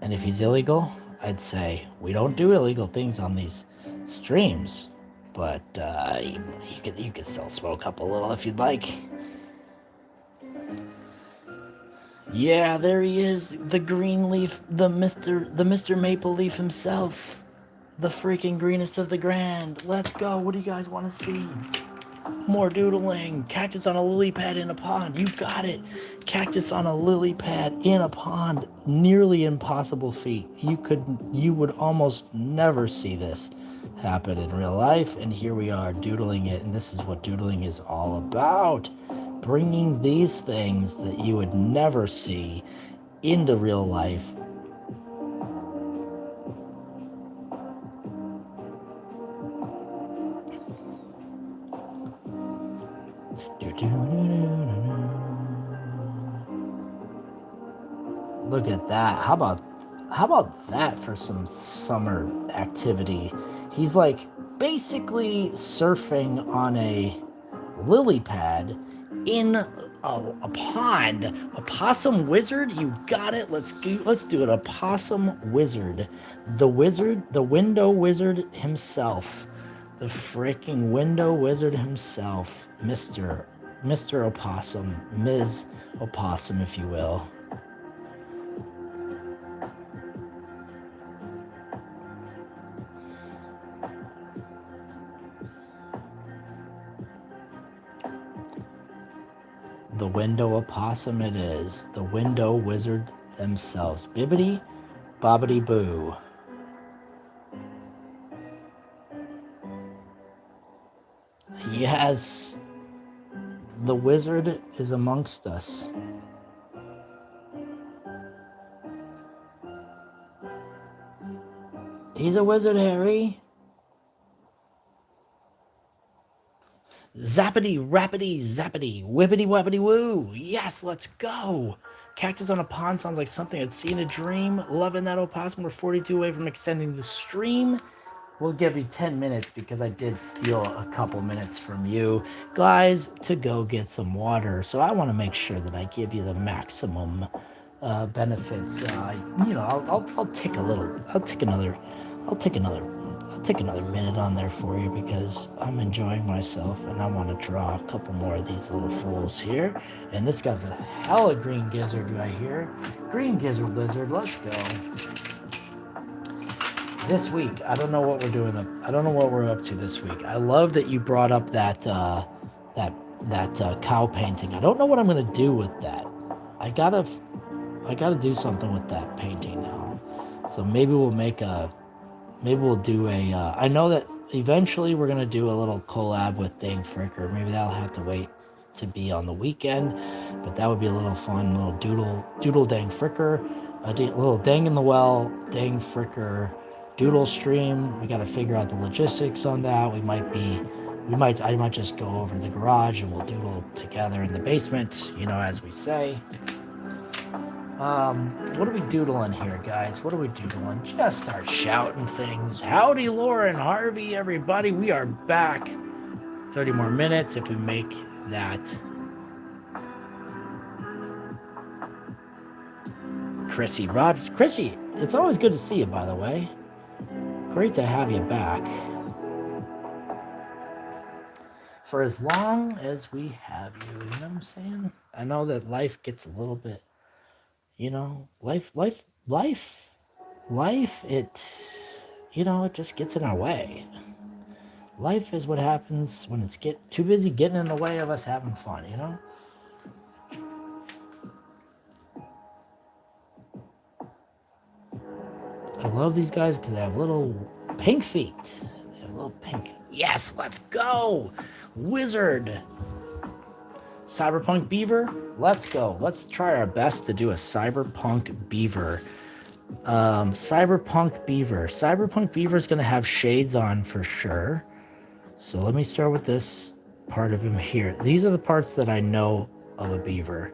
And if he's illegal, I'd say we don't do illegal things on these streams, but you could still smoke up a little if you'd like. Yeah, there he is, the green leaf, the Mr. Maple Leaf himself, the freaking greenest of the grand. Let's go. What do you guys want to see? More doodling. Cactus on a lily pad in a pond. You got it. Cactus on a lily pad in a pond. Nearly impossible feat. You would almost never see this happen in real life. And here we are doodling it. And this is what doodling is all about. Bringing these things that you would never see into real life. Look at that. How about that for some summer activity? He's like basically surfing on a lily pad in a pond. A possum wizard, you got it. Let's do it. A possum wizard, the window wizard himself, the freaking window wizard himself, Mr. Opossum, Ms. Opossum, if you will. The window opossum it is. The window wizard themselves. Bibbity bobbity boo. Yes. The wizard is amongst us. He's a wizard, Harry. Zappity, rappity, zappity, whippity, wappity, woo. Yes, let's go. Cactus on a pond sounds like something I'd see in a dream. Loving that opossum. We're 42 away from extending the stream. We'll give you 10 minutes because I did steal a couple minutes from you guys to go get some water. So I want to make sure that I give you the maximum benefits. I'll take a little. I'll take another minute on there for you because I'm enjoying myself and I want to draw a couple more of these little fools here. And this guy's a hella green gizzard right here. Green gizzard lizard, let's go. This week, I don't know what we're doing. I don't know what we're up to this week. I love that you brought up that cow painting. I don't know what I'm gonna do with that. I gotta do something with that painting now. So maybe we'll do a. I know that eventually we're gonna do a little collab with Dang Fricker. Maybe that'll have to wait to be on the weekend, but that would be a little fun, little doodle Dang Fricker, a little Dang in the Well, Dang Fricker doodle stream. We got to figure out the logistics on that. I might just go over to the garage and we'll doodle together in the basement, as we say. What are we doodling here, guys? What are we doodling? Just start shouting things. Howdy, Laura and Harvey, everybody. We are back. 30 more minutes if we make that. Chrissy, it's always good to see you, by the way. Great to have you back. For as long as we have you, you know what I'm saying? I know that life gets a little bit, life, it just gets in our way. Life is what happens when it's too busy getting in the way of us having fun, I love these guys because they have little pink feet. They have little pink. Yes, let's go. Wizard. Cyberpunk Beaver. Let's go. Let's try our best to do a Cyberpunk Beaver. Cyberpunk Beaver. Cyberpunk Beaver is going to have shades on for sure. So let me start with this part of him here. These are the parts that I know of a beaver.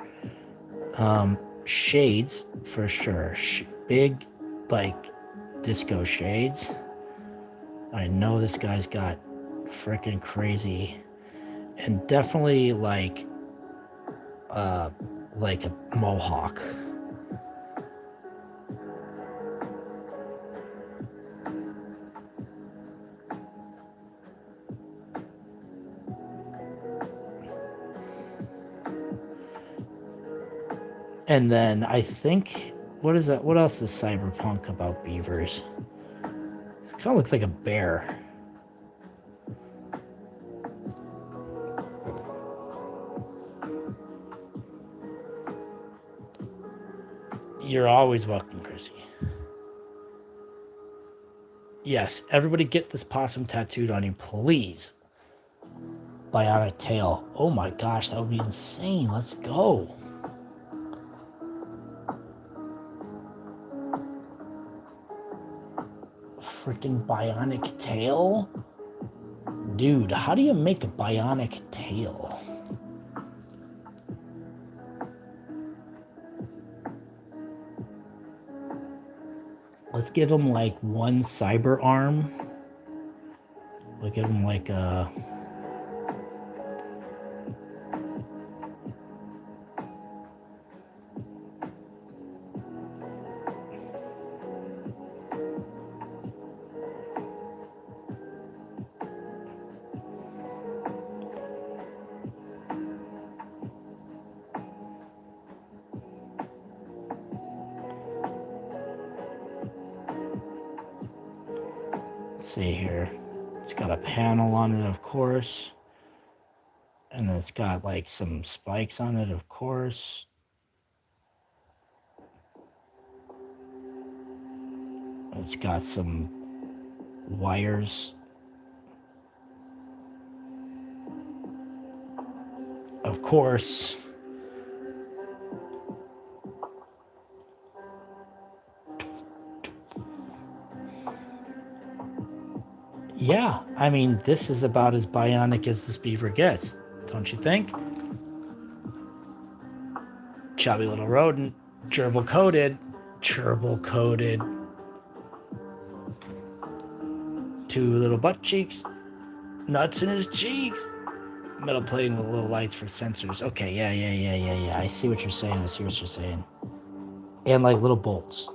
Shades for sure. Big, disco shades. I know this guy's got freaking crazy, and definitely like a mohawk. And then I think, what is that? What else is cyberpunk about beavers? It kind of looks like a bear. You're always welcome, Chrissy. Yes, everybody get this possum tattooed on you, please. Bionic tail. Oh my gosh, that would be insane. Let's go. Freaking bionic tail? Dude, how do you make a bionic tail? Let's give him like one cyber arm. We'll give him like a... Let's see here. It's got a panel on it, of course. And it's got like some spikes on it, of course. It's got some wires. Of course. Yeah, I mean, this is about as bionic as this beaver gets, don't you think? Chubby little rodent, gerbil coated. Two little butt cheeks, nuts in his cheeks, metal plating with little lights for sensors. Okay, yeah. I see what you're saying. And like little bolts.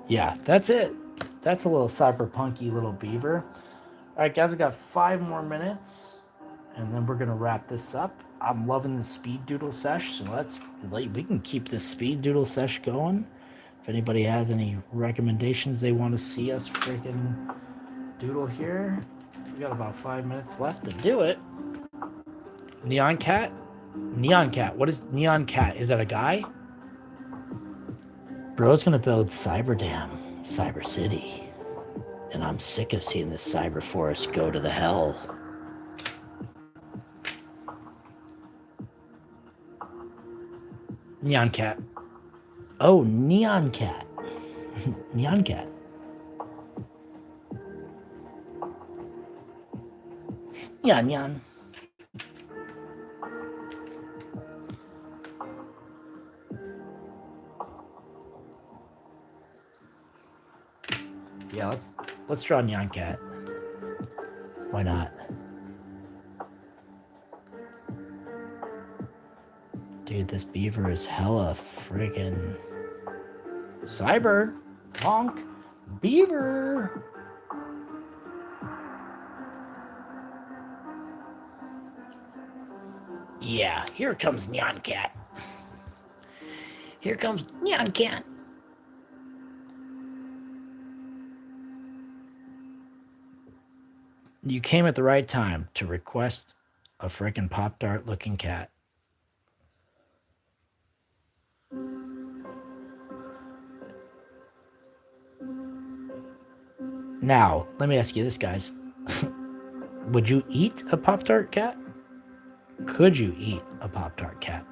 Yeah, that's it. That's a little cyberpunky little beaver. All right, guys, we got 5 more minutes, and then we're gonna wrap this up. I'm loving the speed doodle sesh, so we can keep this speed doodle sesh going. If anybody has any recommendations they want to see us freaking doodle here, we got about 5 minutes left to do it. Neon Cat? What is Neon Cat? Is that a guy? Bro's gonna build Cyber City. And I'm sick of seeing this cyber forest go to the hell. Neon Cat. Oh, Neon Cat. Neon Cat. Neon. Yeah, let's draw Neon Cat. Why not? Dude, this beaver is hella friggin' cyber honk beaver. Yeah, here comes Neon Cat. Here comes Neon Cat. You came at the right time to request a frickin' Pop-Tart looking cat. Now, let me ask you this, guys. Would you eat a Pop-Tart cat? Could you eat a Pop-Tart cat?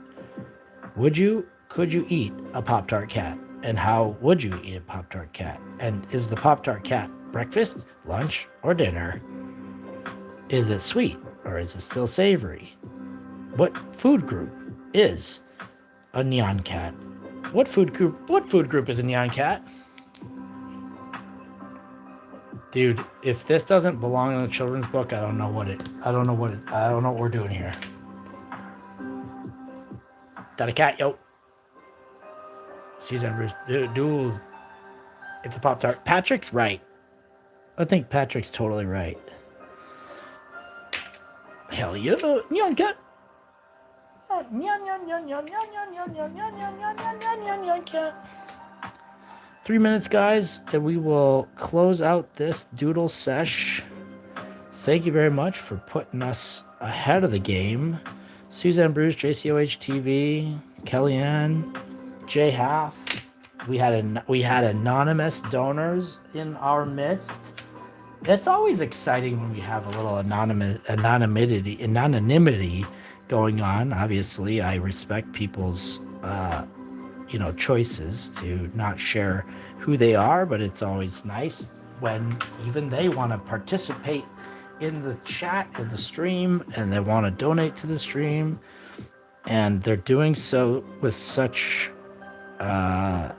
Could you eat a Pop-Tart cat? And how would you eat a Pop-Tart cat? And is the Pop-Tart cat breakfast, lunch, or dinner? Is it sweet or is it still savory? What food group is a Neon Cat? What food group is a Neon Cat? Dude, if this doesn't belong in a children's book, I don't know what we're doing here. That a cat, yo. Suzanne Bruce, duels. It's a Pop-Tart. Patrick's right. I think Patrick's totally right. Hell yeah, Neon Cat. Neon Cat. 3 minutes, guys, and we will close out this doodle sesh. Thank you very much for putting us ahead of the game. Suzanne Bruce, JCOH TV, Kellyanne, J Half. We had anonymous donors in our midst. It's always exciting when we have a little anonymity going on. Obviously, I respect people's choices to not share who they are, but it's always nice when even they want to participate in the chat of the stream and they want to donate to the stream, and they're doing so with such I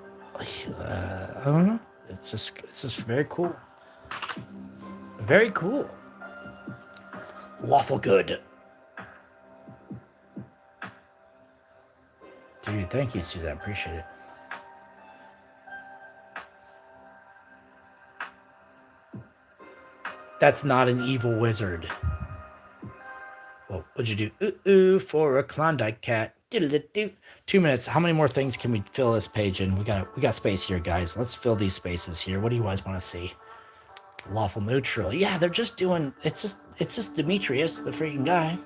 don't know. It's just very cool. Very cool. Lawful good. Dude, thank you, Suzanne. Appreciate it. That's not an evil wizard. Well, what'd you do? Ooh, for a Klondike cat. Diddle-doo. 2 minutes. How many more things can we fill this page in? We got space here, guys. Let's fill these spaces here. What do you guys want to see? Lawful neutral. Yeah, they're just doing. It's just Demetrius, the freaking guy.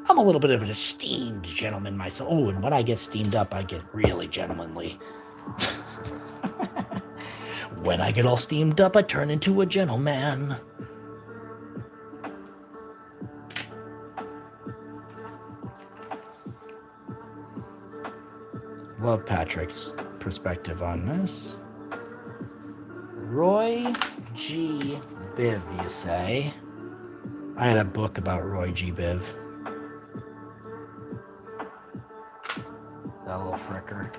I'm a little bit of an esteemed gentleman myself. Oh, and when I get steamed up, I get really gentlemanly. When I get all steamed up, I turn into a gentleman. Love Patrick's perspective on this. Roy G. Biv, you say? I had a book about Roy G. Biv. That little fricker.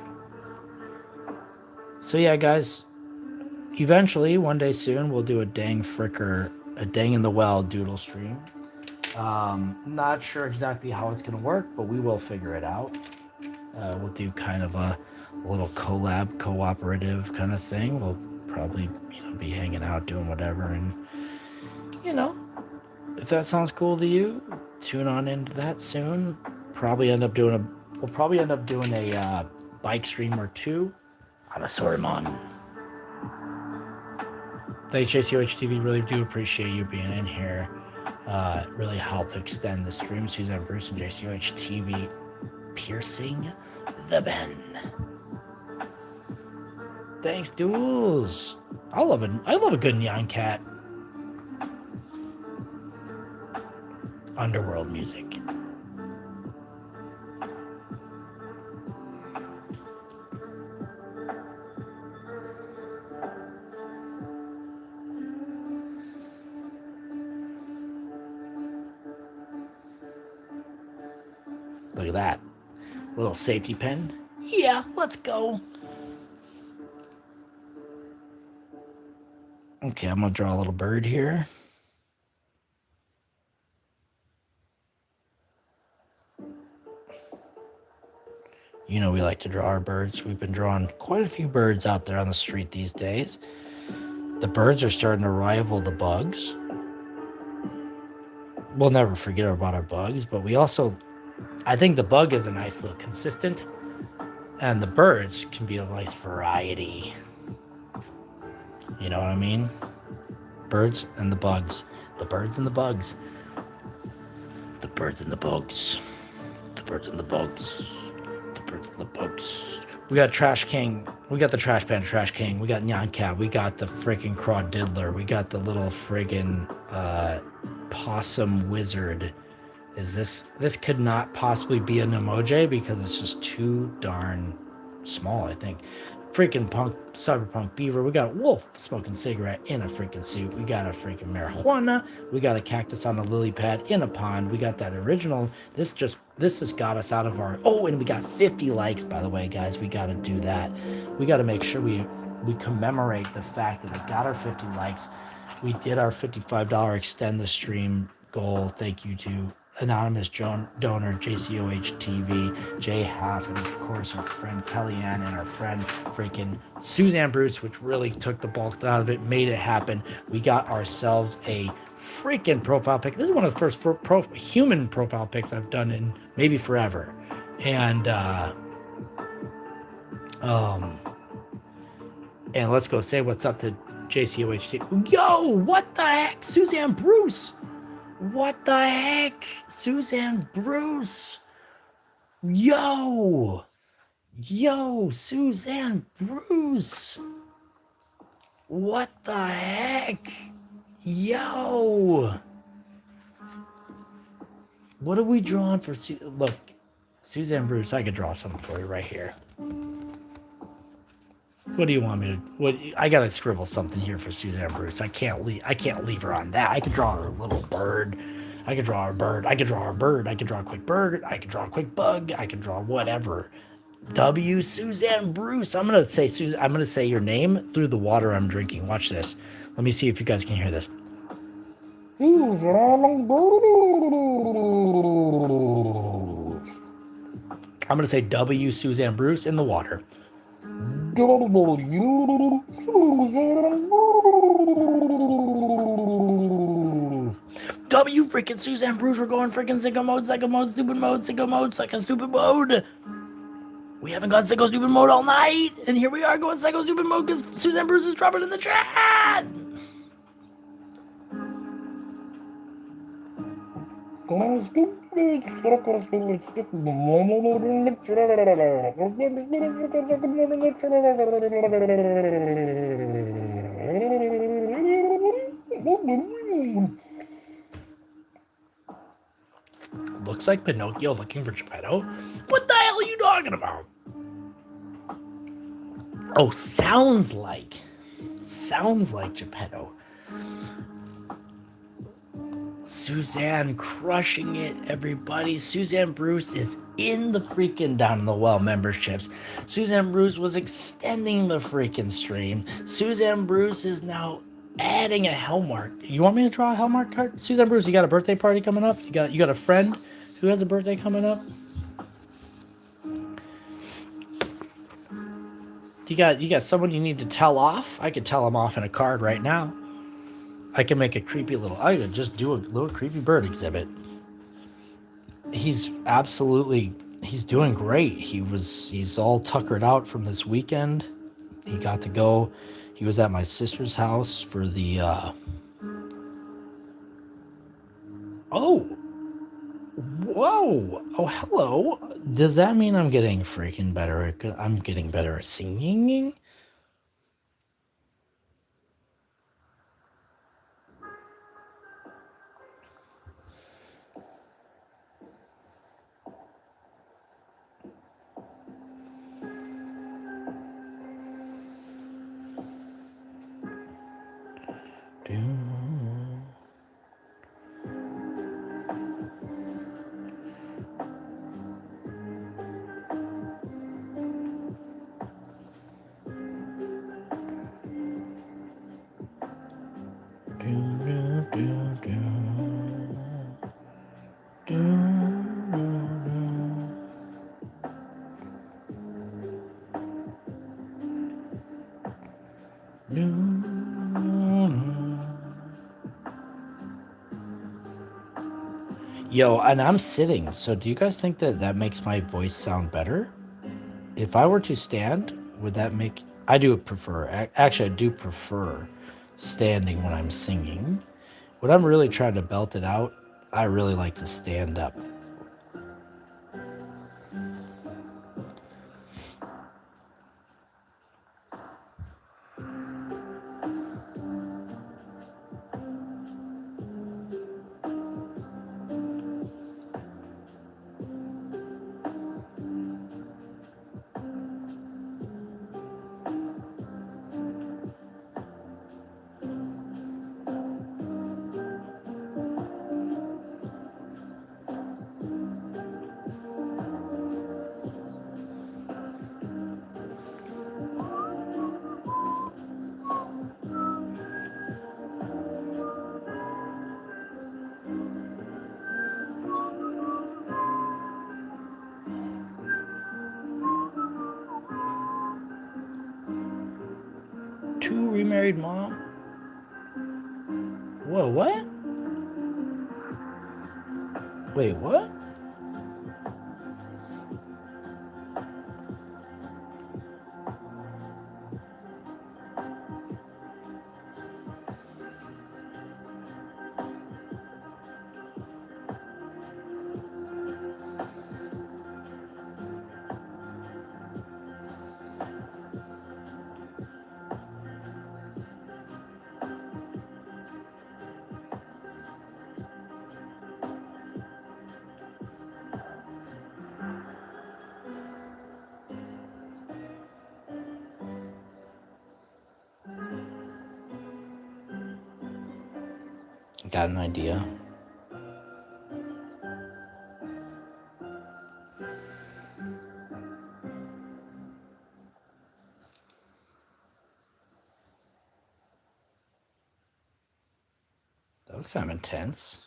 So yeah, guys, eventually, one day soon, we'll do a dang in the well doodle stream. Not sure exactly how it's going to work, but we will figure it out. We'll do kind of a little collab, cooperative kind of thing. We'll probably, be hanging out, doing whatever, and, if that sounds cool to you, tune on into that soon. We'll probably end up doing a bike stream or two. I'm a Sormon. Thanks, JCOH TV. Really do appreciate you being in here. It really helped extend the stream. Suzanne Bruce and JCOH TV piercing the Ben. Thanks, Duels. I love a good neon cat. Underworld music. Look at that. Little safety pin. Yeah, let's go. Okay, I'm going to draw a little bird here. We like to draw our birds. We've been drawing quite a few birds out there on the street these days. The birds are starting to rival the bugs. We'll never forget about our bugs, but I think the bug is a nice little consistent, and the birds can be a nice variety. You know what I mean? Birds and the bugs. The birds and the bugs. The birds and the bugs. The birds and the bugs. The birds and the bugs. We got Trash King. We got the Trash Pan Trash King. We got Nyan Cat. We got the freaking Craw Diddler. We got the little friggin' Possum Wizard. This could not possibly be an emoji because it's just too darn small, I think. Freaking cyberpunk beaver. We got a wolf smoking cigarette in a freaking suit. We got a freaking marijuana. We got a cactus on a lily pad in a pond. We got that original. This has got us out of our. Oh, and we got 50 likes, by the way, guys. We got to do that. We got to make sure we commemorate the fact that we got our 50 likes. We did our $55 extend the stream goal. Thank you to anonymous donor JCOH TV, Jay Half, and of course our friend Kellyanne and our friend freaking Suzanne Bruce, which really took the bulk out of it, made it happen. We got ourselves a freaking profile pic. This is one of the first human profile pics I've done in maybe forever. And let's go say what's up to JCOH TV. Yo, what the heck, Suzanne Bruce? What the heck? Suzanne Bruce. Yo, Suzanne Bruce. What the heck? Yo. What are we drawing for? Look, Suzanne Bruce, I could draw something for you right here. What do you want me to? What I gotta scribble something here for Suzanne Bruce. I can't leave her on that. I could draw her a little bird. I could draw a bird. I could draw a bird. I could draw a quick bird. I could draw a quick bug. I could draw whatever. W Suzanne Bruce. I'm gonna say I'm gonna say your name through the water I'm drinking. Watch this. Let me see if you guys can hear this. I'm gonna say W Suzanne Bruce in the water. W freaking Suzanne Bruce. We're going freaking sicko mode, stupid mode, sicko mode, second stupid mode. We haven't gone sicko stupid mode all night, and here we are going sicko stupid mode because Suzanne Bruce is dropping in the chat. Looks like Pinocchio looking for Geppetto. What the hell are you talking about? Oh, sounds like Geppetto. Suzanne crushing it, everybody. Suzanne Bruce is in the freaking Down in the Well memberships. Suzanne Bruce was extending the freaking stream. Suzanne Bruce is now adding a Hellmark. You want me to draw a Hellmark card? Suzanne Bruce, you got a birthday party coming up? You got a friend who has a birthday coming up? You got someone you need to tell off? I could tell him off in a card right now. I can make a creepy little, I could just do a little creepy bird exhibit. He's doing great. He's all tuckered out from this weekend. He got to go, he was at my sister's house for the, oh, whoa, oh, hello. Does that mean I'm getting freaking better at singing? Yo, and I'm sitting, so do you guys think that makes my voice sound better? If I were to stand, would that make... I do prefer standing when I'm singing. When I'm really trying to belt it out, I really like to stand up. Two remarried mom? Whoa, what? Wait, what? Got an idea. That was kind of intense.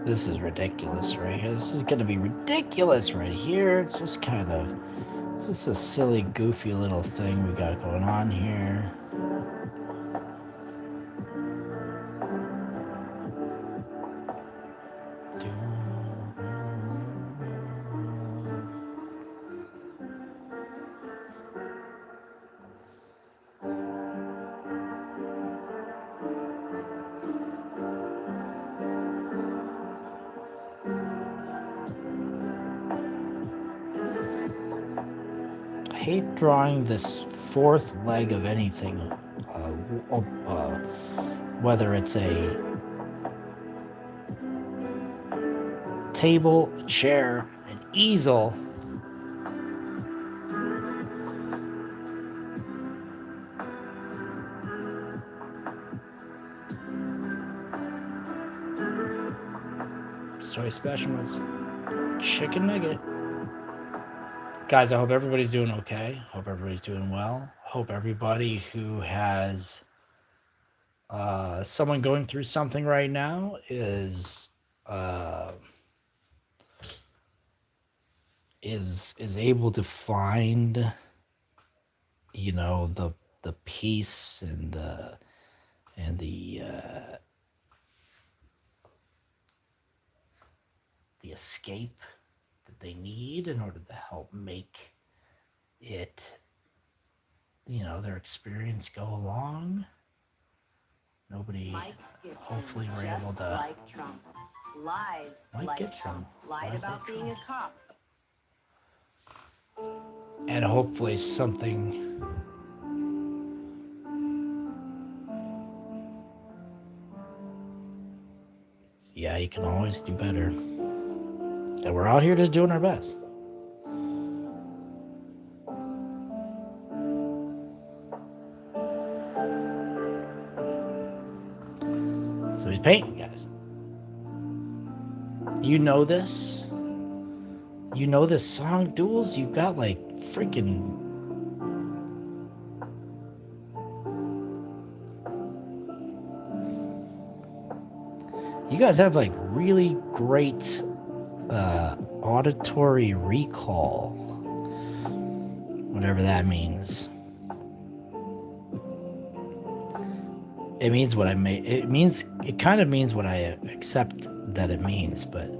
This is ridiculous right here. This is gonna be ridiculous right here. It's just kind of, it's just a silly, goofy little thing we got going on here. I hate drawing this fourth leg of anything, whether it's a table, a chair, an easel. Soy specials, chicken nugget. Guys, I hope everybody's doing okay. Hope everybody's doing well. Hope everybody who has someone going through something right now is able to find, you know, the peace and the escape that they need in order to help make it, you know, their experience go along. Nobody, hopefully we're able to, like Trump. Lies Mike like Gibson Trump. Lied lies about like being Trump. a cop. And hopefully something, yeah, you can always do better. And we're out here just doing our best. So he's painting, guys. You know this? You know this song, Duels? You got like freaking... You guys have like really great auditory recall. Whatever that means. It means what I may... It kind of means what I accept that it means, but...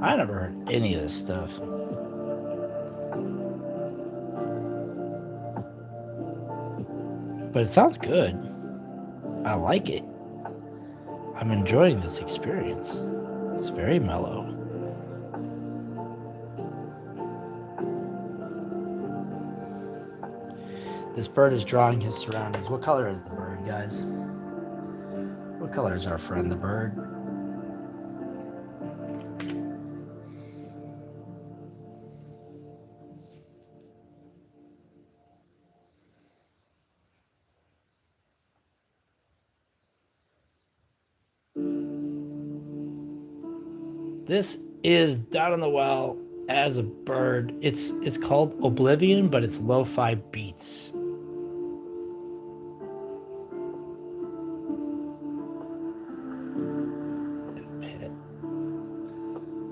I never heard any of this stuff. But it sounds good. I like it. I'm enjoying this experience. It's very mellow. This bird is drawing his surroundings. What color is the bird, guys? What color is our friend the bird? This is Down in the Well as a bird. It's called Oblivion, but it's lo-fi beats.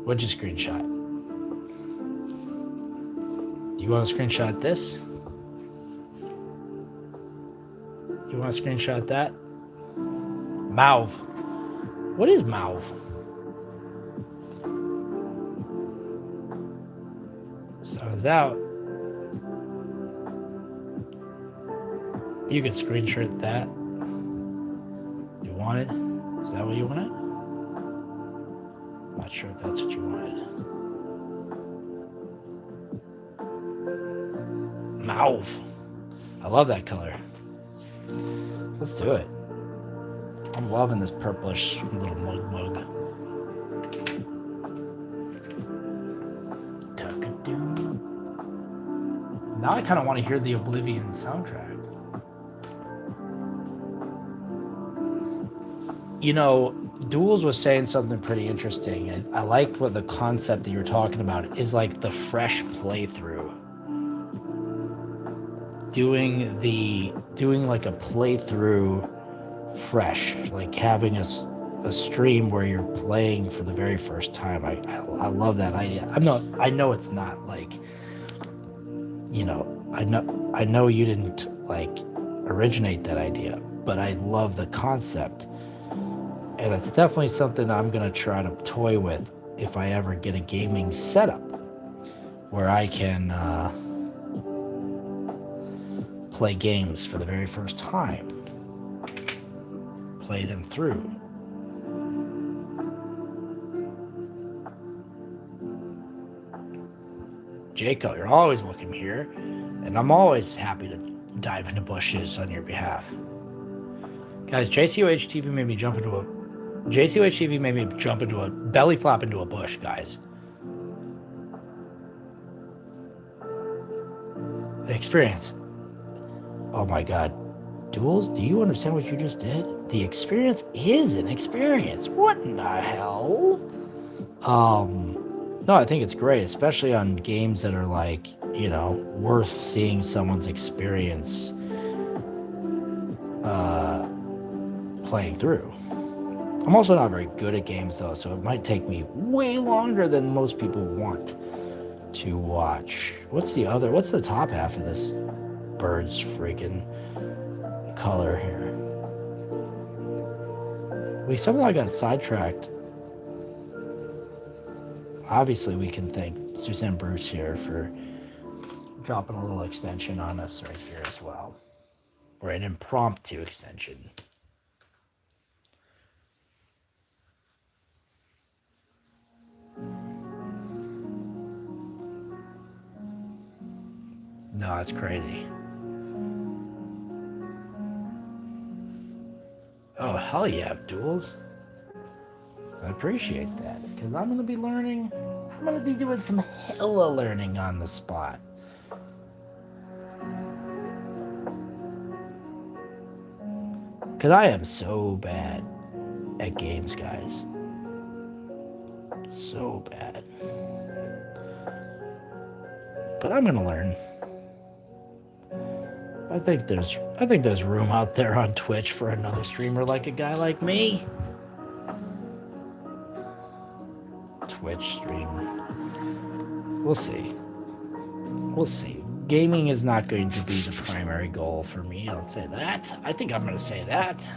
What'd you screenshot? Do you want to screenshot this? You want to screenshot that? Mauve. What is Mauve? Sun is out. You can screenshot that. You want it? Is that what you wanted? I'm not sure if that's what you wanted. Mauve. I love that color. Let's do it. I'm loving this purplish little mug. Now I kind of want to hear the Oblivion soundtrack. You know, Duels was saying something pretty interesting. I like what the concept that you're talking about is like the fresh playthrough. Doing like a playthrough fresh, like having a stream where you're playing for the very first time. I love that idea. I know it's not like, you know, I know you didn't like originate that idea, but I love the concept. And it's definitely something I'm going to try to toy with if I ever get a gaming setup where I can play games for the very first time. Play them through. Jacob, you're always welcome here, and I'm always happy to dive into bushes on your behalf. Guys, JCOH TV made me jump into a belly flop into a bush, guys. The experience. Oh my god. Duels, do you understand what you just did? The experience is an experience. What in the hell? No, I think it's great, especially on games that are like, you know, worth seeing someone's experience playing through. I'm also not very good at games though, so it might take me way longer than most people want to watch. What's the top half of this bird's freaking color here? We somehow got sidetracked. Obviously, we can thank Suzanne Bruce here for dropping a little extension on us right here as well. Or an impromptu extension. No, that's crazy. Oh, hell yeah, Duels. I appreciate that, because I'm going to be learning. I'm going to be doing some hella learning on the spot. Because I am so bad at games, guys. So bad. But I'm going to learn. I think there's room out there on Twitch for another streamer like a guy like me. Twitch streamer. We'll see. We'll see. Gaming is not going to be the primary goal for me. I'll say that. I think I'm going to say that.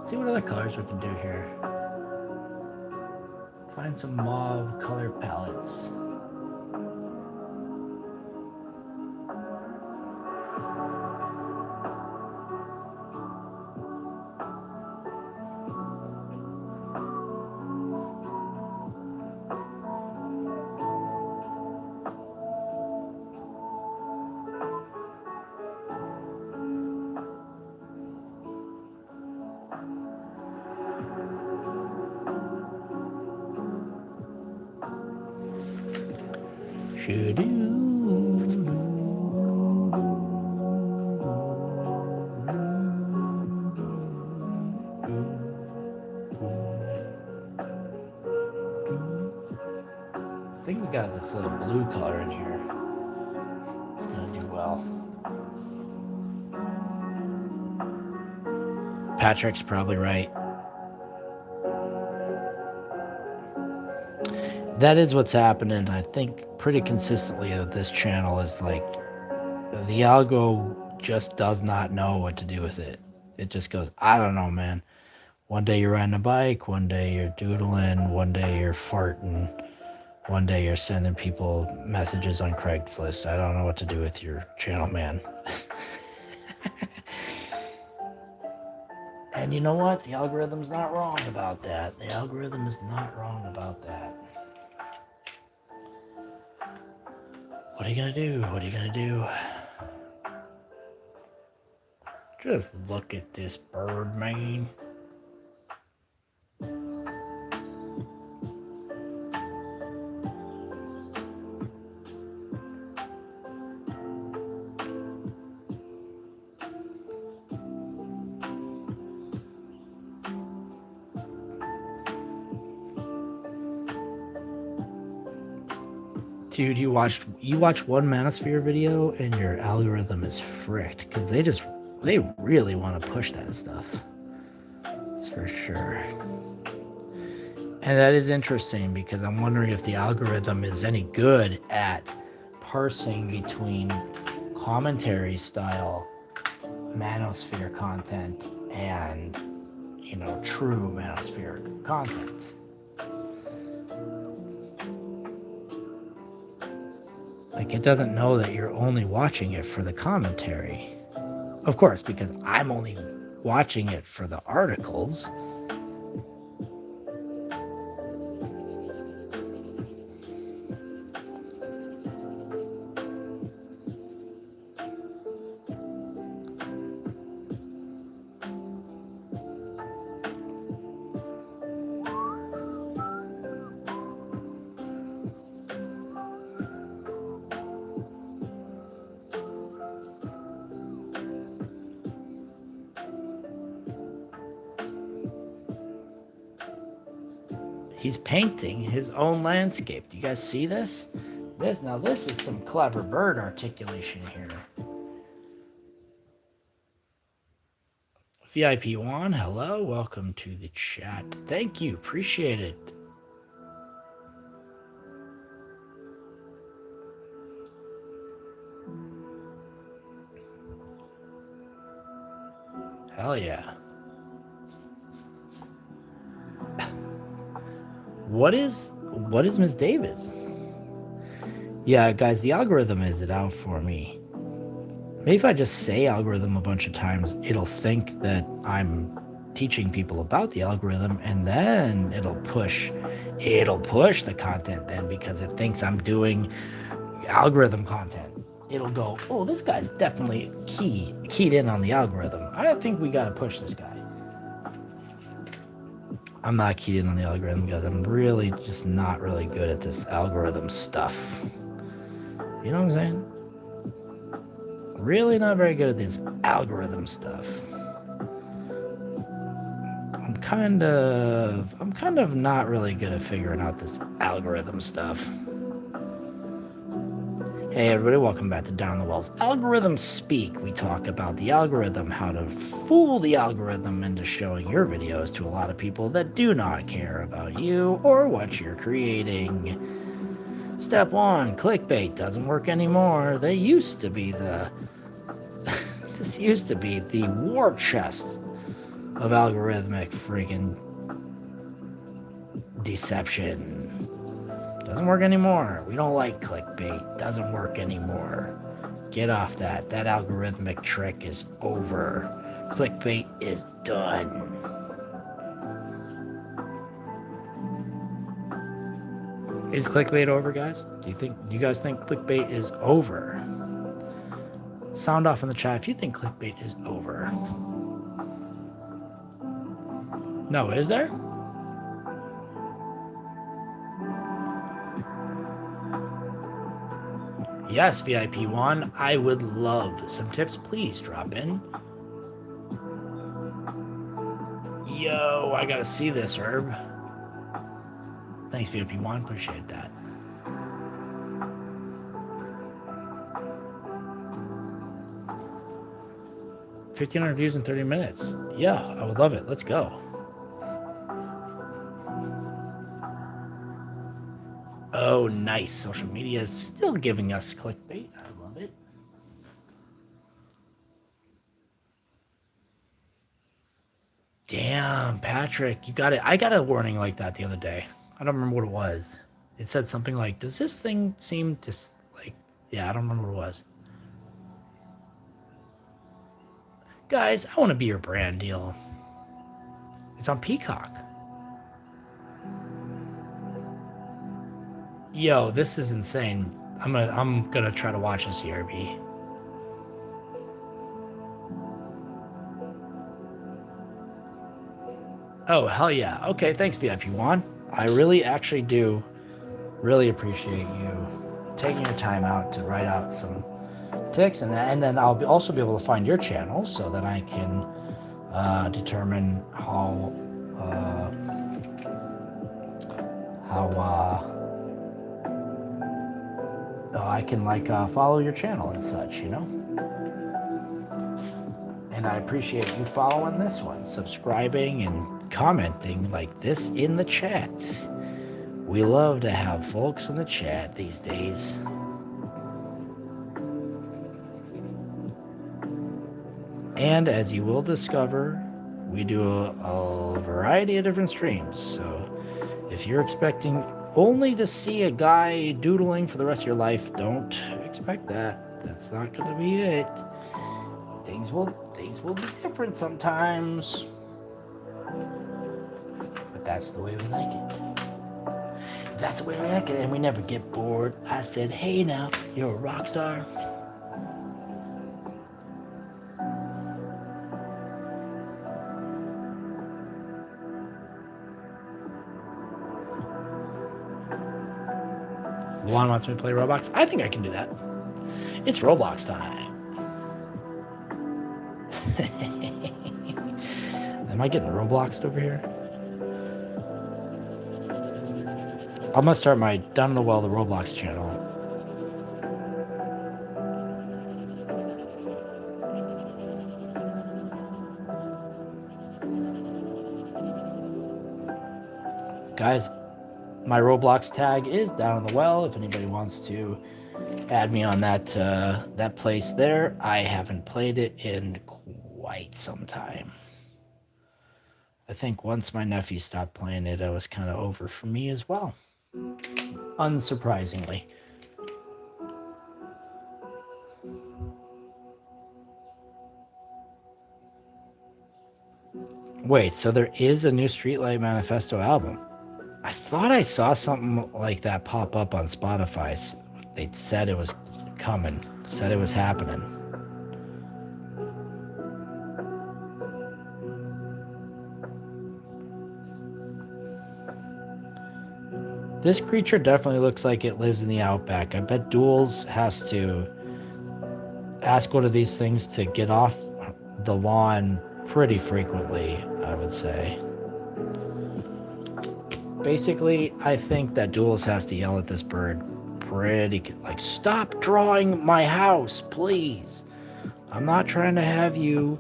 See what other colors we can do here. Find some mauve color palettes. I think we got this little blue color in here. It's gonna do well. Patrick's probably right. That is what's happening, I think, pretty consistently with this channel is like the algo just does not know what to do with it. It just goes, I don't know, man. One day you're riding a bike, one day you're doodling, one day you're farting, one day you're sending people messages on Craigslist. I don't know what to do with your channel, man. And you know what? The algorithm's not wrong about that. The algorithm is not wrong about that. What are you gonna do? What are you gonna do? Just look at this bird, man. Dude, you watch one Manosphere video and your algorithm is fricked because they really want to push that stuff. That's for sure. And that is interesting because I'm wondering if the algorithm is any good at parsing between commentary style Manosphere content and, you know, true Manosphere content. Like, it doesn't know that you're only watching it for the commentary. Of course, because I'm only watching it for the articles. He's painting his own landscape. Do you guys see this? This is some clever bird articulation here. VIP1, hello, welcome to the chat. Thank you, appreciate it. Hell yeah. What is Miss Davis? Yeah, guys, the algorithm is it out for me. Maybe if I just say algorithm a bunch of times, it'll think that I'm teaching people about the algorithm, and then it'll push the content then because it thinks I'm doing algorithm content. It'll go, oh, this guy's definitely keyed in on the algorithm. I think we gotta push this guy. I'm not keyed in on the algorithm, guys. I'm really just not really good at this algorithm stuff. You know what I'm saying? Really not very good at this algorithm stuff. I'm kind of not really good at figuring out this algorithm stuff. Hey everybody, welcome back to Down the Walls. Algorithms Speak. We talk about the algorithm, how to fool the algorithm into showing your videos to a lot of people that do not care about you or what you're creating. Step 1, clickbait doesn't work anymore. They used to be the this used to be the war chest of algorithmic freaking deception. Doesn't work anymore. We don't like clickbait. Doesn't work anymore. Get off that. That algorithmic trick is over. Clickbait is done. Is clickbait over, guys? Do you guys think clickbait is over? Sound off in the chat if you think clickbait is over. No, is there? Yes, VIP1, I would love some tips. Please drop in. Yo, I gotta see this, Herb. Thanks, VIP1. Appreciate that. $1,500 views in 30 minutes. Yeah, I would love it. Let's go. Oh, nice. Social media is still giving us clickbait. I love it. Damn, Patrick, you got it. I got a warning like that the other day. I don't remember what it was. It said something like, does this thing seem to, like, yeah, I don't remember what it was. Guys, I want to be your brand deal. It's on Peacock. Yo, this is insane. I'm gonna try to watch this CRB. Oh, hell yeah. Okay, thanks, VIP Juan. I really actually do really appreciate you taking your time out to write out some ticks, and then I'll also be able to find your channel so that I can determine how I can follow your channel and such, you know. And I appreciate you following this one, subscribing and commenting like this in the chat. We love to have folks in the chat these days. And as you will discover, we do a variety of different streams. So if you're expecting only to see a guy doodling for the rest of your life, don't expect that. That's not going to be it. Things will be different sometimes. But that's the way we like it. That's the way we like it, and we never get bored. I said, hey now, you're a rock star. Juan wants me to play Roblox. I think I can do that. It's Roblox time. Am I getting Robloxed over here? I'm gonna start my Down in the Well, the Roblox channel. Guys, my Roblox tag is Down in the Well. If anybody wants to add me on that place there, I haven't played it in quite some time. I think once my nephew stopped playing it, it was kind of over for me as well. Unsurprisingly. Wait, so there is a new Streetlight Manifesto album? I thought I saw something like that pop up on Spotify. They said it was coming, said it was happening. This creature definitely looks like it lives in the outback. I bet Duels has to ask one of these things to get off the lawn pretty frequently, I would say. Basically, I think that Duels has to yell at this bird pretty, like, stop drawing my house, please. I'm not trying to have you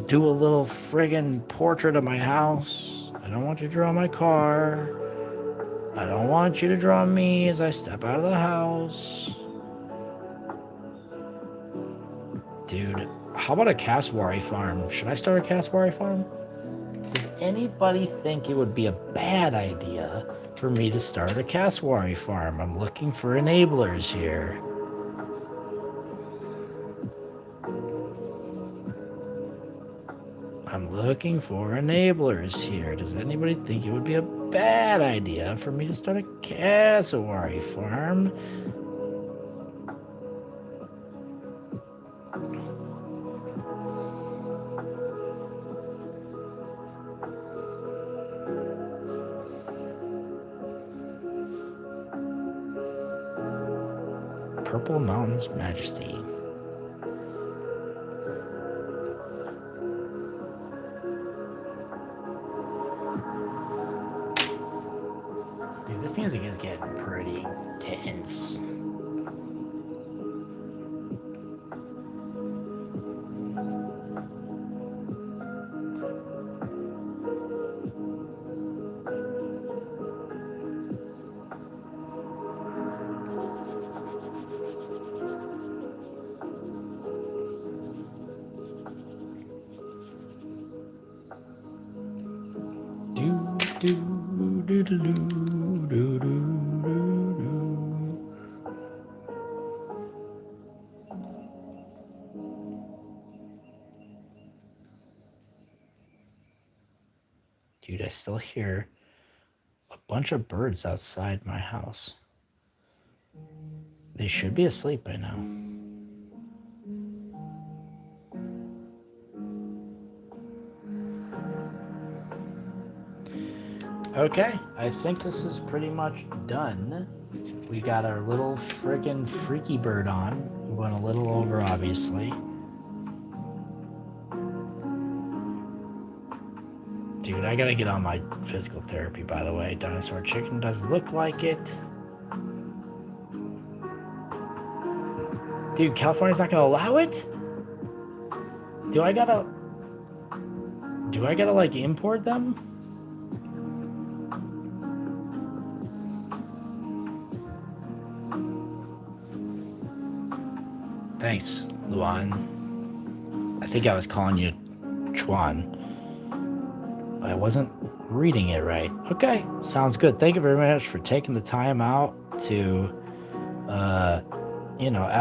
do a little friggin' portrait of my house. I don't want you to draw my car. I don't want you to draw me as I step out of the house. Dude, how about a cassowary farm? Should I start a cassowary farm? Does anybody think it would be a bad idea for me to start a cassowary farm? I'm looking for enablers here. I'm looking for enablers here. Does anybody think it would be a bad idea for me to start a cassowary farm? Purple Mountain's Majesty. Dude, this music is getting pretty tense. Dude, I still hear a bunch of birds outside my house. They should be asleep by now. Okay, I think this is pretty much done. We got our little friggin' freaky bird on. We went a little over, obviously. Dude, I gotta get on my physical therapy, by the way. Dinosaur chicken does look like it. Dude, California's not gonna allow it? Do I gotta like import them? Thanks, Luan. I think I was calling you Chuan. I wasn't reading it right. Okay, sounds good. Thank you very much for taking the time out to, add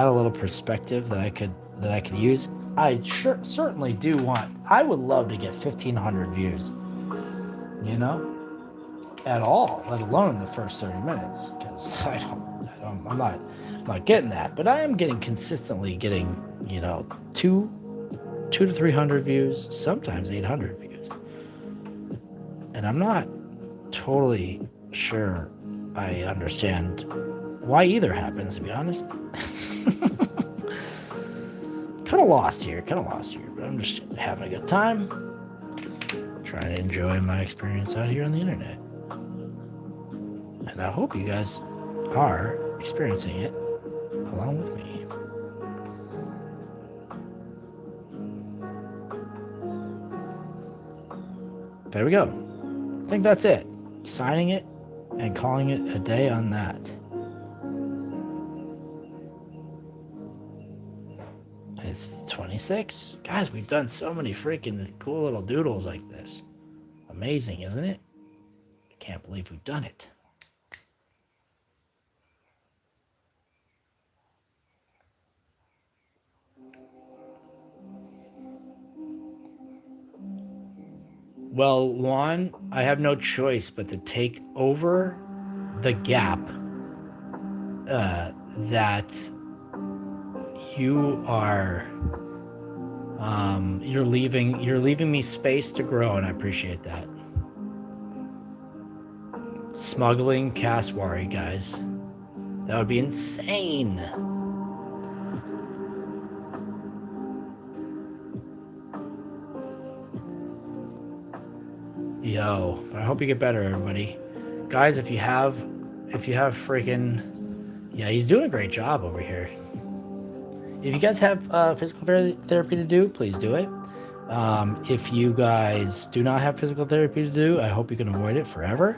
a little perspective that I could use. I certainly do want. I would love to get 1,500 views. At all, let alone in the first 30 minutes, because I'm not getting that. But I am consistently getting, 200 to 300 views, sometimes 800 views. And I'm not totally sure I understand why either happens, to be honest. Kind of lost here, but I'm just having a good time. Trying to enjoy my experience out here on the internet. And I hope you guys are experiencing it along with me. There we go. I think that's it. Signing it and calling it a day on that. It's 26. Guys, we've done so many freaking cool little doodles like this. Amazing, isn't it? I can't believe we've done it. Well, Luan, I have no choice but to take over the gap that you are you're leaving me space to grow, and I appreciate that. Smuggling Cassowary, guys. That would be insane. Yo, I hope you get better, everybody. Guys, if you have freaking... Yeah, he's doing a great job over here. If you guys have physical therapy to do, please do it. If you guys do not have physical therapy to do, I hope you can avoid it forever.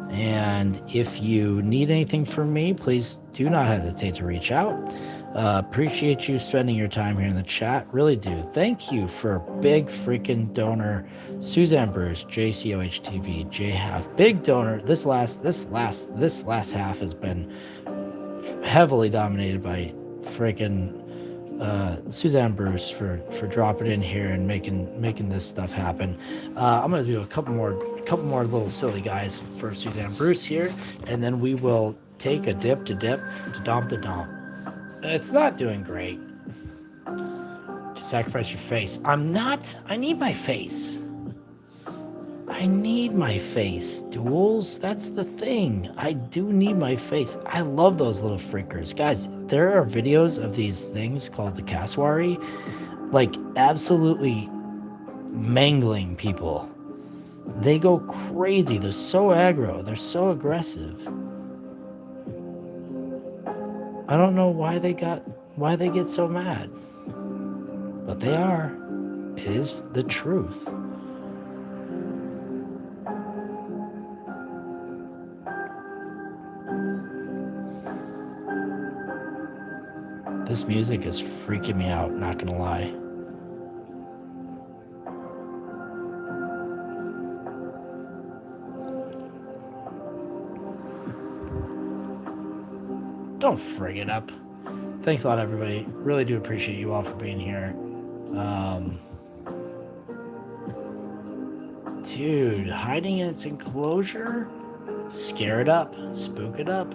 And if you need anything from me, please do not hesitate to reach out. Appreciate you spending your time here in the chat. Really do. Thank you for big freaking donor Suzanne Bruce, JCOHTV, JHalf. Big donor. This last half has been heavily dominated by freaking Suzanne Bruce for dropping in here and making this stuff happen. I'm gonna do a couple more little silly guys for Suzanne Bruce here, and then we will take a dip to domp to domp. It's not doing great. To sacrifice your face. I'm not. I need my face. I need my face, duels. That's the thing. I do need my face. I love those little freakers. Guys, there are videos of these things called the cassowary, like absolutely mangling people. They go crazy. They're so aggro. They're so aggressive. I don't know why they get so mad. But they are. It is the truth. This music is freaking me out, not gonna lie. Don't frig it up. Thanks a lot, everybody. Really do appreciate you all for being here. Dude, hiding in its enclosure? Scare it up. Spook it up.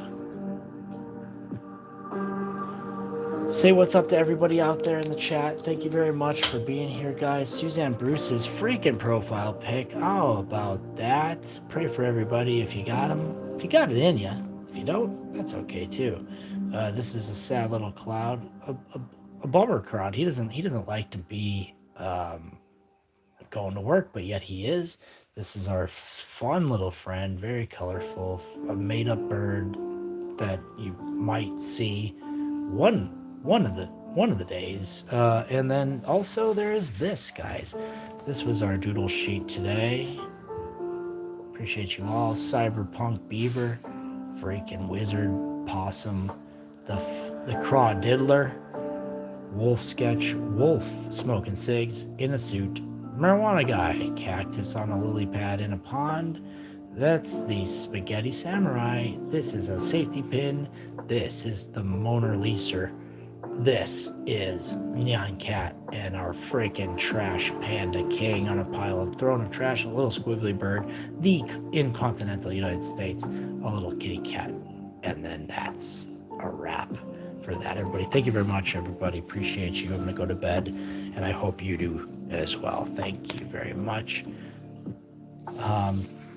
Say what's up to everybody out there in the chat. Thank you very much for being here, guys. Suzanne Bruce's freaking profile pic. How about that? Pray for everybody if you got them. If you got it in you. If you don't, that's okay too. This is a sad little cloud, a bummer crowd. He doesn't like to be going to work, but yet he is. This is our fun little friend, very colorful, a made-up bird that you might see one of the days. And then also there is this, guys. This was our doodle sheet today. Appreciate you all. Cyberpunk Beaver, freaking wizard, possum, the craw diddler, wolf sketch, wolf smoking cigs in a suit, marijuana guy, cactus on a lily pad in a pond. That's the spaghetti samurai. This is a safety pin. This is the Mona Lisa. This is Neon Cat and our freaking trash panda king on a pile of throne of trash, a little squiggly bird, the Incontinental US, a little kitty cat. And then that's a wrap for that, everybody. Thank you very much, everybody. Appreciate you. I'm going to go to bed, and I hope you do as well. Thank you very much.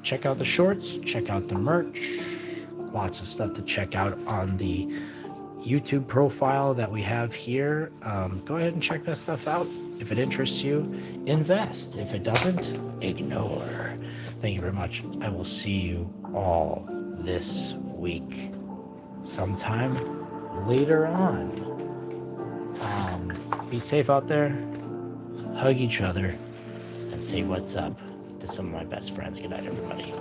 Check out the shorts. Check out the merch. Lots of stuff to check out on the YouTube profile that we have here. Go ahead and check that stuff out. If it interests you, invest. If it doesn't, ignore. Thank you very much. I will see you all this week sometime later on. Be safe out there. Hug each other and say what's up to some of my best friends. Good night, everybody.